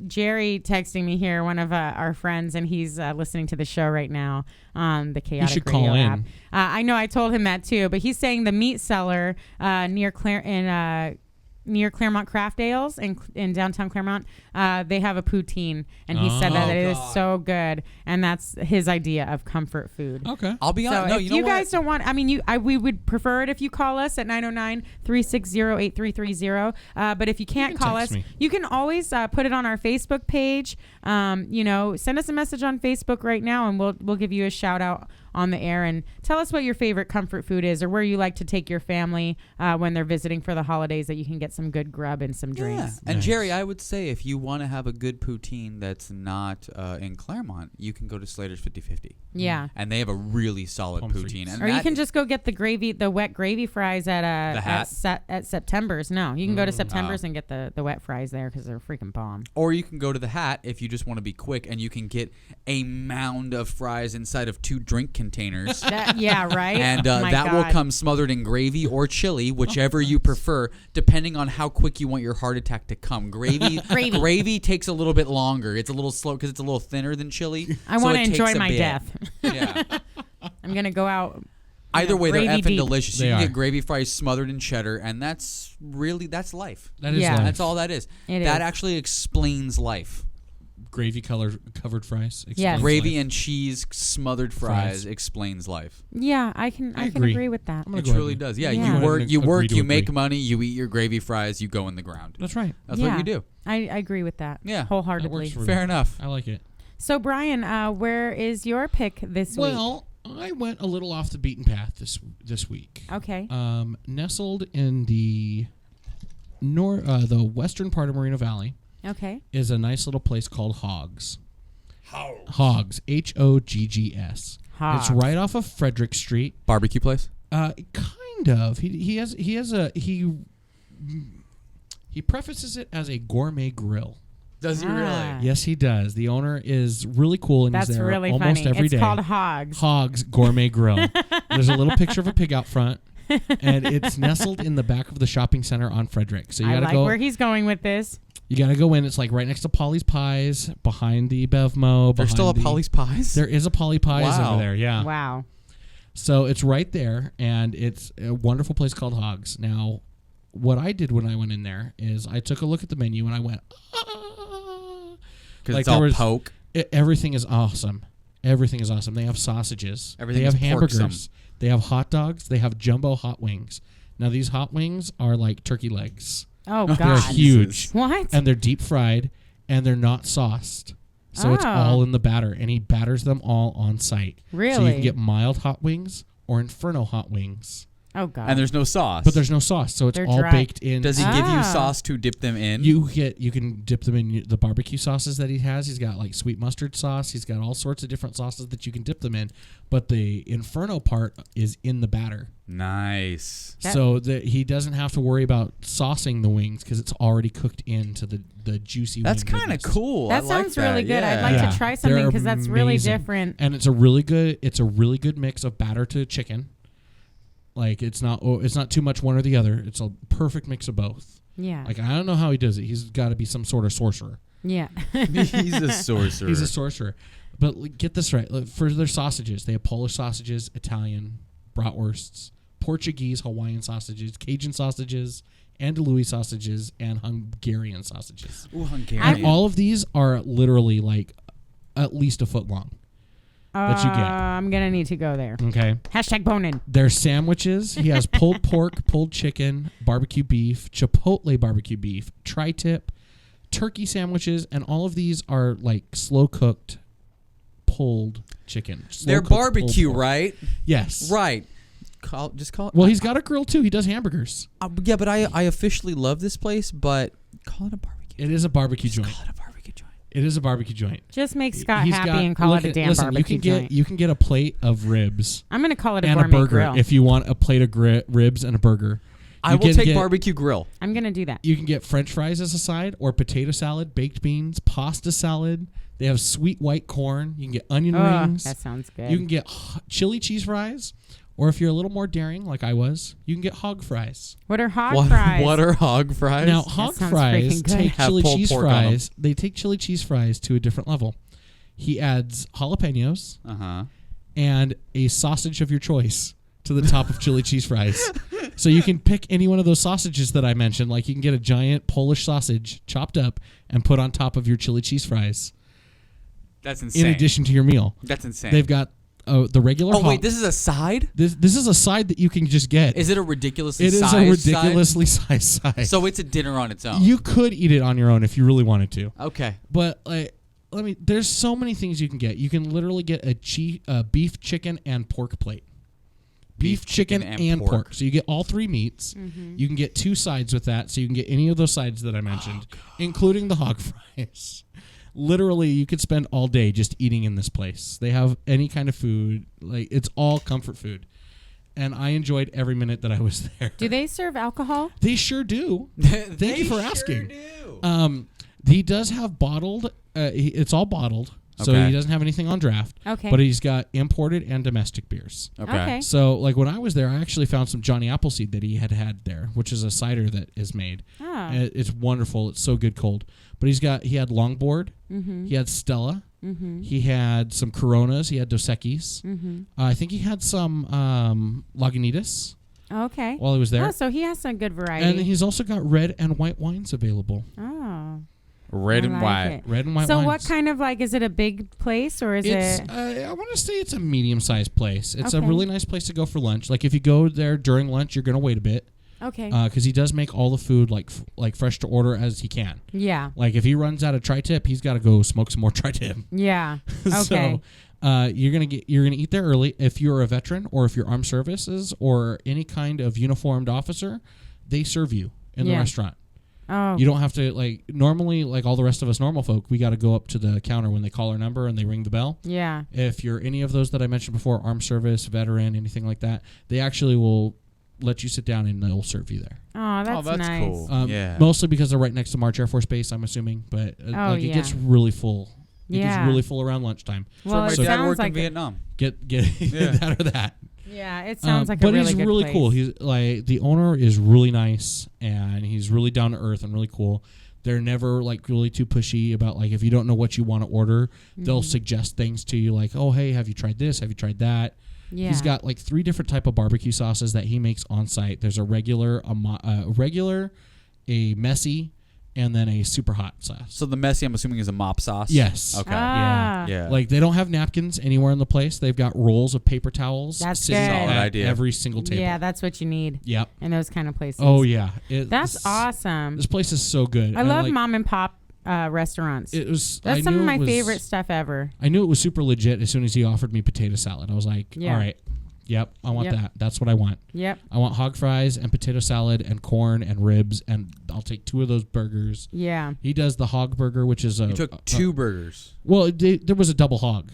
Jerry texting me here, one of our friends, and he's listening to the show right now on the Chaotic should Radio call in. app. I know I told him that too, but he's saying the meat cellar near Claremont Craft Ales in downtown Claremont, they have a poutine, and he said that it is so good, and that's his idea of comfort food. Okay. I'll be So honest. No, if you know you what? guys don't want, I mean, we would prefer it if you call us at 909-360-8330. But if you can't can call us, text me. you can always put it on our Facebook page. Send us a message on Facebook right now, and we'll give you a shout out on the air, and tell us what your favorite comfort food is, or where you like to take your family when they're visiting for the holidays, that you can get some good grub and some drinks. Yeah. And Jerry, I would say if you want to have a good poutine that's not in Claremont, you can go to Slater's 50/50. Yeah. And they have a really solid poutine. And Or you can just go get the wet gravy fries at The Hat? at September's. No, you can go to September's and get the wet fries there because they're freaking bomb. Or you can go to the Hat if you just want to be quick, and you can get a mound of fries inside of 2 drink containers. Yeah, right. And My that will God. come smothered in gravy or chili, whichever you prefer, depending on how quick you want your heart attack to come. Gravy takes a little bit longer. It's a little slow because it's a little thinner than chili. I so want to it takes enjoy a my bit. death. Yeah. I'm gonna go out. Either way, they're gravy effing deep. delicious. They You can are. get gravy fries smothered in cheddar, and that's life. That is Yeah. life. That's all that is. It That is. actually explains life. Gravy covered fries. Yes. explains Gravy life. and cheese smothered fries Fries. explains life. Yeah, I can agree. agree with that. I'm gonna It go ahead truly and- does. Yeah, Yeah. you I'm work, gonna you agree work, to you agree. make money, you eat your gravy fries, you go in the ground. That's right. That's what you do. I agree with that. Yeah. wholeheartedly. That works for me. Fair enough. I like it. So Brian, where is your pick this week? Well, I went a little off the beaten path this week. Okay. Nestled in the the western part of Moreno Valley Okay. is a nice little place called Hogs. Hogs. Hoggs. Hogs. It's right off of Frederick Street. Barbecue place? Kind of. He prefaces it as a gourmet grill. Does he Ah. Yes, he does. The owner is really cool, and That's he's there really almost funny. every It's day. called Hogs. Hogs Gourmet Grill. There's a little picture of a pig out front, and it's nestled in the back of the shopping center on Frederick. So you I gotta like go. where he's going with this. You gotta go in. It's like right next to Polly's Pies, behind the Bevmo. There's still a Polly's Pies? There is a Polly Pies Wow. over there. Yeah. Wow. So it's right there, and it's a wonderful place called Hogs. Now, what I did when I went in there is I took a look at the menu and I went, Because like it's all there was- poke. everything is awesome. Everything is awesome. They have sausages. Everything They have is hamburgers. porksome. They have hot dogs. They have jumbo hot wings. Now these hot wings are like turkey legs. Oh They're God. huge, What? and they're deep fried, and they're not sauced. So it's Oh. all in the batter, and he batters them all on site. So you Really? can get mild hot wings or Inferno hot wings, Oh God. And there's no sauce. but there's no sauce, so it's They're all dry. baked in. Does he give you Ah. sauce to dip them in? You can dip them in the barbecue sauces that he has. He's got like sweet mustard sauce. He's got all sorts of different sauces that you can dip them in. But the Inferno part is in the batter, Nice. That- so that he doesn't have to worry about saucing the wings because it's already cooked into the juicy. That's wing kind of goodness. cool. that I sounds like really good. I'd like Yeah. to try They're something because that's really amazing. different. And it's a really good mix of batter to chicken. Like it's not too much one or the other. It's a perfect mix of both. Yeah. Like I don't know how he does it. He's got to be some sort of sorcerer. Yeah. He's a sorcerer. He's a sorcerer. But get this right. For their sausages, they have Polish sausages, Italian, bratwursts, Portuguese, Hawaiian sausages, Cajun sausages, Andalou sausages, and Hungarian sausages. Ooh, Hungarian. And all of these are literally like at least a foot long. that you get. I'm gonna need to go there. Okay. Hashtag bonin. Their sandwiches. He has pulled pork, pulled chicken, barbecue beef, chipotle barbecue beef, tri-tip, turkey sandwiches, and all of these are like slow cooked pulled chicken. They're Slow-cooked pulled barbecue, pork. right? Yes. Right. Just call it. Well, he's got a grill too. He does hamburgers. Yeah, but I officially love this place, but call it a barbecue. It is a barbecue joint. Call it a barbecue joint. It is a barbecue joint. Just make Scott He's happy got- and call look it a at- damn listen, barbecue joint. You can get a plate of ribs I'm gonna call it a and a gourmet burger grill. if you want a plate of ribs and a burger. I You will can take get- barbecue grill. I'm gonna do that. You can get French fries as a side, or potato salad, baked beans, pasta salad. They have sweet white corn. You can get onion rings. That sounds good. You can get chili cheese fries, or if you're a little more daring, like I was, you can get hog fries. What are hog fries? What are hog fries? Now, hog sounds fries freaking good. take Have chili pulled cheese pork on 'em. fries. They take chili cheese fries to a different level. He adds jalapenos and a sausage of your choice to the top of chili cheese fries. So you can pick any one of those sausages that I mentioned. Like you can get a giant Polish sausage chopped up and put on top of your chili cheese fries. That's insane. In addition to your meal, That's insane. they've got the regular. Oh wait, hog- this is a side? this is a side that you can just get. Is it a ridiculously It is sized a ridiculously sized side? side. So it's a dinner on its own. You could eat it on your own if you really wanted to. Okay. But like, there's so many things you can get. You can literally get a beef, chicken, and pork plate. Beef, chicken, and pork. So you get all three meats. You can get two sides with that. So you can get any of those sides that I mentioned, including the hog fries. Literally, you could spend all day just eating in this place. They have any kind of food. Like, it's all comfort food. And I enjoyed every minute that I was there. Do they serve alcohol? They sure do. Thank you for asking. He does have bottled. It's all bottled, so Okay. he doesn't have anything on draft. Okay. But he's got imported and domestic beers. Okay. So, like when I was there, I actually found some Johnny Appleseed that he had there, which is a cider that is made. Oh. And it's wonderful. It's so good cold. But he had Longboard. He had Stella. He had some Coronas. He had Dos Equis. I think he had some Lagunitas Okay. while he was there. Oh, so he has some good variety. And he's also got red and white wines available. Oh. Red I and like white. it. Red and white So wines. what kind of is it a big place or is It's it? I want to say it's a medium-sized place. It's a Okay. really nice place to go for lunch. Like if you go there during lunch, you're gonna wait a bit Okay. because he does make all the food like fresh to order as he can. Yeah. Like if he runs out of tri-tip, he's got to go smoke some more tri-tip. Yeah. Okay. So you're gonna eat there early. If you're a veteran or if you're armed services or any kind of uniformed officer, they serve you in the Yeah. restaurant. Oh. You don't have to normally all the rest of us normal folk. We got to go up to the counter when they call our number and they ring the bell. Yeah. If you're any of those that I mentioned before, armed service, veteran, anything like that, they actually will let you sit down and they'll serve you there. Oh, that's that's nice. cool. Yeah. Mostly because they're right next to March Air Force Base, I'm assuming. But Oh, it yeah. gets really full. It Yeah. gets really full around lunchtime. Well, my it dad sounds worked like in Vietnam. Get Yeah. that or that. Yeah, it sounds like a but really he's good really place. cool. He's the owner is really nice and he's really down to earth and really cool. They're never really too pushy about if you don't know what you want to order, they'll suggest things to you like, oh hey, have you tried this? Have you tried that? Yeah. He's got 3 different type of barbecue sauces that he makes on site. There's a regular, a messy, and then a super hot sauce. So the messy, I'm assuming, is a mop sauce. Yes. Okay. Ah. Yeah. They don't have napkins anywhere in the place. They've got rolls of paper towels That's sitting good. Solid at idea. every single table. Yeah, that's what you need Yep. in those kind of places. Oh yeah. That's awesome. This place is so good. I And, love mom and pop restaurants. It was. That's I some knew of it my was- favorite stuff ever. I knew it was super legit as soon as he offered me potato salad. I was like, Yeah. all right, yep, I want Yep. that. That's what I want. Yep. I want hog fries and potato salad and corn and ribs, and I'll take 2 of those burgers. Yeah. He does the hog burger, which is You took 2 burgers. Well, there was a double hog.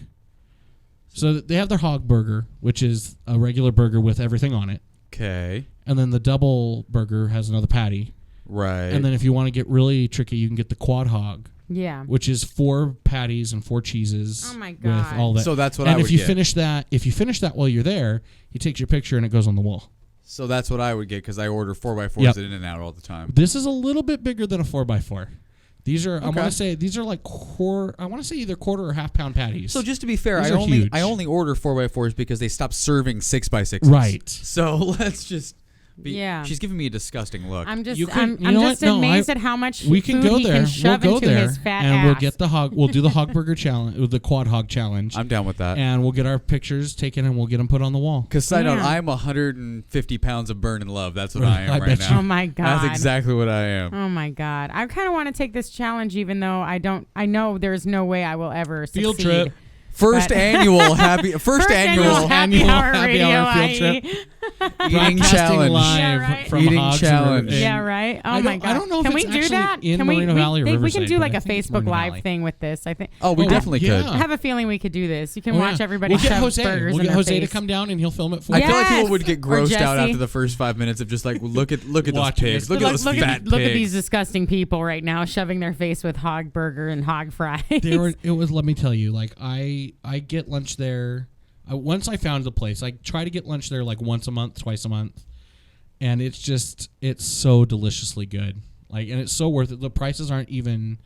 So they have their hog burger, which is a regular burger with everything on it, Okay. and then the double burger has another patty. Right. And then if you want to get really tricky, you can get the quad hog, Yeah. which is 4 patties and 4 cheeses. Oh my With God. all that. So that's what and I would if you get. finish that while you're there, he takes your picture and it goes on the wall. So that's what I would get because I order 4x4s Yep. at In-N-Out all the time. This is a little bit bigger than a 4x4. These are I Okay. want to say these are I want to say either quarter or half pound patties. So just to be fair, These I are only huge. I only order 4x4s because they stopped serving 6x6s. Right. So let's just Yeah. She's giving me a disgusting look. I'm just You could- I'm you know just what? No, amazed at how much We can food go he there. can We'll shove go into there, his fat and ass. we'll get the hog. We'll do the hog burger challenge, the quad hog challenge, I'm down with that. and we'll get our pictures taken and we'll get them put on the wall. Because side note, Yeah. I'm 150 pounds of burning love. That's what I am I right bet now. you. Oh my god. That's exactly what I am. Oh my god. I kind of want to take this challenge even though I know there's no way I will ever Field succeed. trip. First But- annual happy. First annual happy annual hour happy radio. hour field IE. trip. eating Broadcasting challenge. live Yeah, right. from Eating Hogs challenge. and- Yeah, right. Oh I my don't- god. I don't know if can it's we do actually that? in Can Moreno Valley or we can Riverside, do but like I a think it's Facebook Moreno Live Valley. thing with this. I think. Oh, we Oh, definitely yeah. could. I have a feeling we could do this. You can Oh, watch yeah. everybody We'll get shove Jose. burgers We'll in get their Jose face. to come down and he'll film it for I you. feel like people Yes. would get Or grossed out Jesse. after the first 5 minutes of just like look at those Watching pigs. it. Look at those fat look at pigs. these disgusting people right now shoving their face with hog burger and hog fries. It was. Let me tell you, like I get lunch there. Once I found the place, I try to get lunch there like once a month, twice a month, and it's so deliciously good. Like, and it's so worth it. The prices aren't even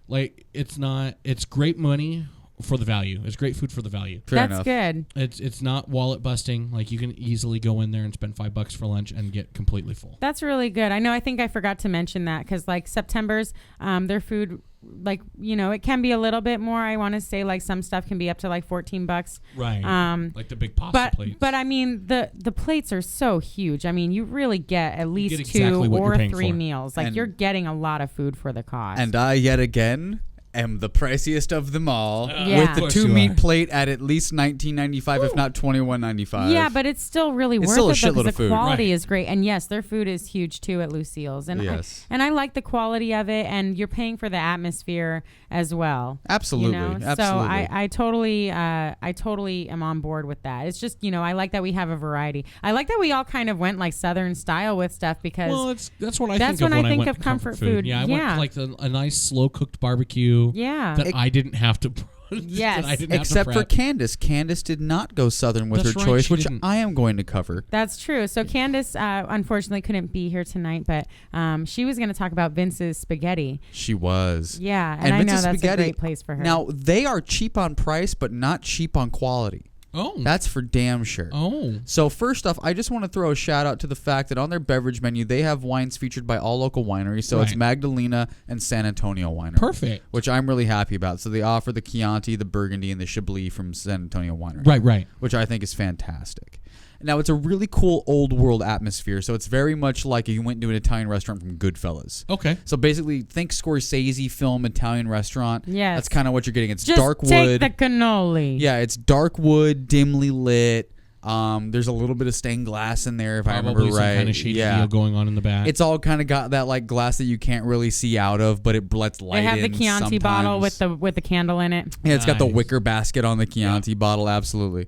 like it's not. It's great money for the value. It's great food for the value. Fair That's enough. good. It's not wallet busting. Like you can easily go in there and spend $5 for lunch and get completely full. That's really good. I think I forgot to mention that because like September's, their food, like, you know, it can be a little bit more. I want to say like some stuff can be up to like $14. Right. Like the big pasta plates. But I mean the plates are so huge. I mean you really get at least get exactly two what you're or paying three for. meals. Like And- you're getting a lot of food for the cost. And I yet again am the priciest of them all, Yeah. with Of the course 2 you meat are. plate at least $19.95, if not $21.95. yeah, but it's still really It's worth still a it though, shitload 'cause of the food. quality Right. is great. And yes, their food is huge too at Lucille's. And Yes. I like the quality of it, and you're paying for the atmosphere as well. Absolutely, You know? absolutely. So I totally am on board with that. It's just, you know, I like that we have a variety. I like that we all kind of went like Southern style with stuff because Well, that's what I That's think of when I when think went of to comfort food. Yeah, I Yeah. went to like a nice slow cooked barbecue. yeah. That I didn't have to. Yes. that I didn't Except have for to prep. Candace. Candace did not go Southern with That's her right, choice, she which didn't. I am going to cover. That's true. So Candace unfortunately couldn't be here tonight, but she was going to talk about Vince's Spaghetti. She was. Yeah, and I know Vince's that's Spaghetti, a great place for her. Now, they are cheap on price, but not cheap on quality. Oh. That's for damn sure. Oh. So first off, I just want to throw a shout out to the fact that on their beverage menu, they have wines featured by all local wineries. So it's Right. Magdalena and San Antonio Winery. Perfect. Which I'm really happy about. So they offer the Chianti, the Burgundy, and the Chablis from San Antonio Winery. Right. Which I think is fantastic. Now, it's a really cool old world atmosphere. So it's very much like if you went to an Italian restaurant from Goodfellas. Okay. So basically, think Scorsese film Italian restaurant. Yes. That's kind of what you're getting. It's just dark take wood. the cannoli. Yeah, it's dark wood, dimly lit. There's a little bit of stained glass in there, if I Probably remember some right. kind of shady yeah, deal going on in the back. it's all kind of got that like glass that you can't really see out of, but it lets light They have in the Chianti bottle sometimes. with the candle in it. Yeah, it's got the Nice. wicker basket on the Chianti bottle. Absolutely.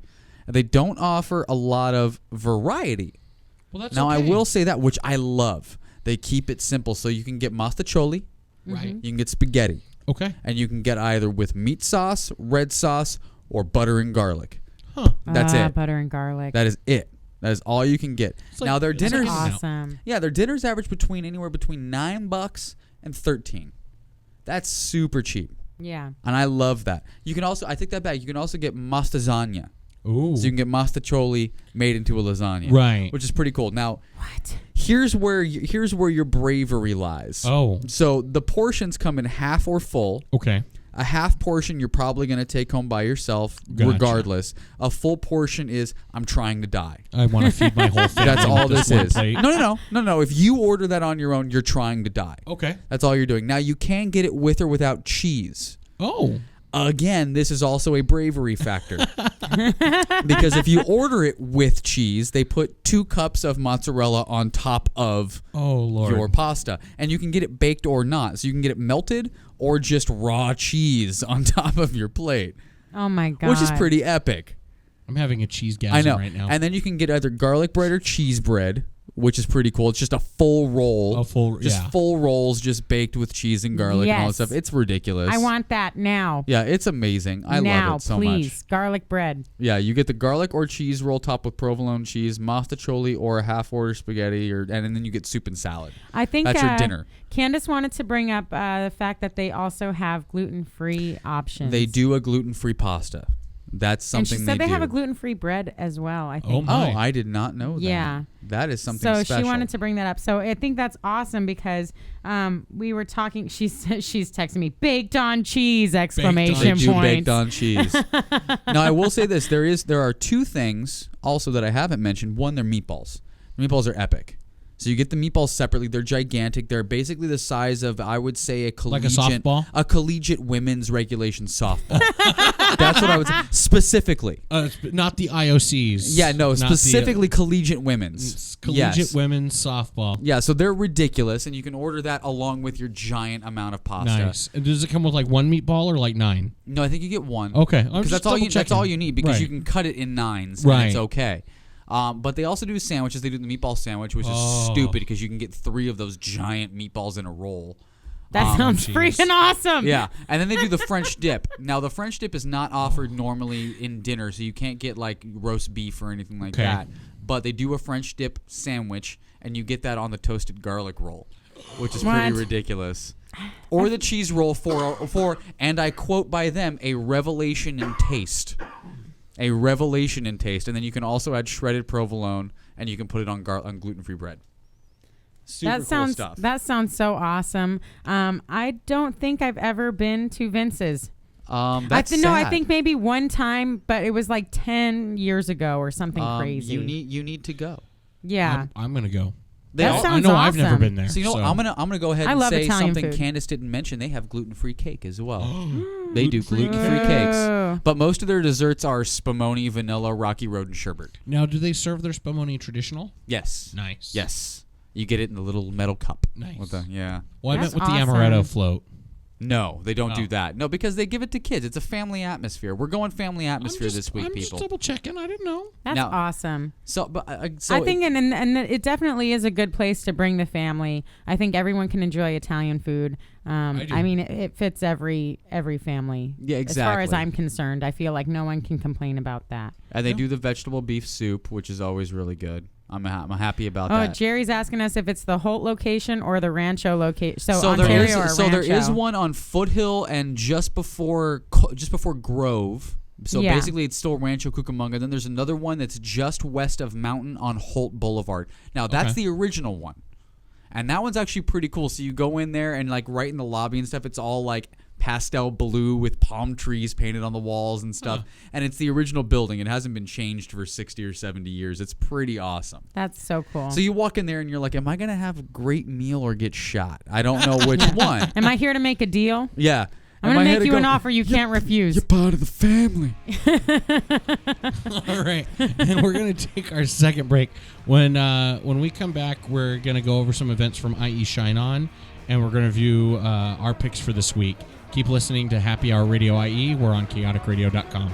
They don't offer a lot of variety. well, that's Now, I okay. will say that, which I love. They keep it simple, so you can get mastacholi, Right. you can get spaghetti, Okay. and you can get either with meat sauce, red sauce, or butter and garlic. Huh. That's it. Butter and garlic. That is it. That is all you can get. It's like- Now their it's like dinners, Out. awesome. yeah, their dinners average anywhere between $9 and $13. That's super cheap, Yeah. and I love that. You can also, I take that back. You can also get mastazania, Ooh. so you can get mastacholi made into a lasagna, Right. Which is pretty cool. Now, What? here's where your bravery lies. Oh. So the portions come in half or full. Okay. A half portion you're probably going to take home by yourself, Gotcha. regardless. A full portion is I'm trying to die. I want to feed my whole family. That's all with this one is. plate. No. If you order that on your own, you're trying to die. Okay. That's all you're doing. Now, you can get it with or without cheese. Oh. Again, this is also a bravery factor. Because if you order it with cheese, they put 2 cups of mozzarella on top of Oh Lord. your pasta. And you can get it baked or not. So you can get it melted or just raw cheese on top of your plate, Oh my god. which is pretty epic. I'm having a cheese gasm I know. right now. And then you can get either garlic bread or cheese bread, which is pretty cool. It's just a full roll. Full rolls just baked with cheese and garlic and all that Yes. stuff. It's ridiculous. I want that now. Yeah, it's amazing. I now, love it so please. much. Garlic bread. Yeah, you get the garlic or cheese roll topped with provolone cheese, mastacholi or a half order spaghetti, and then you get soup and salad. I think That's your dinner. Candace wanted to bring up the fact that they also have gluten-free options. They do a gluten-free pasta. That's And something she said they do. have a gluten-free bread as well, I think. Oh, my. Oh, I did not know that. Yeah. That is something So special. she wanted to bring that up. So I think that's awesome because we were talking. She's texting me, baked on cheese! They Exclamation do point. baked on cheese. Now, I will say this. There are two things also that I haven't mentioned. One, they're meatballs. The meatballs are epic. So you get the meatballs separately. They're gigantic. They're basically the size of, I would say, Like a softball? a collegiate women's regulation softball. That's what I would say. Specifically. Not the IOCs. Yeah, no, Not specifically collegiate women's. collegiate Yes. women's softball. Yeah, so they're ridiculous, and you can order that along with your giant amount of pasta. Nice. And does it come with like one meatball or like 9? No, I think you get one. Okay, I'm Because just that's all you need because Right. you can cut it in 9s Right. and it's okay. But they also do sandwiches. They do the meatball sandwich, which is stupid because you can get 3 of those giant meatballs in a roll. That sounds Jeez. freaking awesome. Yeah, and then they do the French dip. Now, the French dip is not offered normally in dinner, so you can't get like roast beef or anything like Okay. that. But they do a French dip sandwich, and you get that on the toasted garlic roll, which is pretty What? ridiculous. Or the cheese roll for, and I quote by them, a revelation in taste. A revelation in taste. And then you can also add shredded provolone, and you can put it on gluten-free bread. Super cool stuff. That sounds so awesome. I don't think I've ever been to Vince's. That's No, I sad. think maybe one time, but it was like 10 years ago or something crazy. You need to go. Yeah. I'm gonna go. That I sounds know I've never awesome. been there. So I'm gonna go ahead I and love say Italian something food. Candace didn't mention. They have gluten-free cake as well. They do gluten-free cakes, Oh. but most of their desserts are spumoni, vanilla, Rocky Road, and sherbet. Now, do they serve their spumoni traditional? Yes. Nice. Yes. You get it in the little metal cup. Nice. Yeah. Well, I That's meant with the awesome. amaretto float. No, they don't Oh. do that. No, because they give it to kids. It's a family atmosphere. We're going family atmosphere this week, I'm people. just double checking. I didn't know. That's Now- awesome. So, but I think, and it definitely is a good place to bring the family. I think everyone can enjoy Italian food. do. I mean, it fits every family. Yeah, As far as exactly. I'm concerned, I feel like no one can complain about that. and they do the vegetable beef soup, which is always really good. I'm happy about Oh, that. Jerry's asking us if it's the Holt location or the Rancho location. So there Ontario or is there is Rancho? one on Foothill and just before Grove. So Yeah. basically, it's still Rancho Cucamonga. Then there's another one that's just west of Mountain on Holt Boulevard. Now that's Okay. the original one, and that one's actually pretty cool. So you go in there and like right in the lobby and stuff, it's all like pastel blue with palm trees painted on the walls and stuff. And it's the original building. It hasn't been changed for 60 or 70 years. It's pretty awesome. That's so cool. So you walk in there and you're like, am I going to have a great meal or get shot? I don't know which one. Am I here to make a deal? Yeah. I'm going to make you an offer you can't refuse. You're part of the family. All right, and we're gonna take our second break. When we come back, we're gonna go over some events from IE Shine On, and we're gonna view our picks for this week. Keep listening to Happy Hour Radio IE. We're on chaoticradio.com.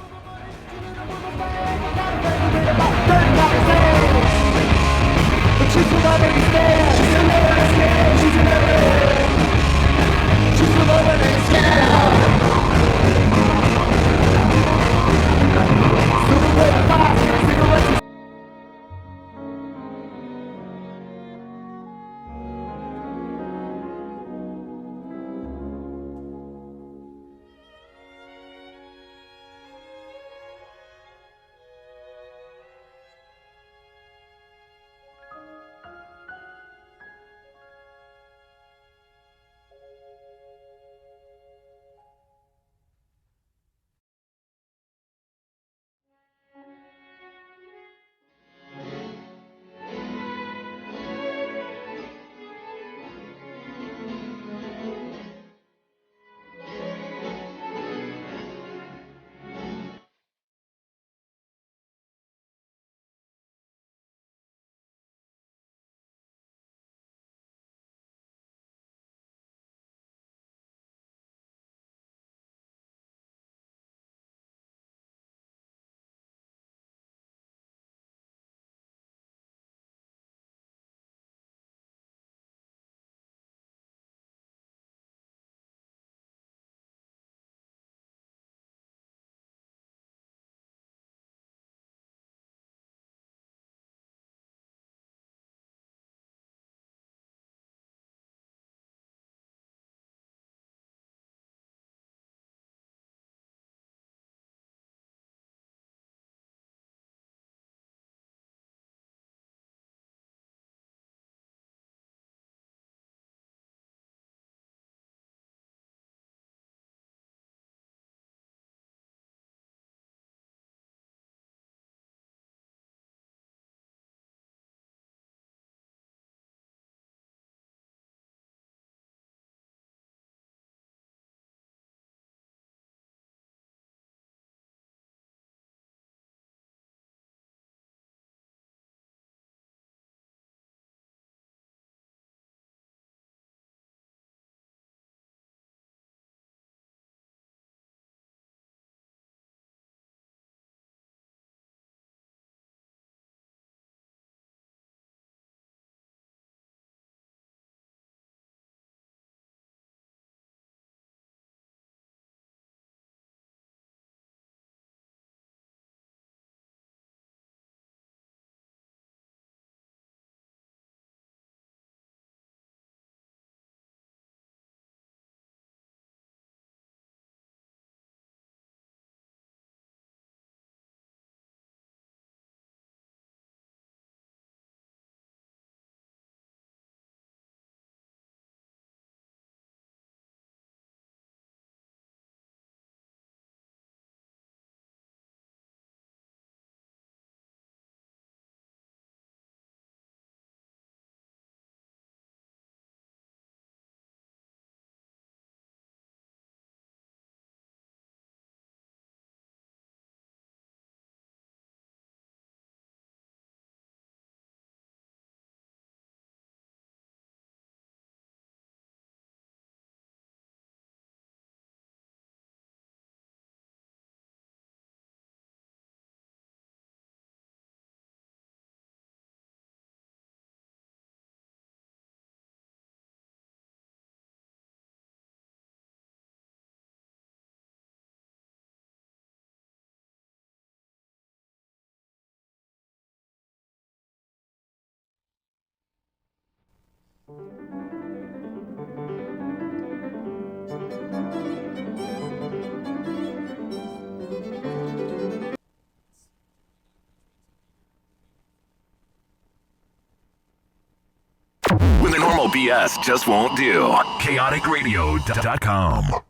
BS just won't do. ChaoticRadio.com.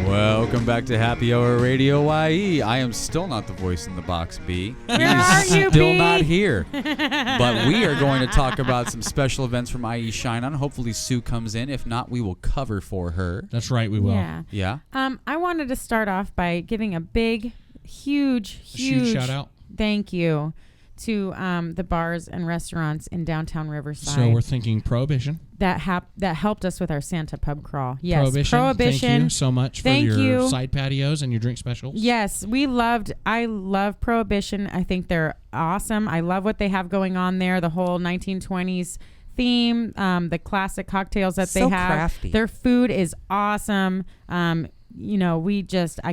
Welcome back to Happy Hour Radio YE. I am still not the voice in the box, B. Where are you, Still B? not here. But we are going to talk about some special events from IE Shine On. Hopefully Sue comes in. If not, we will cover for her. That's right, we will. Yeah. Yeah. I wanted to start off by giving a big, huge shout out. thank you to the bars and restaurants in downtown Riverside. So we're thinking Prohibition. that helped us with our Santa pub crawl. Yes, Prohibition. Thank you so much for Thank your you. side patios and your drink specials. Yes, I love Prohibition. I think they're awesome. I love what they have going on there. The whole 1920s theme, the classic cocktails that they So have. crafty. Their food is awesome. I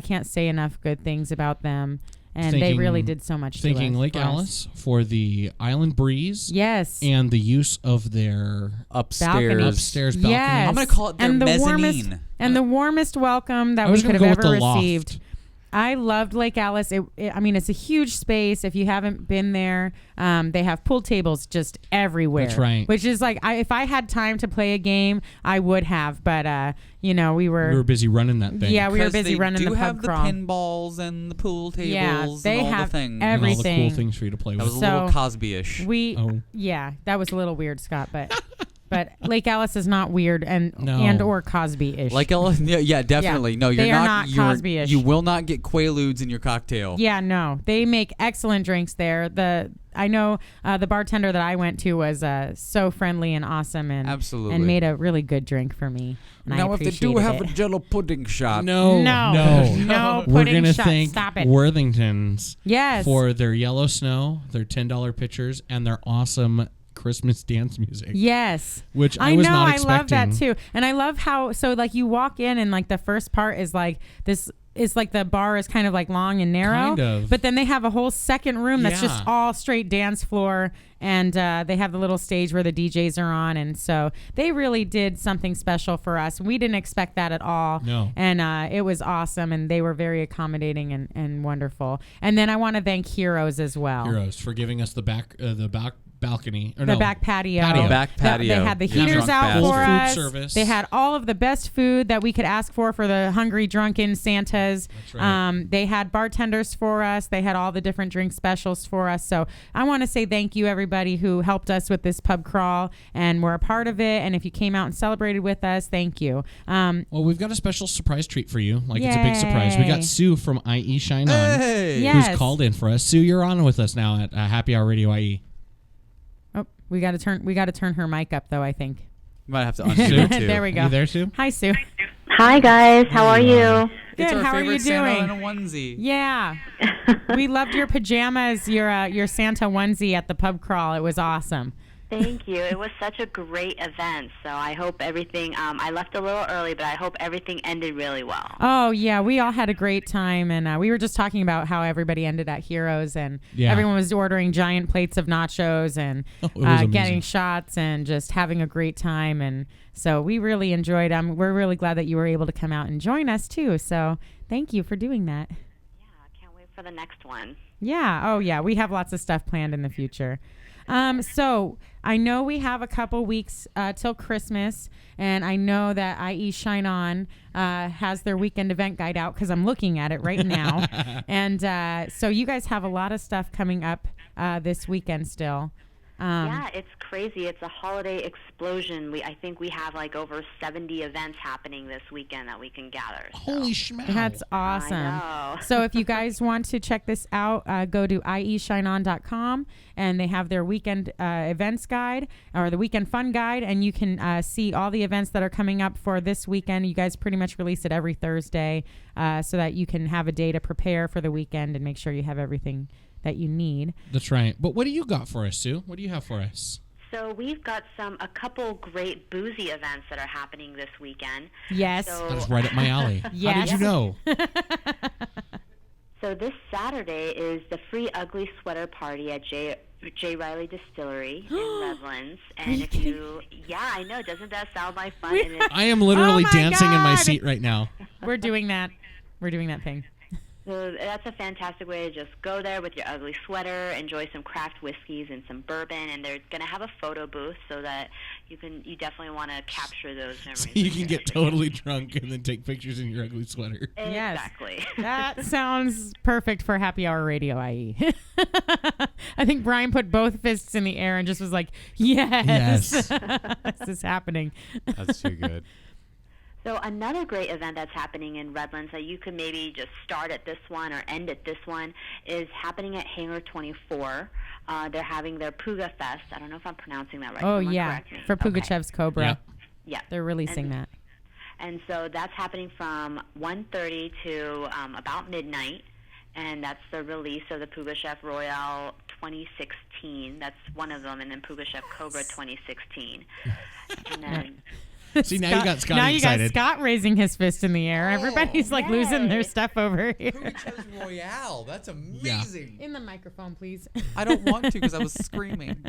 can't say enough good things about them. And they really did so much Thanking to us. Lake for us. Alice for the Island Breeze. Yes. And the use of their Upstairs. upstairs balcony. Yes. I'm going to call it their and the mezzanine. the warmest welcome that I was we could gonna have go with ever the loft. received. I loved Lake Alice. It's a huge space. If you haven't been there, they have pool tables just everywhere. That's right. Which is like, if I had time to play a game, I would have. But we were busy running that thing. Yeah, we were Because busy they running do the have pub the crawl. pinballs and the pool tables Yeah, they and all have the things. And all the everything. cool things for you to play That with. was a little So- Cosby-ish. Oh. That was a little weird, Scott. But Lake Alice is not weird No. and or Cosby-ish. Yeah, definitely. No, you're they are not you're- Cosby-ish. You will not get Quaaludes in your cocktail. Yeah, no, they make excellent drinks there. I know the bartender that I went to was so friendly and awesome, and Absolutely. and made a really good drink for me. And Now, I if they do appreciated have it. a Jello pudding shot, No. No We're pudding going to shot. thank Stop it. Worthington's Yes. for their yellow snow, their $10 pitchers, and their awesome Christmas dance music. Yes. Which I was know, not I love that expecting. too. And I love how, you walk in and the first part is this is the bar is kind of long and narrow. Kind of. But then they have a whole second room that's just Yeah. all straight dance floor. And they have the little stage where the DJs are on. And so they really did something special for us. We didn't expect that at all. No. And it was awesome. And they were very accommodating and wonderful. And then I want to thank Heroes as well. Heroes for giving us the back balcony. Or The no, back patio. Patio. Back patio. They had the Yeah. heaters Drunk out bastard. for Full food us. service. They had all of the best food that we could ask for the hungry, drunken Santas. That's right. They had bartenders for us. They had all the different drink specials for us. So I want to say thank you, everybody who helped us with this pub crawl and were a part of it. And if you came out and celebrated with us, thank you. Well, we've got a special surprise treat for you. It's a big surprise. We Yay. got Sue from IE Shine On, Hey! Yes. who's called in for us. Sue, you're on with us now at Happy Hour Radio IE. Oh, we got to turn her mic up though, I think. You might have to undo it too. There we go. You there, Sue? Hi, Sue. Hi guys, how are you? It's Good. our How are favorite you Santa doing? in a onesie. Yeah. We loved your pajamas, your Santa onesie at the pub crawl. It was awesome. Thank you. It was such a great event. So I hope everything, I left a little early, but I hope everything ended really well. Oh, yeah. We all had a great time. And we were just talking about how everybody ended at Heroes. And Yeah. everyone was ordering giant plates of nachos and Oh, it was amazing. getting shots and just having a great time. And so we really enjoyed We're really glad that you were able to come out and join us, too. So thank you for doing that. Yeah, I can't wait for the next one. Yeah. Oh, yeah. We have lots of stuff planned in the future. So I know we have a couple weeks till Christmas, and I know that IE Shine On has their weekend event guide out because I'm looking at it right now. And so you guys have a lot of stuff coming up this weekend still. Yeah, it's crazy. It's a holiday explosion. I think we have over 70 events happening this weekend that we can gather. So. Holy schmow. That's awesome. I know. So if you guys want to check this out, go to ieshineon.com, and they have their weekend events guide or the weekend fun guide, and you can see all the events that are coming up for this weekend. You guys pretty much release it every Thursday so that you can have a day to prepare for the weekend and make sure you have everything that you need. That's right. But what do you got for us, Sue? What do you have for us? So we've got a couple great boozy events that are happening this weekend. Yes. So, That's right up my alley. How Yes. did you know? So this Saturday is the Free Ugly Sweater Party at J. Riley Distillery in Redlands. And if you, I know, doesn't that sound like fun? And I am literally Oh my dancing in my God. seat right now. We're doing that. We're doing that thing. So that's a fantastic way to just go there with your ugly sweater, enjoy some craft whiskeys and some bourbon, and they're going to have a photo booth so that you definitely want to capture those memories. So you can get totally drunk and then take pictures in your ugly sweater. Yes. Exactly. That sounds perfect for happy hour radio, IE. I think Brian put both fists in the air and just was like, yes. This is happening. That's too good. So another great event that's happening in Redlands that you could maybe just start at this one or end at this one is happening at Hangar 24. They're having their Puga Fest. I don't know if I'm pronouncing that right. Oh, Someone yeah. correct me. For Okay. Pugachev's Cobra. Yeah. Yeah. They're releasing And- that. And so that's happening from 1:30 to about midnight. And that's the release of the Puga Chef Royale 2016. That's one of them. And then Puga Chef Cobra 2016. And then... See, now you got Scott Now you excited. got Scott raising his fist in the air. Everybody's like losing their yay. stuff over here. Royale. That's Yeah. amazing. In the microphone, please. I don't want to because I was screaming.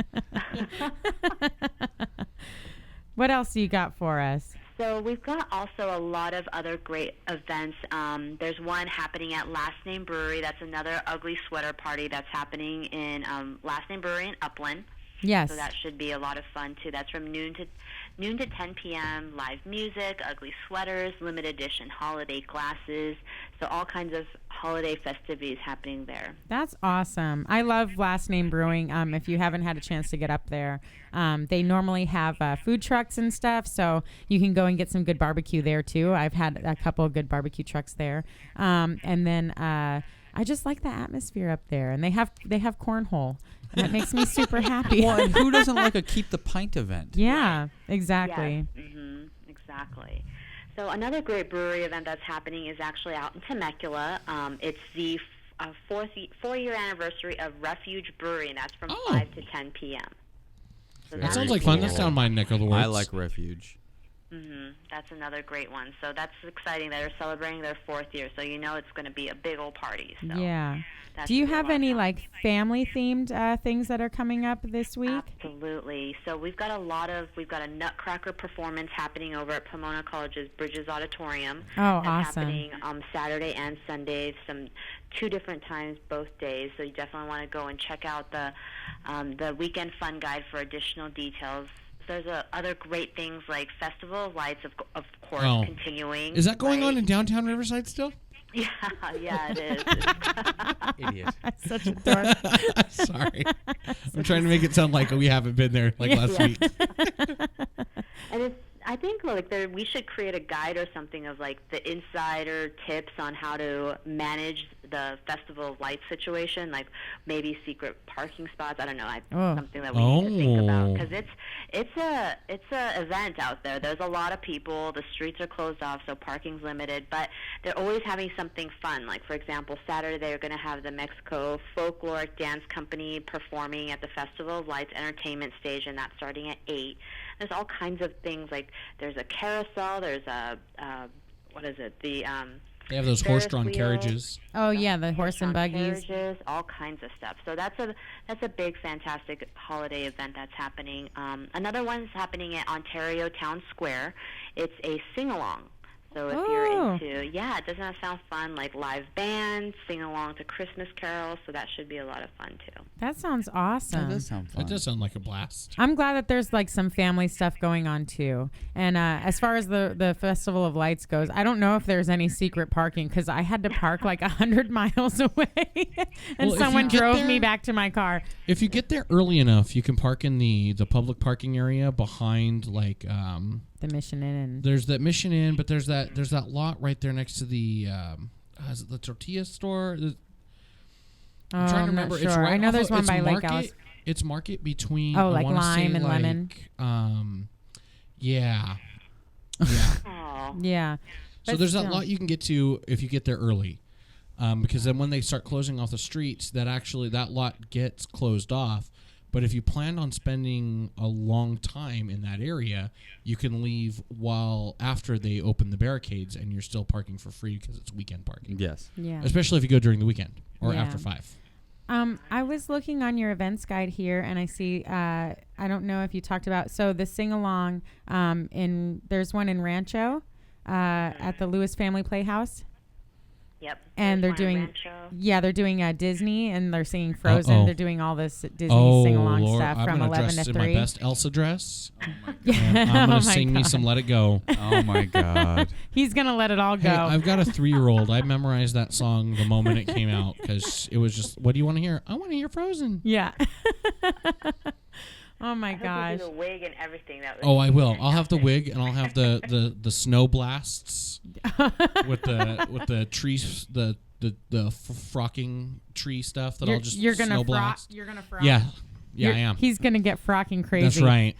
What else do you got for us? So we've got also a lot of other great events. There's one happening at Last Name Brewery. That's another ugly sweater party that's happening in Last Name Brewery in Upland. Yes. So that should be a lot of fun too. That's from noon to 10 p.m. Live music, ugly sweaters, limited edition holiday glasses. So all kinds of holiday festivities happening there. That's awesome. I love Last Name Brewing. If you haven't had a chance to get up there, they normally have food trucks and stuff, so you can go and get some good barbecue there too. I've had a couple of good barbecue trucks there, and then I just like the atmosphere up there, and they have cornhole. And that makes me super happy. Well, and who doesn't like a Keep the Pint event? Yeah, exactly. Yes, exactly. So another great brewery event that's happening is actually out in Temecula. It's the four-year anniversary of Refuge Brewery, and that's from 5 to 10 p.m. So That sounds like fun. That's down my neck of the woods. I like Refuge. That's another great one. So that's exciting. They're celebrating their 4th year, so you know it's going to be a big old party. So Yeah. that Do you should be a have lot of any fun. like family-themed things that are coming up this week? Absolutely. So we've got a Nutcracker performance happening over at Pomona College's Bridges Auditorium. Oh, That's awesome. happening Saturday and Sunday, 2 different times both days. So you definitely want to go and check out the weekend fun guide for additional details. There's other great things like Festival of Lights, of course, Oh. continuing. Is that going right? on in downtown Riverside still? Yeah, it is. Idiot. Such a dork. Sorry. I'm trying to make it sound like we haven't been there like last week. And I think we should create a guide or something of like the insider tips on how to manage the Festival of Lights situation, like maybe secret parking spots. I don't know, something that we need to think about, because it's a event out there. There's a lot of people. The streets are closed off, so parking's limited. But they're always having something fun. Like for example, Saturday they're going to have the Mexico Folkloric Dance Company performing at the Festival of Lights entertainment stage, and that's starting at 8. There's all kinds of things, like there's a carousel, there's a what is it? They have those horse-drawn Ferris wheel. carriages. Oh yeah, the horse and horse-drawn buggies. carriages, all kinds of stuff. So that's a big, fantastic holiday event that's happening. Another one's happening at Ontario Town Square. It's a sing-along. So if you're into, doesn't that sound fun? Like live bands, sing along to Christmas carols. So that should be a lot of fun too. That sounds awesome. That does sound fun. It does sound like a blast. I'm glad that there's like some family stuff going on too. And as far as the Festival of Lights goes, I don't know if there's any secret parking because I had to park like 100 miles away, and Well, if someone you get drove there- me back to my car. If you get there early enough, you can park in the public parking area behind like The Mission Inn. And there's that Mission Inn, but there's that lot right there next to the is it the tortilla store? I'm trying to remember. Not sure. It's right I know off there's of- one it's by Lake Market. Alice. It's Market between Oh, I like wanna lime say, and lemon? Yeah. Aw. Yeah. So But there's that still. lot you can get to if you get there early, because then when they start closing off the streets, that lot gets closed off. But if you plan on spending a long time in that area, you can leave after they open the barricades, and you're still parking for free because it's weekend parking. Yes. Yeah. Especially if you go during the weekend or Yeah. after 5. I was looking on your events guide here, and I see. I don't know if you talked about the sing along. There's one in Rancho, at the Lewis Family Playhouse. Yep. And they're there's one in doing, Rancho. they're doing Disney, and they're singing Frozen. Uh-oh. They're doing all this Disney Oh, sing along Lord, stuff I'm from gonna 11 dress to in 3. my best Elsa dress. Oh my god. And I'm Oh gonna my sing me God. some "Let It Go." Oh my god. He's gonna let it all go. Hey, I've got a 3-year-old. I memorized that song the moment it came out because it was just, what do you want to hear? I want to hear Frozen. Yeah. Oh my I hope gosh. you do the wig and everything. That Oh, I will. I'll have the wig and I'll have the snow blasts with the trees, the frocking tree stuff that I'll just you're gonna snow frock. blast. You're gonna frock. Yeah, I am. He's gonna get frocking crazy. That's right.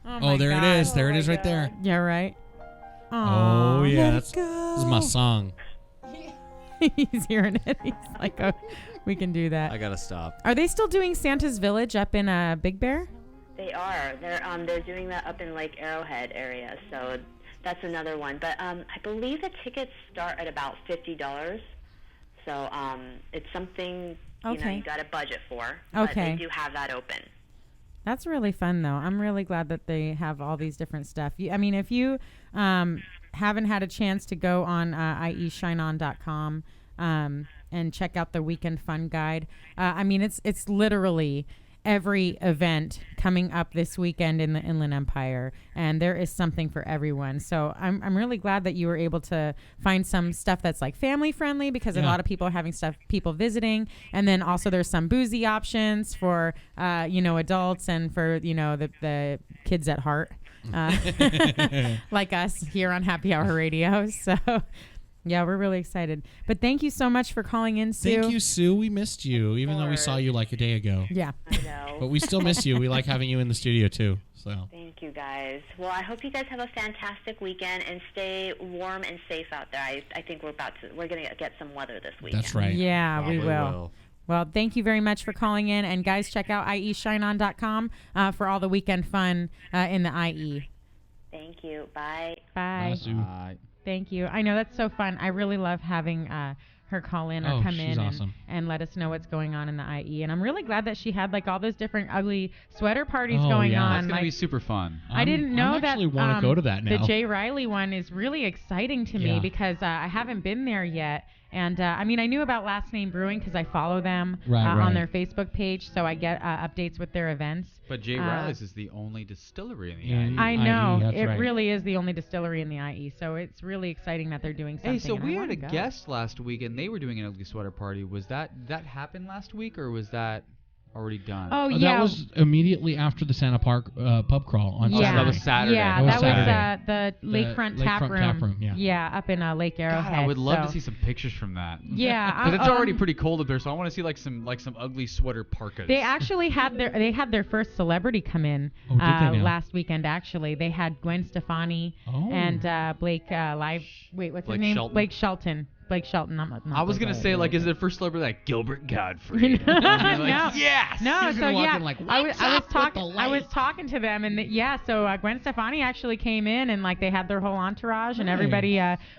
Oh, Oh, there God. it is. There it is right there. Yeah, right. Oh, yeah. Let it This is my song. He's hearing it. He's like, oh, we can do that. I gotta stop. Are they still doing Santa's Village up in Big Bear? They are. They're doing that up in Lake Arrowhead area, so that's another one. But I believe the tickets start at about $50. So it's something Okay. you got a budget for. Okay. But they do have that open. That's really fun, though. I'm really glad that they have all these different stuff. I mean, if you haven't had a chance to go on ieshineon.com and check out the Weekend Fun Guide, I mean, it's literally every event coming up this weekend in the Inland Empire, and there is something for everyone. So I'm really glad that you were able to find some stuff that's like family friendly, because a lot of people are having people visiting, and then also there's some boozy options for adults and for the kids at heart, like us here on Happy Hour Radio. So yeah, we're really excited. But thank you so much for calling in, Sue. Thank you, Sue. We missed you, even though we saw you like a day ago. Yeah. I know. But we still miss you. We like having you in the studio, too. So. Thank you, guys. Well, I hope you guys have a fantastic weekend and stay warm and safe out there. I think we're going to get some weather this weekend. That's right. Yeah, we Probably will. Well, thank you very much for calling in. And guys, check out ieshineon.com for all the weekend fun in the IE. Thank you. Bye. Bye. Bye, Sue. Bye. Thank you. I know that's so fun. I really love having her call in or come she's in awesome. and let us know what's going on in the IE. And I'm really glad that she had like all those different ugly sweater parties Oh, going yeah. on. That's gonna like, be super fun. I didn't know I that. actually want to go to that now. The Jay Riley one is really exciting to me Yeah. because I haven't been there yet. And I mean, I knew about Last Name Brewing because I follow them Right. on their Facebook page, so I get updates with their events. But Jay Riley's is the only distillery in the Yeah, IE. I IE, know. that's It right. really is the only distillery in the IE, so it's really exciting that they're doing something. Hey, so and I we had wanna a go. guest last week, and they were doing an ugly sweater party. Was that happened last week, or was that already done? Oh, That yeah. was immediately after the Santa Park pub crawl on Oh, yeah. so that was Saturday. Yeah, That was that Saturday. was the Lakefront Tap Room. Yeah. up in Lake Arrowhead. God, I would love so. to see some pictures from that. Yeah, Because it's already pretty cold up there, so I want to see like some ugly sweater parkas. They actually had their first celebrity come in Oh, did they now? last weekend. Actually, they had Gwen Stefani Oh. and Blake what's Blake his name? Shelton? Blake Shelton. Blake Shelton. Not I was Blake gonna say, like, is it first celebrity like Gilbert Godfrey? No. Like, yes. No, He's so gonna walk yeah, in like, I "What's was up with talking. the I was light?" talking to them, and so Gwen Stefani actually came in, and like they had their whole entourage, and Nice. everybody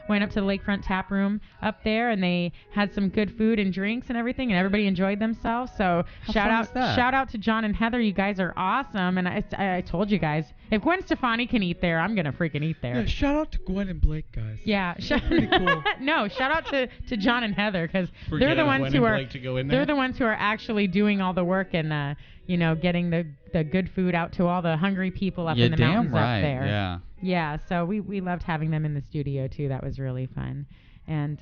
went up to the Lakefront Tap Room up there, and they had some good food and drinks and everything, and everybody enjoyed themselves. So fun is that? shout out to John and Heather. You guys are awesome, and I told you guys, if Gwen Stefani can eat there, I'm gonna freaking eat there. Yeah, shout out to Gwen and Blake, guys. Yeah, pretty cool. No, shout out to John and Heather because For they're the getting ones Gwen who and are Blake to go in they're there? the ones who are actually doing all the work and getting the good food out to all the hungry people up Yeah, in the damn mountains right. up there. Yeah. Yeah, so we loved having them in the studio too. That was really fun. And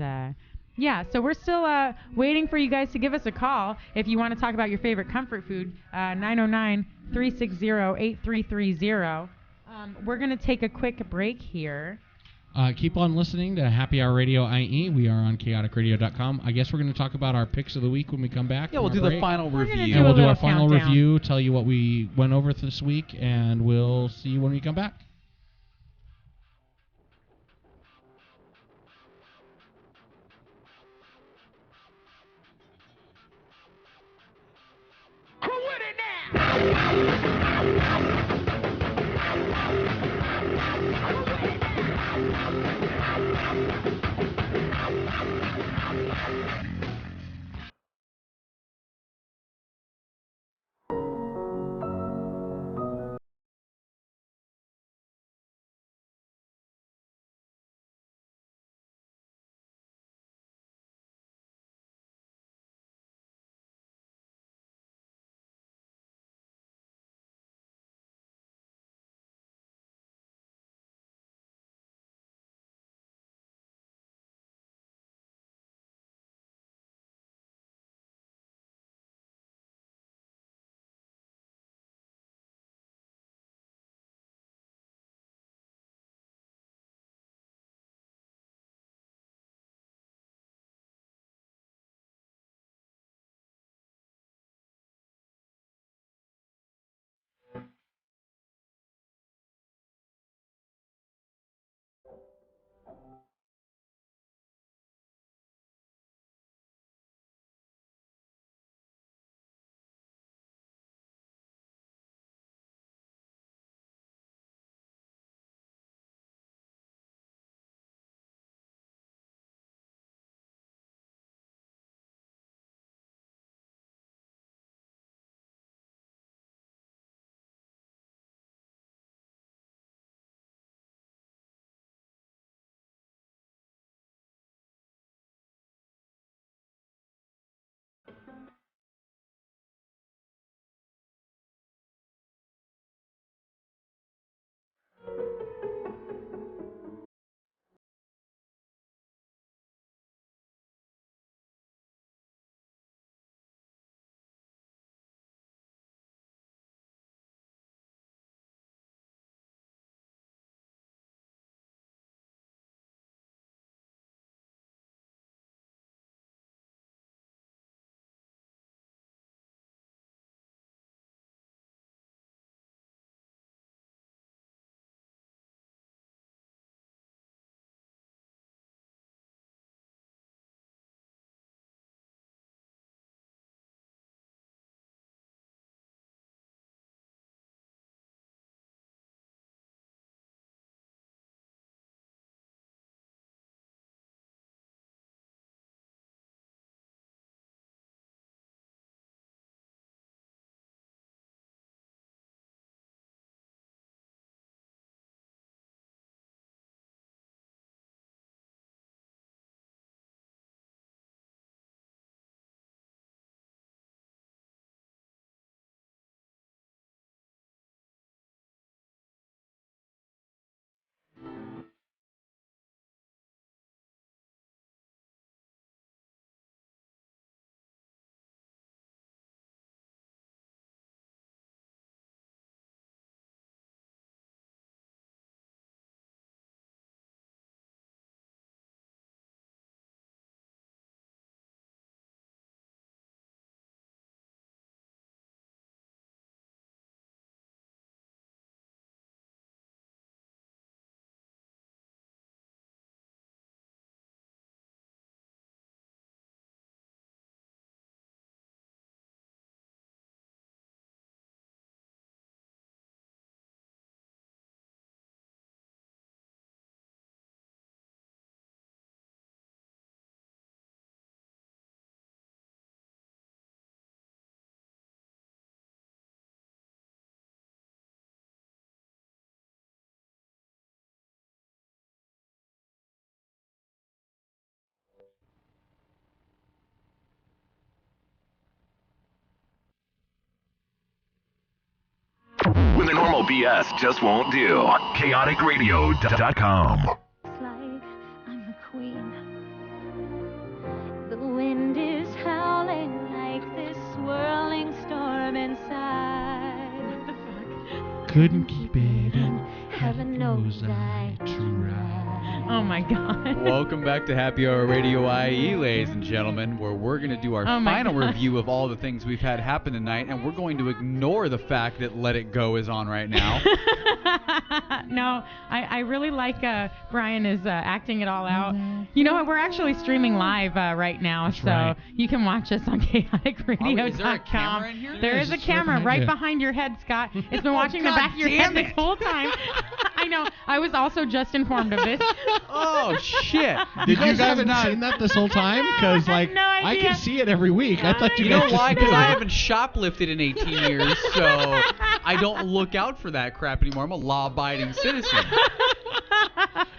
yeah, so we're still waiting for you guys to give us a call if you want to talk about your favorite comfort food. 909-360-8330. We're going to take a quick break here. Keep on listening to Happy Hour Radio IE. We are on chaoticradio.com. I guess we're going to talk about our picks of the week when we come back. Yeah, from we'll our do the break. final gonna review. do And a we'll do our little final countdown. review, tell you what we went over this week, and we'll see you when we come back. when the normal BS just won't do. ChaoticRadio.com. It's like I'm the queen. The wind is howling like this swirling storm inside. What the fuck? Couldn't keep it in. Heaven knows I tried. Oh my God. Welcome back to Happy Hour Radio IE, ladies and gentlemen, where we're going to do our Oh my final God. review of all the things we've had happen tonight, and we're going to ignore the fact that Let It Go is on right now. No, I really like Brian is acting it all out. You know what? We're actually streaming live right now, so right. you can watch us on chaoticradio.com. Is there a camera in here? There Yeah, is a it's right camera behind right you. behind your head, Scott. It's been watching the God back of your head damn this it. whole time. I know. I was also just informed of this. Oh, shit. You guys haven't seen that this whole time? Because, I had like, no I idea. can see it every week. I thought you You guys know just why? Because knew. I haven't shoplifted in 18 years, so I don't look out for that crap anymore. I'm a law-abiding citizen.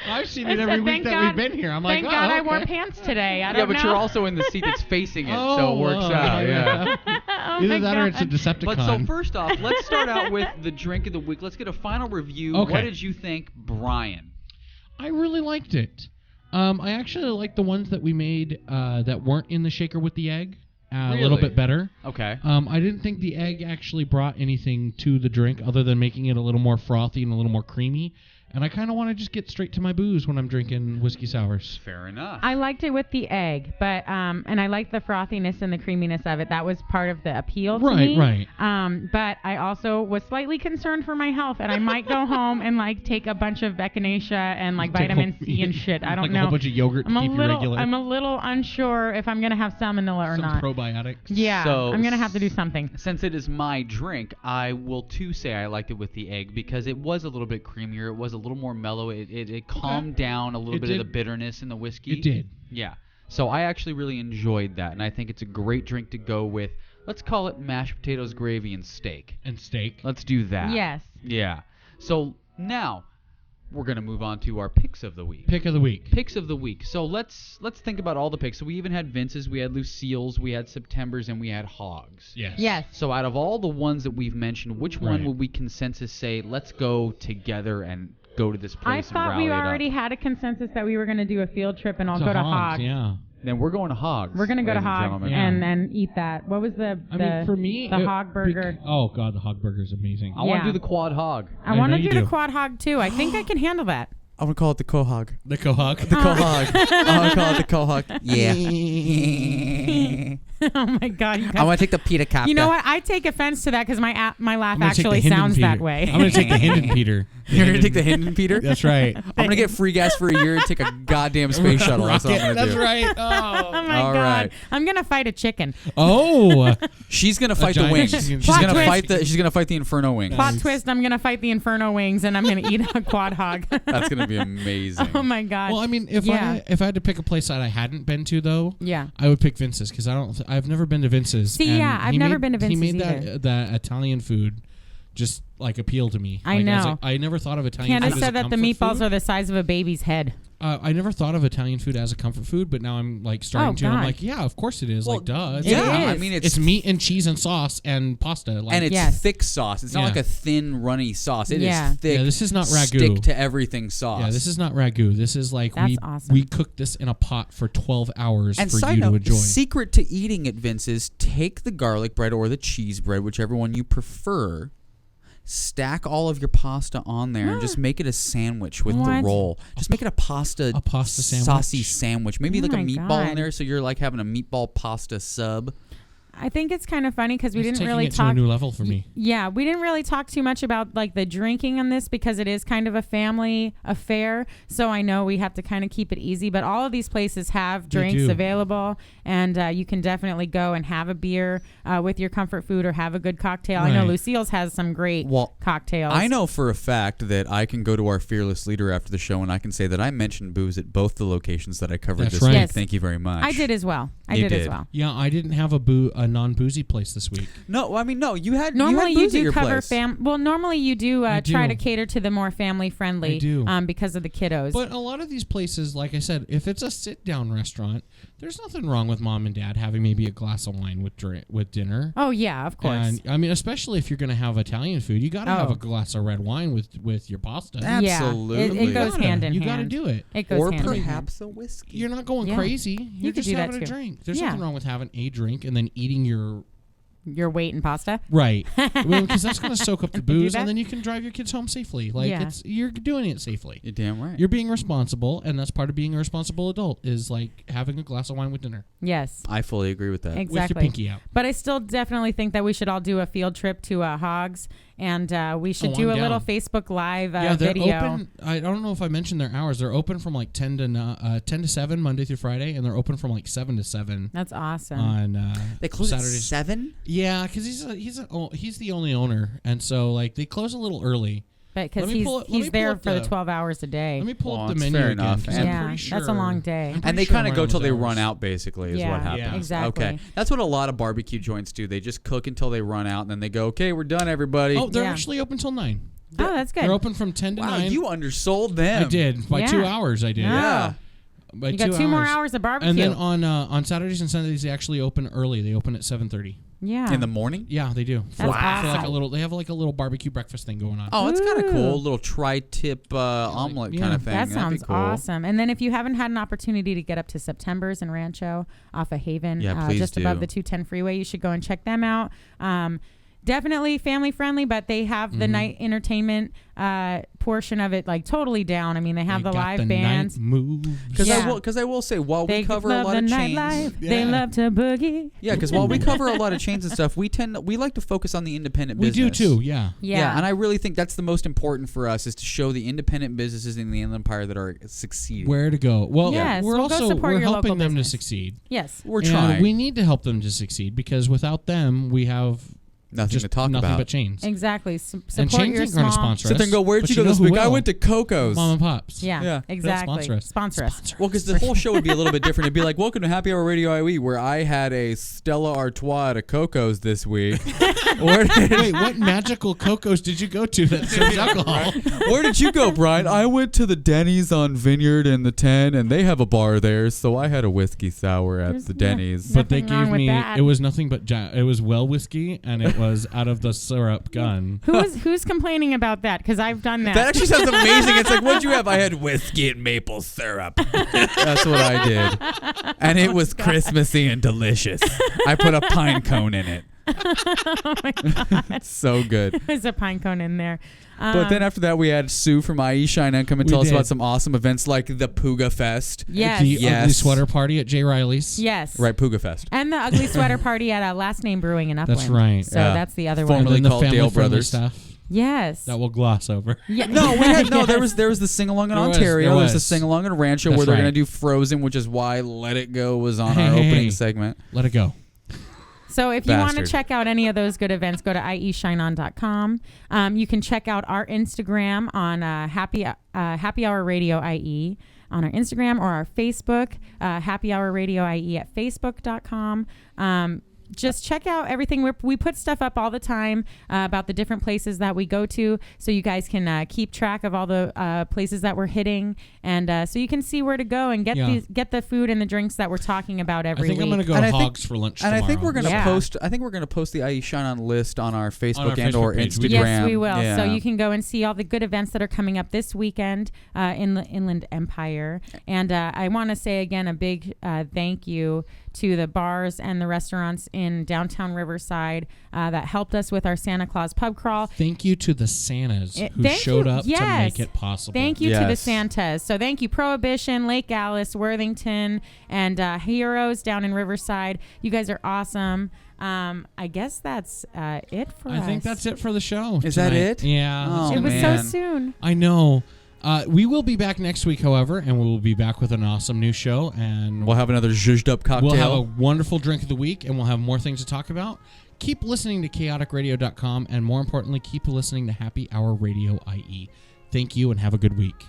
I've seen it every week Thank that God- we've been here. I'm like, Thank oh, God I okay. wore pants today. I Yeah, don't but know. you're also in the seat that's facing it, so Oh, it works out. Yeah. Oh Either my that or it's a God. Decepticon. But so first off, let's start out with the drink of the week. Let's get a final review. Okay. What did you think, Brian? I really liked it. I actually like the ones that we made that weren't in the shaker with the egg a little Really? bit better. Okay. I didn't think the egg actually brought anything to the drink other than making it a little more frothy and a little more creamy. And I kind of want to just get straight to my booze when I'm drinking whiskey sours. Fair enough. I liked it with the egg, but and I liked the frothiness and the creaminess of it. That was part of the appeal to me. Right. But I also was slightly concerned for my health, and I might go home and like take a bunch of Echinacea and like Take vitamin home- C and shit. I don't like know. a whole bunch of yogurt to keep you regular. I'm a little unsure if I'm gonna have salmonella or Some not. probiotics. Yeah, So- I'm gonna have to do something. Since it is my drink, I will too say I liked it with the egg because it was a little bit creamier. It was a little more mellow. It calmed down a little It bit of the did. bitterness in the whiskey. It did. Yeah. So I actually really enjoyed that, and I think it's a great drink to go with. Let's call it mashed potatoes, gravy, and steak. And steak. Let's do that. Yes. Yeah. So now we're gonna move on to our picks of the week. Pick of the week. Picks of the week. So let's think about all the picks. So we even had Vince's, we had Lucille's, we had September's, and we had Hogs. Yes. Yes. So out of all the ones that we've mentioned, which one Right. would we consensus say, let's go together and go to this I place and thought rally we it up? already had a consensus that we were gonna do a field trip, and I'll To go to Hogs, Hogs. Yeah. Then we're going to Hogs. We're gonna go to ladies and Hogs gentlemen. Yeah. and eat that. What was the I mean, for me, the hog burger? Oh god, the hog burger is amazing. I want Yeah. to do the quad hog. I I want know to you do the do. quad hog too. I think I can handle that. I'm gonna call it the Quahog. The cohog. The Quahog. I'm gonna call it the Quahog. Yeah. Oh my God! You I guys- want to take the pita capta. You know what? I take offense to that because my laugh I'm gonna take actually the Hinden sounds Peter. that way. I'm gonna take the Hinden Peter. You're gonna take the Hinden Peter? That's right. I'm gonna get free gas for a year and take a goddamn space shuttle. That's what I'm gonna That's do. right. Oh my All God! right. I'm gonna fight a chicken. Oh. She's gonna fight the giant wings. chicken. She's Plot gonna twist. fight the. She's gonna fight the Inferno wing. Plot twist: I'm gonna fight the Inferno wings, and I'm gonna eat a quad hog. That's gonna be amazing. Oh my God! Well, I mean, if Yeah. I had to pick a place that I hadn't been to though, Yeah. I would pick Vince's because I've never been to Vince's. See, and yeah, I've he never made- been to He Vince's made either. that Italian food just like appeal to me. I Like, as know. I never thought of Italian Candace food as said a that the comfort meatballs food. are the size of a baby's head. I never thought of Italian food as a comfort food, but now I'm like starting Oh, to. And I'm God. like, yeah, of course it is. Well, like, duh. It's yeah, like- I mean it's meat and cheese and sauce and pasta. Like, and it's Yes. thick sauce. It's not Yeah. like a thin, runny sauce. It is Yeah. thick. Yeah, this is not ragu. Stick to everything sauce. yeah, this is not ragu. This is like That's we awesome. we cooked this in a pot for 12 hours And for side you note, to enjoy. secret to eating at Vince's: take the garlic bread or the cheese bread, whichever one you prefer. Stack all of your pasta on there and just make it a sandwich with the What? roll. Just make it a pasta sandwich? saucy sandwich. Maybe Oh like a my meatball in God. there, so you're like having a meatball pasta sub. I think it's kind of funny because we It's didn't taking really it to talk. a new level for me. Yeah, we didn't really talk too much about like the drinking on this because it is kind of a family affair. So I know we have to kind of keep it easy, but all of these places have They drinks do. available, and you can definitely go and have a beer with your comfort food or have a good cocktail. I know Right. Lucille's has some great Well, cocktails. I know for a fact that I can go to our fearless leader after the show and I can say that I mentioned booze at both the locations that I covered That's this right. week. Yes. Thank you very much. I did as well. I You did as did. well. Yeah, I didn't have a non-boozy place this week. No, I mean, no. You had Normally you, had booze at do your cover place. Well, normally you do I try do. to cater to the more family friendly. I do. Because of the kiddos. But a lot of these places, like I said, if it's a sit-down restaurant, there's nothing wrong with mom and dad having maybe a glass of wine with dinner. Oh yeah, of course. And I mean, especially if you're going to have Italian food, you got to have Oh. a glass of red wine with your pasta. Absolutely. Yeah, it goes hand in You hand. got to do it. It goes Or hand in hand. perhaps a whiskey. You're not going Yeah. crazy. You're You could just do that having a too. drink. There's Yeah. nothing wrong with having a drink and then eating your weight in pasta. right, because that's going to soak up the You do booze, that? and then you can drive your kids home safely. Like Yeah. you're doing it safely. You're damn right. You're being responsible, and that's part of being a responsible adult is like having a glass of wine with dinner. Yes. I fully agree with that. Exactly. With your pinky out. But I still definitely think that we should all do a field trip to Hogs, and we should Oh, do I'm a little down. Facebook Live Yeah, they're video. open. I don't know if I mentioned their hours. They're open from like 10 to 7 Monday through Friday, and they're open from like 7 to 7 That's awesome. on They close at Saturdays. 7? Yeah, because he's the only owner, and so like they close a little early. But because Let me pull it- let me he's pull there up for the the- 12 hours a day. Let me pull Well, up the it's menu fair again. enough. 'cause And- I'm Yeah, pretty that's a sure- long day. I'm And pretty they sure kind of I'm go around till those they run hours. out, basically, is Yeah, what happens. Yeah. exactly. Okay. That's what a lot of barbecue joints do. They just cook until they run out, and then they go, okay, we're done, everybody. Oh, they're Yeah. actually open till 9. Oh, that's good. They're open from 10 to wow, 9. you undersold them. I did by Yeah. 2 hours. I did. Yeah. By You got 2 more hours of barbecue. And then on Saturdays and Sundays they actually open early. They open at 7:30. yeah. In the morning? Yeah, they do. That's For like awesome. a little, they have like a little barbecue breakfast thing going on. Oh, it's kind of Ooh. cool. A little tri-tip omelet yeah. kind of thing. That That'd sounds be cool. awesome. And then if you haven't had an opportunity to get up to September's in Rancho off of Haven, Yeah, please just above do. the 210 freeway, you should go and check them out. Definitely family friendly, but they have the night entertainment portion of it like totally down. I mean, they have They the got live the bands. night moves. Because Yeah. I will say, while They we cover love a lot the of chains, nightlife. They Yeah. love to boogie. yeah, because while we cover a lot of chains and stuff, we like to focus on the independent We business. do too. Yeah. Yeah. and I really think that's the most important for us is to show the independent businesses in the Inland Empire that are succeeding. Where to go? Well, Yes, we're well, go also support we're your helping local them business. to succeed. Yes. We're And trying. we need to help them to succeed because without them, we have nothing just to talk nothing about. but chains. Exactly. And Support chains your ain't going to small. sponsor Sit us. there and go, where'd but you go know this who week? I will? went to Coco's. Mom and Pops. Yeah, Yeah. exactly. Sponsor us. Sponsor us. Well, because the whole show would be a little bit different. It'd be like, welcome to Happy Hour Radio IE, where I had a Stella Artois at a Coco's this week. Where did, Wait, what magical Coco's did you go to that serves alcohol? where did you go, Brian? I went to the Denny's on Vineyard and the 10, and they have a bar there, so I had a whiskey sour at There's the no- Denny's. But they Nothing wrong gave with me that. it was nothing but it was well whiskey and it was out of the syrup gun. Who's complaining about that? Because I've done that. That actually sounds amazing. It's like, what'd you have? I had whiskey and maple syrup. That's what I did. And it was Christmassy and delicious. I put a pine cone in it. Oh my god. So good. There's a pine cone in there. But then after that, we had Sue from IE Shine and come and tell us did. about some awesome events like the Puga Fest. Yes. The Yes. ugly sweater party at Jay Riley's. Yes. Right, Puga Fest. And the ugly sweater party at Last Name Brewing in Upland. That's right. So Yeah. that's the other And one. Formerly then the called family Dale friendly Brothers. stuff Yes. that we'll gloss over. Yeah. No, we had no. There Yes. was the sing along in There was, Ontario. there There's the was. sing along in Rancho That's where they're right. gonna do Frozen, which is why Let It Go was on Hey, our hey, opening hey. segment. Let it go. So if you want to Bastard. check out any of those good events, go to ieshineon.com. You can check out our Instagram on Happy Hour Radio IE on our Instagram or our Facebook, Happy Hour Radio IE at facebook.com. Just check out everything. We put stuff up all the time about the different places that we go to, so you guys can keep track of all the places that we're hitting, and so you can see where to go and get the food and the drinks that we're talking about every I think week. I'm gonna go And to I think- Hogs for lunch And tomorrow. I think we're gonna Yeah. post. I think we're gonna post the IE Shine On list on our Facebook and Facebook or page. Instagram. Yes, we will. Yeah. So you can go and see all the good events that are coming up this weekend in the Inland Empire. And I want to say again a big thank you to the bars and the restaurants in downtown Riverside that helped us with our Santa Claus pub crawl. Thank you to the Santas who Thank showed you. up to Yes. make it possible. Thank you to the Yes. Santas. So thank you, Prohibition, Lake Alice, Worthington, and Heroes down in Riverside. You guys are awesome. I guess that's it for us. I think that's it for the show. Is that tonight. it? Yeah. Oh, that's It was man. so soon. I know. We will be back next week, however, and we will be back with an awesome new show, and We'll have another zhuzhed up cocktail. we'll have a wonderful drink of the week, and we'll have more things to talk about. Keep listening to chaoticradio.com, and more importantly, keep listening to Happy Hour Radio IE. Thank you, and have a good week.